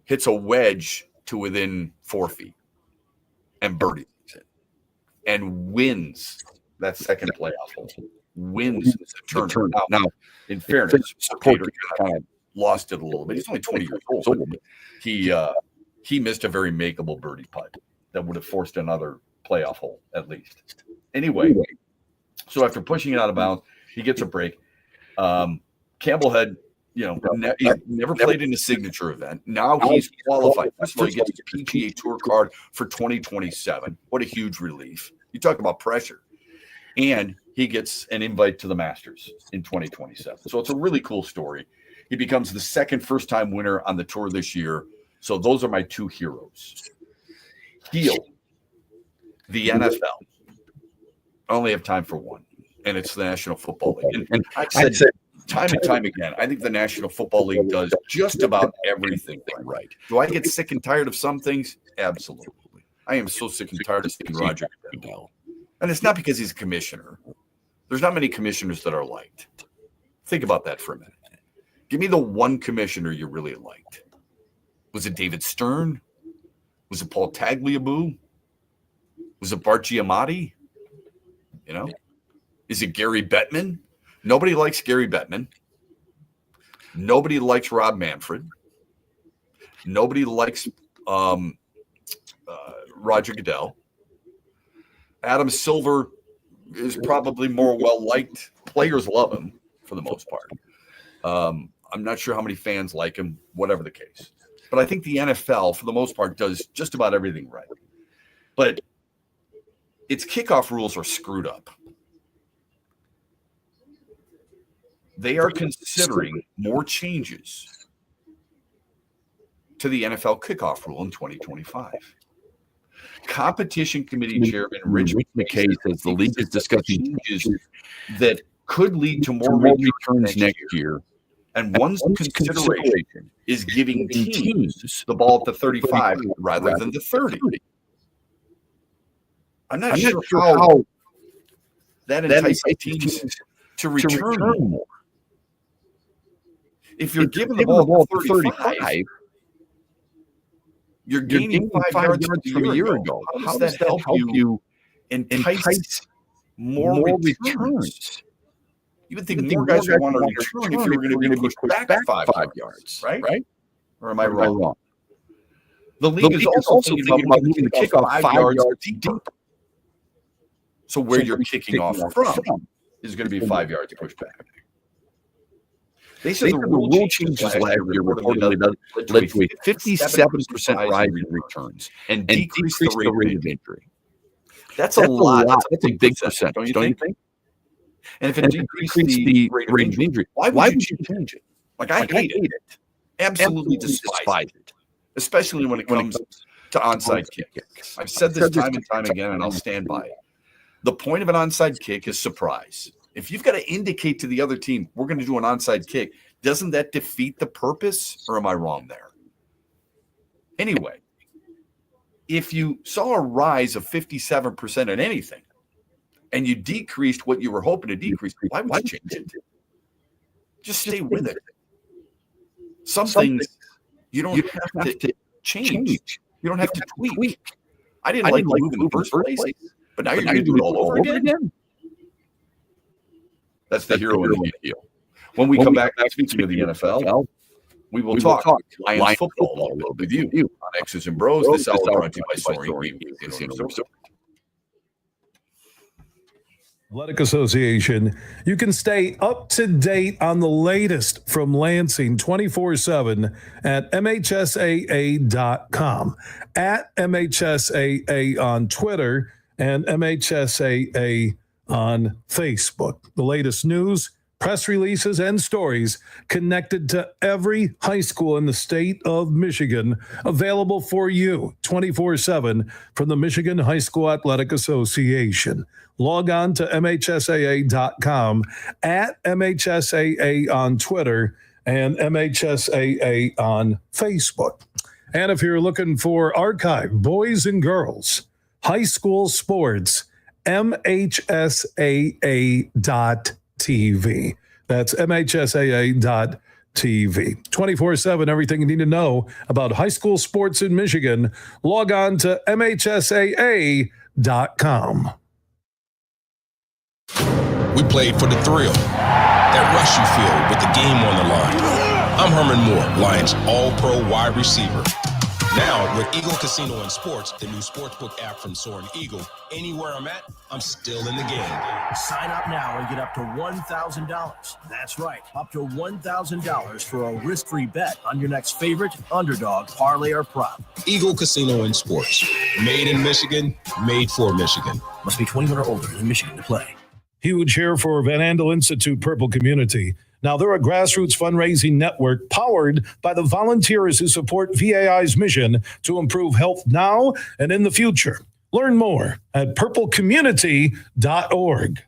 Hits a wedge to within 4 feet. And birdies it. And wins that second playoff hole. Wins the tournament. Now, in fairness, Porter kind of lost it a little bit. He's only 20 years old. He missed a very makeable birdie putt that would have forced another playoff hole at least. Anyway, so after pushing it out of bounds, he gets a break. Campbell had, never played in a signature event. Now he's qualified. First of all, he gets a PGA Tour card for 2027. What a huge relief. You talk about pressure. And he gets an invite to the Masters in 2027. So it's a really cool story. He becomes the second first-time winner on the tour this year. So those are my 2 heroes. Heel, the NFL. I only have time for one, and it's the National Football League. And I've said time and time again, I think the National Football League does just about everything right. Do I get sick and tired of some things? Absolutely. I am so sick and tired of seeing Roger Goodell. And it's not because he's a commissioner. There's not many commissioners that are liked. Think about that for a minute. Give me the one commissioner you really liked. Was it David Stern? Was it Paul Tagliabue? Was it Bart Giamatti? Is it Gary Bettman? Nobody likes Gary Bettman. Nobody likes Rob Manfred. Nobody likes Roger Goodell. Adam Silver is probably more well-liked. Players love him for the most part. I'm not sure how many fans like him, whatever the case. But I think the NFL, for the most part, does just about everything right. But its kickoff rules are screwed up. They are considering more changes to the NFL kickoff rule in 2025. Competition Committee Chairman Rich McKay says the league is discussing changes that could lead to more returns next year. And one consideration is giving teams the ball at the 35 rather than the 30. I'm not sure how that entices teams to return more. If you're giving the ball at 35, you're gaining 5 yards from a year ago. How does that help you entice more returns? You would think more guys would want to return if you were going to be pushed back 5 yards, right? Or am I wrong? The league is also thinking about moving the kickoff 5 yards deeper. So where you're kicking off from is going to be 5 yards pushed back. They said the rule changes last year reportedly led to a 57% rise in returns and decreased the rate of injury. That's a lot. That's a big percentage, don't you think? And if it decreased the rate of injury, why would you change it? I hate it. Absolutely despise it, especially when it comes to onside kicks. I've said this time and time again, and I'll stand by it. The point of an onside kick is surprise. If you've got to indicate to the other team, we're going to do an onside kick, doesn't that defeat the purpose, or am I wrong there? Anyway, if you saw a rise of 57% in anything, and you decreased what you were hoping to decrease, why would you change it? Just stay with it. Some things you don't have to change. You don't have to tweak. I didn't like the move in the first place, but now you're going to do it all over again? That's the hero and the heel. When we come back, speaking of the NFL, we will talk Lions football a little bit with you on X's and Bros. This hour brought to you by Soaring Eagle Casino Resort. Athletic Association. You can stay up to date on the latest from Lansing 24/7 at MHSAA.com, at MHSAA on Twitter, and MHSAA on Facebook. The latest news, press releases, and stories connected to every high school in the state of Michigan, available for you 24/7 from the Michigan High School Athletic Association. Log on to MHSAA.com, at MHSAA on Twitter, and MHSAA on Facebook. And if you're looking for archive, boys and girls, high school sports, MHSAA.TV. That's MHSAA.TV. 24/7, everything you need to know about high school sports in Michigan. Log on to MHSAA.com. We played for the thrill, that rush you feel with the game on the line. I'm Herman Moore, Lions All-Pro wide receiver. Now, with Eagle Casino and Sports, the new sportsbook app from Soaring Eagle, anywhere I'm at, I'm still in the game. Sign up now and get up to $1,000. That's right, up to $1,000 for a risk-free bet on your next favorite underdog, parlay, or prop. Eagle Casino and Sports, made in Michigan, made for Michigan. Must be 21 or older in Michigan to play. Huge here for Van Andel Institute Purple Community. Now, they're a grassroots fundraising network powered by the volunteers who support VAI's mission to improve health now and in the future. Learn more at purplecommunity.org.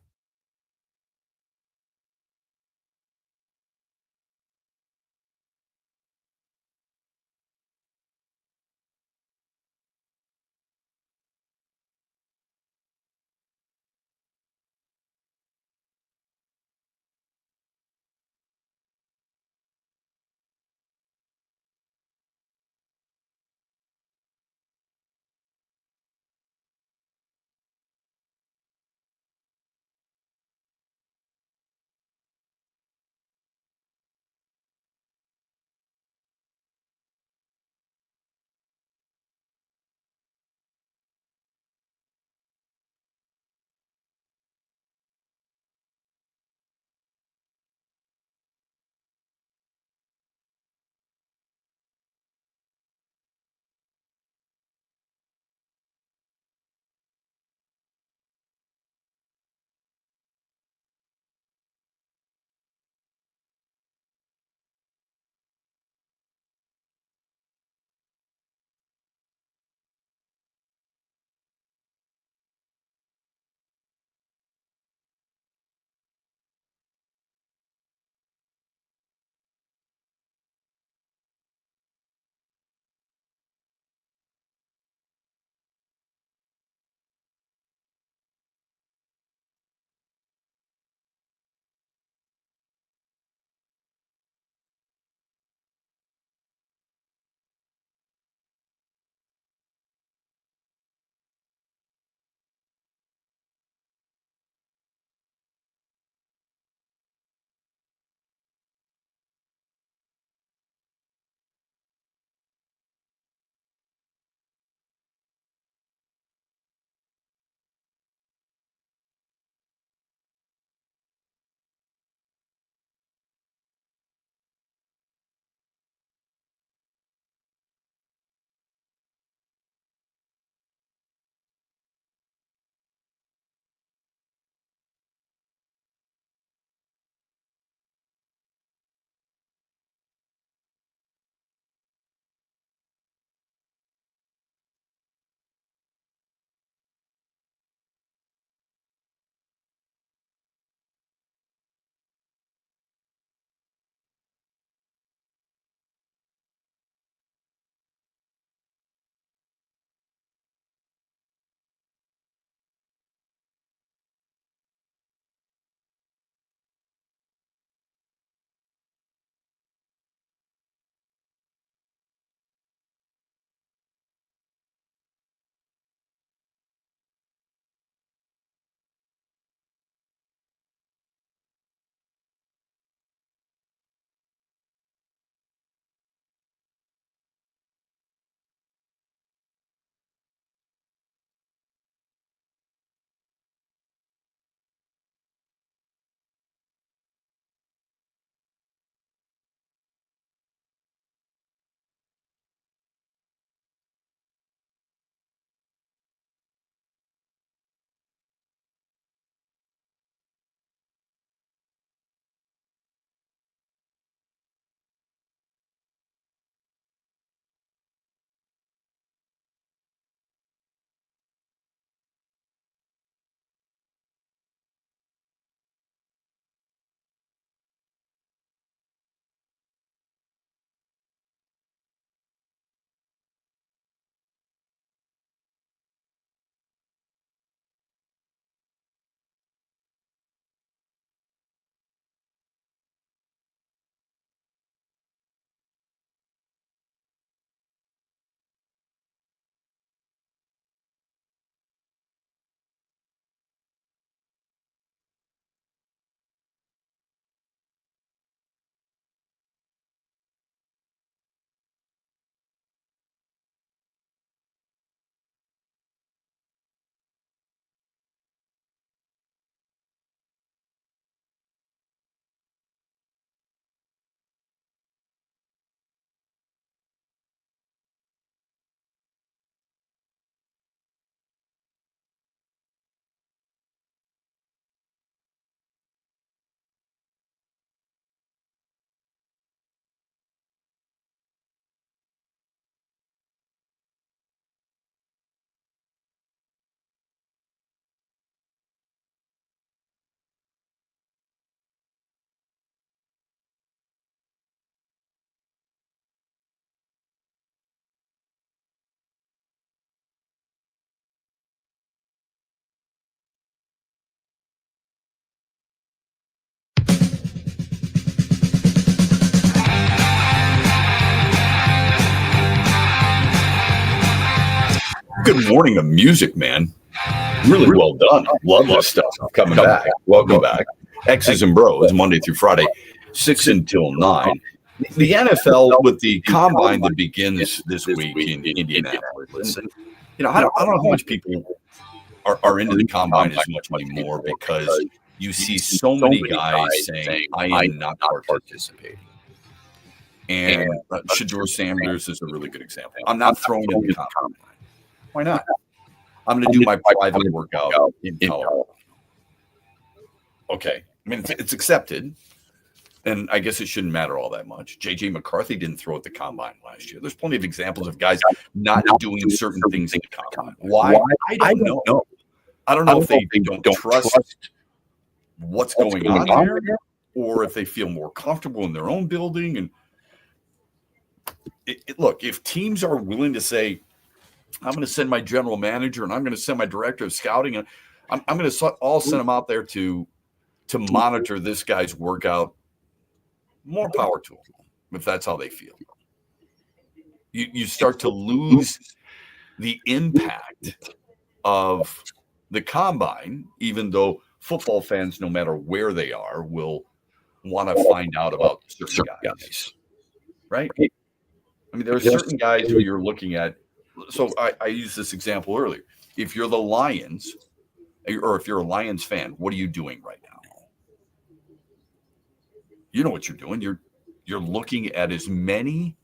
Good morning of music, man. Really well done. Love this stuff. Coming back. Welcome back. X's and Bros, Monday through Friday, 6 until 9. The NFL with the combine that begins this week in Indianapolis. And, I don't know how much people are into the combine as much anymore because you see so many guys saying, I am not participating. And Shedeur Sanders is a really good example. I'm not throwing in the combine. Why not? I'm going to do my private workout in Colorado. Okay. I mean, it's accepted. And I guess it shouldn't matter all that much. J.J. McCarthy didn't throw at the combine last year. There's plenty of examples of guys not doing certain things in the combine. Why? I don't know. I don't know if they don't trust what's going on there, or if they feel more comfortable in their own building. And look, if teams are willing to say, I'm going to send my general manager and I'm going to send my director of scouting, and I'm going to all send them out there to monitor this guy's workout, more power to them if that's how they feel. You start to lose the impact of the combine, even though football fans, no matter where they are, will want to find out about certain guys, right? I mean, there are certain guys who you're looking at. So I used this example earlier. If you're the Lions, or if you're a Lions fan, what are you doing right now? You know what you're doing. You're looking at as many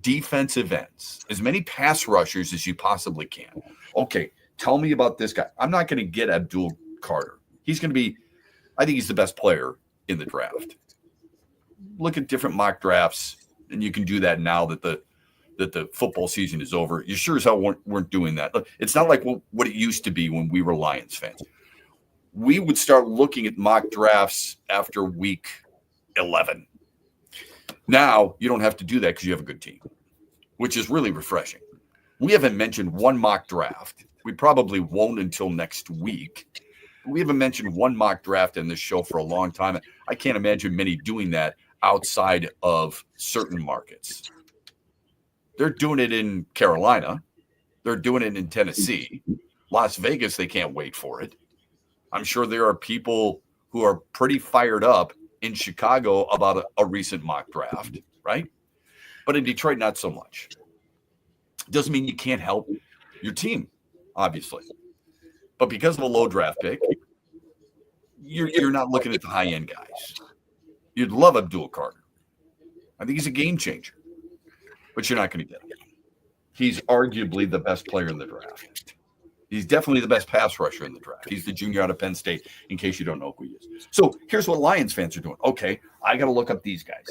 defensive ends, as many pass rushers as you possibly can. Okay, tell me about this guy. I'm not going to get Abdul Carter. He's going to be, I think he's the best player in the draft. Look at different mock drafts, and you can do that now that the football season is over. You sure as hell weren't doing that. It's not like what it used to be when we were Lions fans. We would start looking at mock drafts after week 11. Now you don't have to do that because you have a good team, which is really refreshing. We haven't mentioned one mock draft. We probably won't until next week. We haven't mentioned one mock draft in this show for a long time. I can't imagine many doing that outside of certain markets. They're doing it in Carolina. They're doing it in Tennessee. Las Vegas, they can't wait for it. I'm sure there are people who are pretty fired up in Chicago about a recent mock draft, right? But in Detroit, not so much. Doesn't mean you can't help your team, obviously. But because of a low draft pick, you're not looking at the high-end guys. You'd love Abdul Carter. I think he's a game changer. But you're not going to get him. He's arguably the best player in the draft. He's definitely the best pass rusher in the draft. He's the junior out of Penn State, in case you don't know who he is. So here's what Lions fans are doing. Okay, I got to look up these guys.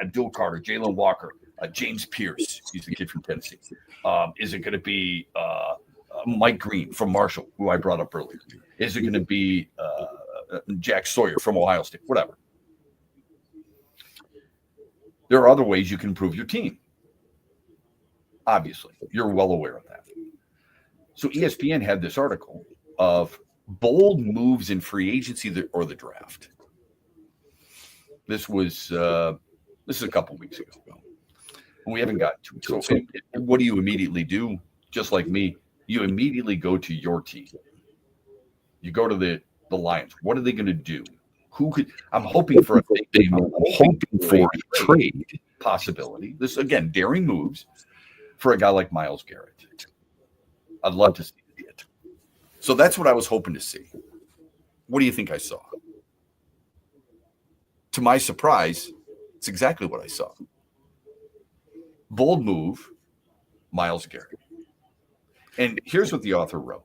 Abdul Carter, Jalen Walker, James Pierce. He's the kid from Tennessee. Is it going to be Mike Green from Marshall, who I brought up earlier? Is it going to be Jack Sawyer from Ohio State? Whatever. There are other ways you can improve your team. Obviously, you're well aware of that. So ESPN had this article of bold moves in free agency or the draft. This is a couple weeks ago. We haven't got to it. So what do you immediately do? Just like me, you immediately go to your team. You go to the Lions. What are they going to do? I'm hoping for a big move. I'm hoping for a trade possibility. This, again, daring moves for a guy like Myles Garrett. I'd love to see it. So that's what I was hoping to see. What do you think I saw? To my surprise, it's exactly what I saw. Bold move, Myles Garrett. And here's what the author wrote.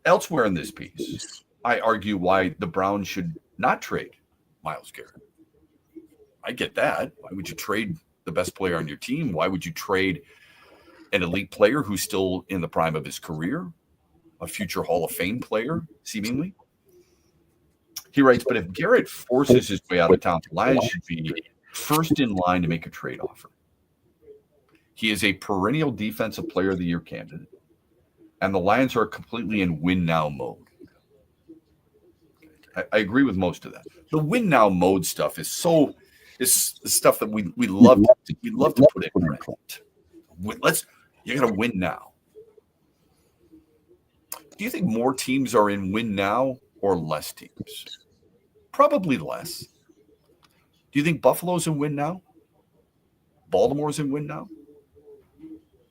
Elsewhere in this piece, I argue why the Browns should not trade Myles Garrett. I get that. Why would you trade the best player on your team? Why would you trade an elite player who's still in the prime of his career, a future Hall of Fame player, seemingly? He writes, but if Garrett forces his way out of town, the Lions should be first in line to make a trade offer. He is a perennial defensive player of the year candidate, and the Lions are completely in win-now mode. I agree with most of that. The win-now mode stuff is stuff that we love to put in print. You got to win now. Do you think more teams are in win now or less teams? Probably less. Do you think Buffalo's in win now? Baltimore's in win now?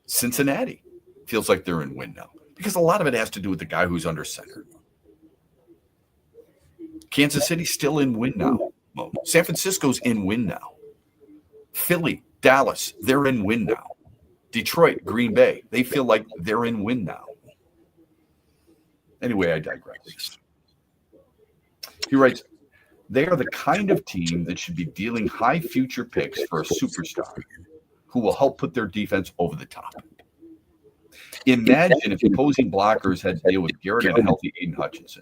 Cincinnati feels like they're in win now because a lot of it has to do with the guy who's under center. Kansas City's still in win now. San Francisco's in win now. Philly, Dallas, they're in win now. Detroit, Green Bay, they feel like they're in win now. Anyway, I digress. He writes, they are the kind of team that should be dealing high future picks for a superstar who will help put their defense over the top. Imagine if opposing blockers had to deal with Garrett and a healthy Aiden Hutchinson.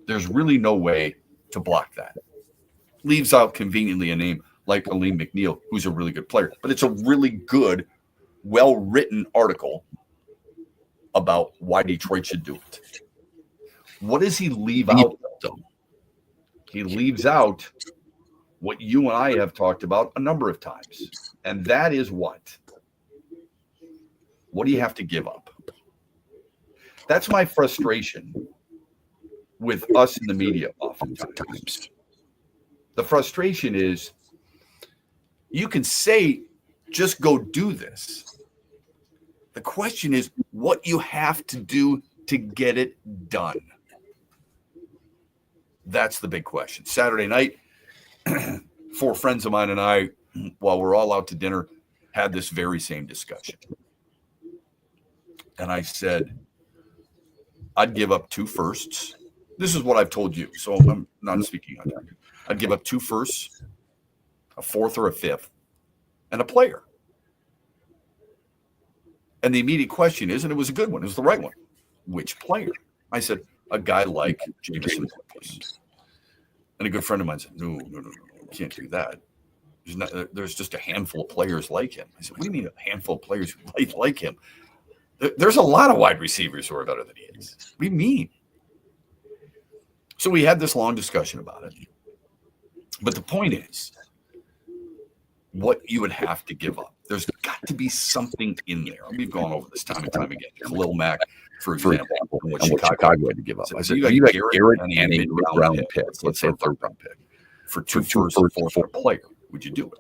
There's really no way to block that. Leaves out conveniently a name like Aleem McNeil, who's a really good player. But it's a really good, well-written article about why Detroit should do it. What does he leave out, though? He leaves out what you and I have talked about a number of times. And that is what? What do you have to give up? That's my frustration with us in the media oftentimes. The frustration is you can say, just go do this. The question is what you have to do to get it done. That's the big question. Saturday night, 4 friends of mine and I, while we're all out to dinner, had this very same discussion. And I said, I'd give up 2 firsts. This is what I've told you, so I'm not speaking on that. I'd give up 2 firsts, a 4th or a 5th, and a player. And the immediate question is, and it was a good one, it was the right one, which player? I said, a guy like Jameson Williams. And a good friend of mine said, no, can't do that. There's just a handful of players like him. I said, what do you mean a handful of players who like him? There's a lot of wide receivers who are better than he is. What do you mean? So we had this long discussion about it. But the point is, what you would have to give up. There's got to be something in there. We've gone over this time and time again. Khalil Mack, for example, and what Chicago had to give up. I said, you got Garrett and a mid-round pick, let's say a 3rd-round pick, for 2 firsts and 4th for a player. Would you do it?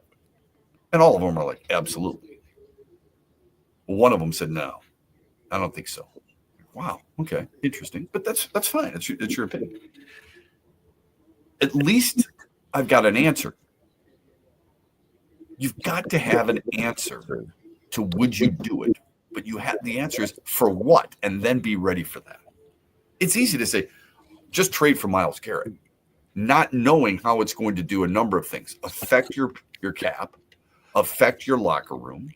And all of them are like, absolutely. One of them said, no, I don't think so. Wow, okay, interesting. But that's fine. It's your opinion. At least I've got an answer. You've got to have an answer to would you do it, but you have the answer is for what, and then be ready for that. It's easy to say, just trade for Myles Garrett, not knowing how it's going to do a number of things, affect your cap, affect your locker room,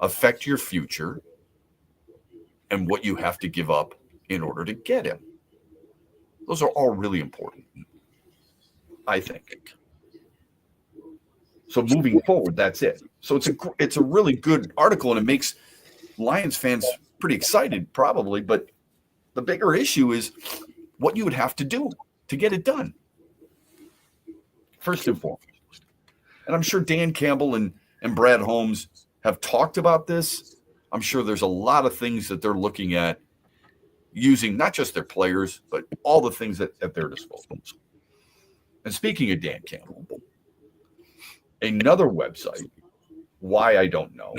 affect your future, and what you have to give up in order to get him. Those are all really important, I think. So moving forward, that's it. So it's a really good article, and it makes Lions fans pretty excited, probably. But the bigger issue is what you would have to do to get it done. First and foremost, and I'm sure Dan Campbell and Brad Holmes have talked about this. I'm sure there's a lot of things that they're looking at using, not just their players, but all the things at their disposal. And speaking of Dan Campbell, another website, why I don't know,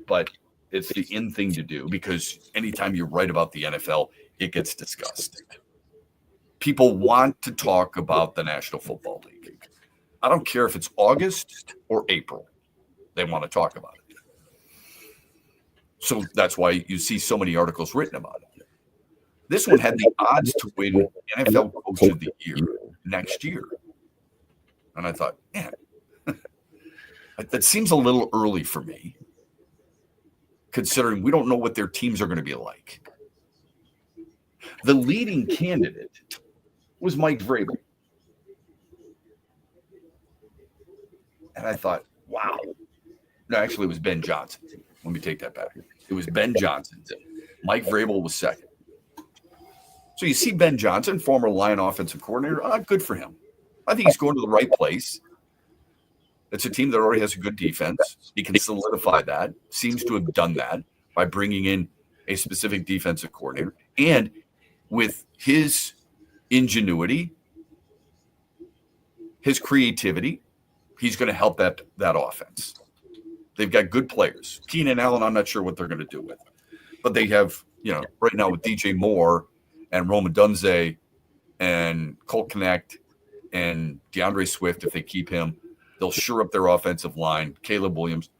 but it's the in thing to do because anytime you write about the NFL, it gets discussed. People want to talk about the National Football League. I don't care if it's August or April. They want to talk about it. So that's why you see so many articles written about it. This one had the odds to win NFL Coach of the Year next year. And I thought, man, that seems a little early for me, considering we don't know what their teams are going to be like. The leading candidate was Mike Vrabel. And I thought, wow. No, actually, it was Ben Johnson. Let me take that back. It was Ben Johnson. Mike Vrabel was second. So you see Ben Johnson, former Lion offensive coordinator. Good for him. I think he's going to the right place. It's a team that already has a good defense. He can solidify that. Seems to have done that by bringing in a specific defensive coordinator. And with his ingenuity, his creativity, he's going to help that offense. They've got good players. Keenan Allen, I'm not sure what they're going to do with. But they have, right now with DJ Moore and Rome Odunze and Colt Knecht and DeAndre Swift, if they keep him, they'll shore up their offensive line. Caleb Williams.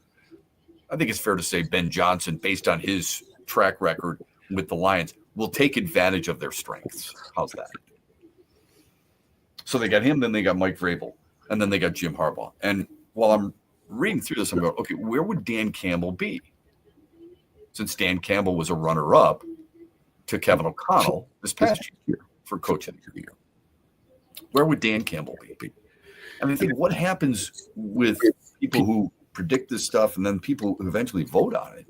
I think it's fair to say Ben Johnson, based on his track record with the Lions, will take advantage of their strengths. How's that? So they got him, then they got Mike Vrabel, and then they got Jim Harbaugh. And while I'm reading through this, I'm going, okay, where would Dan Campbell be? Since Dan Campbell was a runner-up to Kevin O'Connell this past year for Coach of the Year. Where would Dan Campbell be? And I think what happens with people who predict this stuff and then people who eventually vote on it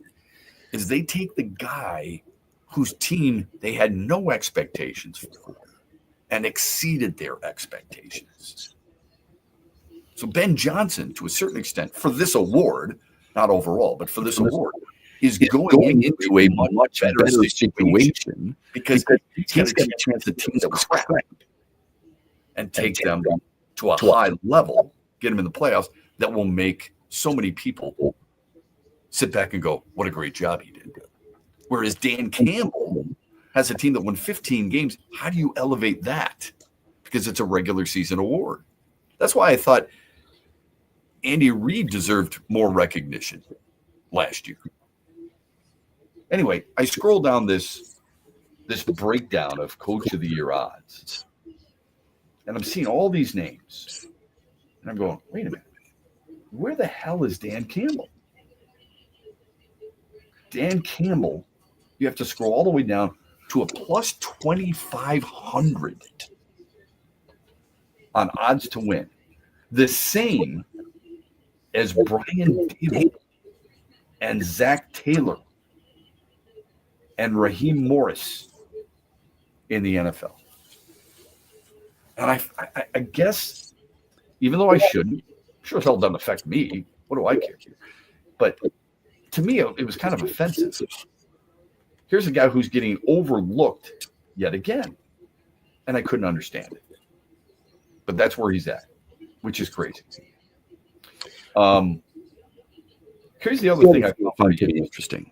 is they take the guy whose team they had no expectations for and exceeded their expectations. So Ben Johnson, to a certain extent, for this award, not overall, but for this award, is going into a much better situation because he's got a chance to team that was crap and take them to a high level, get them in the playoffs that will make so many people sit back and go, what a great job he did. Whereas Dan Campbell has a team that won 15 games. How do you elevate that? Because it's a regular season award. That's why I thought Andy Reid deserved more recognition last year. Anyway, I scroll down this breakdown of Coach of the Year odds, and I'm seeing all these names, and I'm going, wait a minute, where the hell is Dan Campbell? Dan Campbell, you have to scroll all the way down to a plus 2,500 on odds to win. The same as Brian Dable and Zach Taylor and Raheem Morris in the NFL. And I guess, even though I shouldn't, sure as hell doesn't affect me. What do I care? But to me, it was kind of offensive. Here's a guy who's getting overlooked yet again. And I couldn't understand it. But that's where he's at, which is crazy. Here's the other thing I found to be interesting.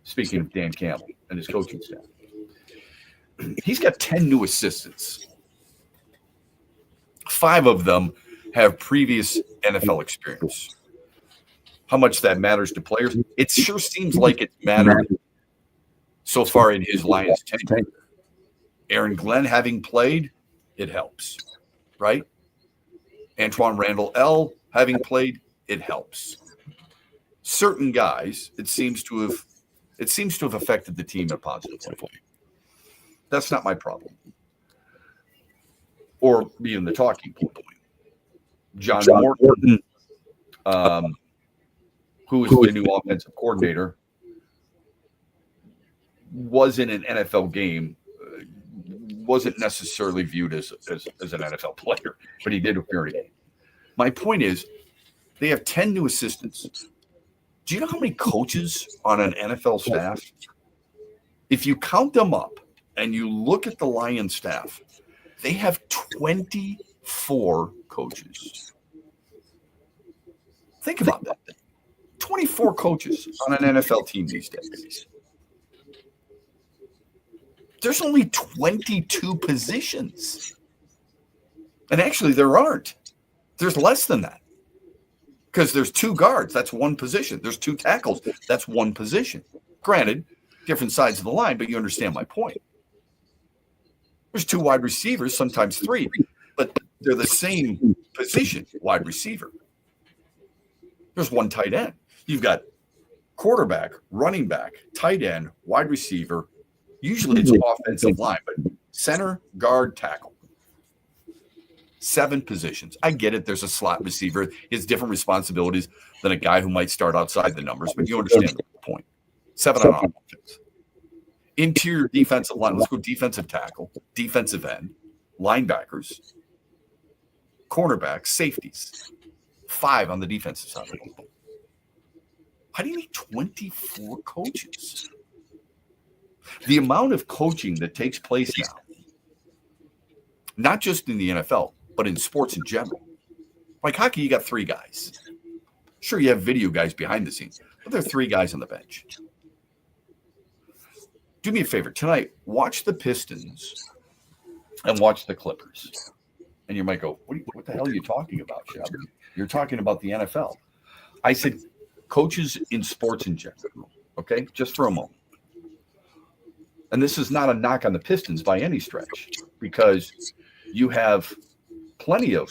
Speaking of Dan Campbell and his coaching staff, he's got 10 new assistants. 5 of them have previous NFL experience. How much that matters to players? It sure seems like it's mattered so far in his Lions tenure. Aaron Glenn having played, it helps, right? Antoine Randall L. having played, it helps. Certain guys, it seems to have affected the team in a positive way. That's not my problem. Or being the talking point. John Morton, who is the new offensive coordinator, was in an NFL game, wasn't necessarily viewed as an NFL player, but he did appear in a game. My point is, they have 10 new assistants. Do you know how many coaches on an NFL staff? If you count them up and you look at the Lions staff, they have 24 coaches. Think about that. 24 coaches on an NFL team these days. There's only 22 positions. And actually, there aren't. There's less than that. Because there's 2 guards, that's one position. There's 2 tackles, that's one position. Granted, different sides of the line, but you understand my point. There's 2 wide receivers, sometimes 3, but they're the same position, wide receiver. There's 1 tight end. You've got quarterback, running back, tight end, wide receiver. Usually it's offensive line, but center, guard, tackle. 7 positions. I get it. There's a slot receiver. He has different responsibilities than a guy who might start outside the numbers, but you understand the point. 7 on offense. Interior defensive line. Let's go defensive tackle, defensive end, linebackers, cornerbacks, safeties. 5 on the defensive side of the ball. How do you need 24 coaches? The amount of coaching that takes place now, not just in the NFL, but in sports in general. Like hockey, you got 3 guys. Sure, you have video guys behind the scenes, but there are 3 guys on the bench. Do me a favor tonight, watch the Pistons and watch the Clippers. And you might go, what the hell are you talking about, Shep? You're talking about the NFL. I said coaches in sports in general, okay? Just for a moment. And this is not a knock on the Pistons by any stretch, because you have plenty of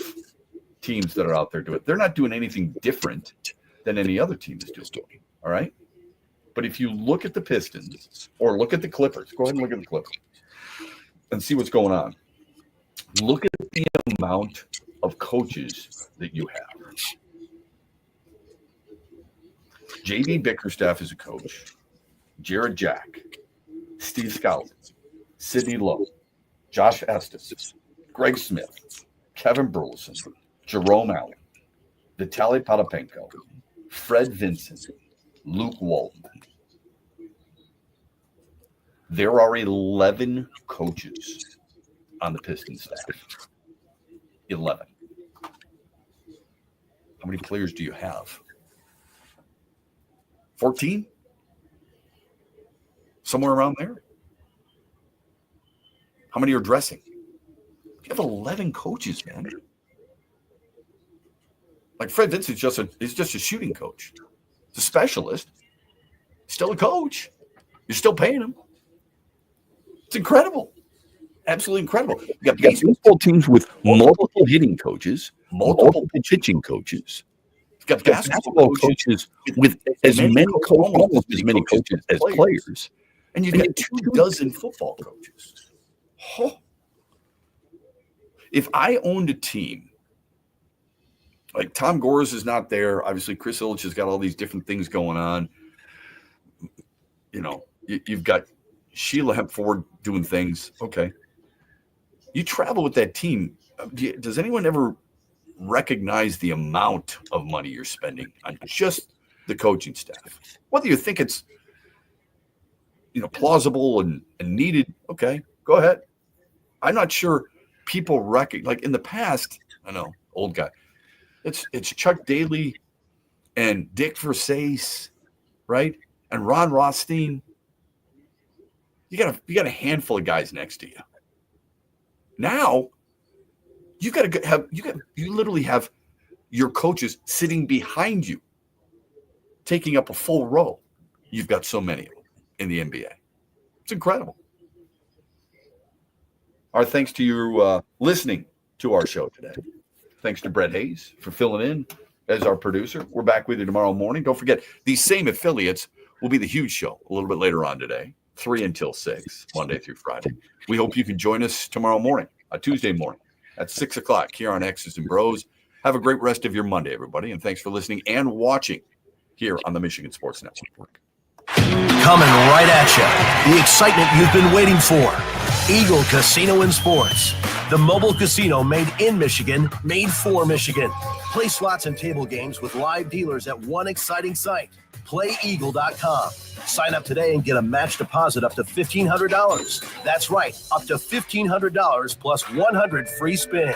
teams that are out there doing it. They're not doing anything different than any other team is doing, all right? But if you look at the Pistons or look at the Clippers, go ahead and look at the Clippers and see what's going on. Look at the amount of coaches that you have. J.B. Bickerstaff is a coach. Jared Jack, Steve Scout, Sidney Lowe, Josh Estes, Greg Smith, Kevin Burleson, Jerome Allen, Vitaly Potapenko, Fred Vincent, Luke Walton. There are 11 coaches on the Pistons staff. 11. How many players do you have? 14? Somewhere around there? How many are dressing? You have 11 coaches, man. Like Fred Vincent's is just a shooting coach. He's a specialist. Still a coach. You're still paying him. It's incredible. Absolutely incredible. You got baseball teams with multiple hitting coaches, multiple pitching coaches. You've got basketball coaches with almost as many coaches as players. And you've got 24 football coaches. Oh. If I owned a team, like Tom Gores is not there. Obviously, Chris Ilitch has got all these different things going on. You know, you've got Sheila Hempford doing things. Okay. You travel with that team. Does anyone ever recognize the amount of money you're spending on just the coaching staff? Whether you think it's, plausible and needed, okay, go ahead. I'm not sure people recognize, like in the past, I know, old guy, it's Chuck Daly and Dick Versace, right? And Ron Rothstein. You got a handful of guys next to you. Now, you literally have your coaches sitting behind you, taking up a full row. You've got so many of them in the NBA. It's incredible. Our thanks to you listening to our show today. Thanks to Brett Hayes for filling in as our producer. We're back with you tomorrow morning. Don't forget, these same affiliates will be the Huge Show a little bit later on today, 3 until 6, Monday through Friday. We hope you can join us tomorrow morning, Tuesday morning at 6 o'clock here on X's and Bros. Have a great rest of your Monday, everybody, and thanks for listening and watching here on the Michigan Sports Network. Coming right at you, the excitement you've been waiting for. Eagle Casino and Sports, the mobile casino made in Michigan, made for Michigan. Play slots and table games with live dealers at one exciting site, playeagle.com. Sign up today and get a match deposit up to $1,500. That's right, up to $1,500 plus 100 free spins.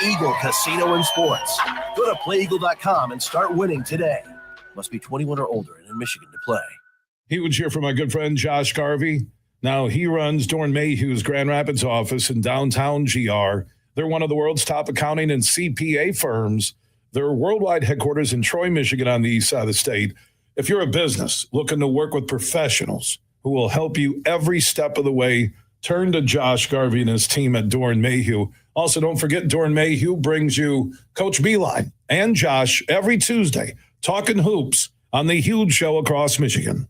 Eagle Casino and Sports. Go to playeagle.com and start winning today. Must be 21 or older and in Michigan to play. Huge here from my good friend Josh Garvey. Now, he runs Dorn Mayhew's Grand Rapids office in downtown GR. They're one of the world's top accounting and CPA firms. Their worldwide headquarters in Troy, Michigan on the east side of the state. If you're a business looking to work with professionals who will help you every step of the way, turn to Josh Garvey and his team at Dorn Mayhew. Also, don't forget Dorn Mayhew brings you Coach Beeline and Josh every Tuesday talking hoops on the Huge Show across Michigan.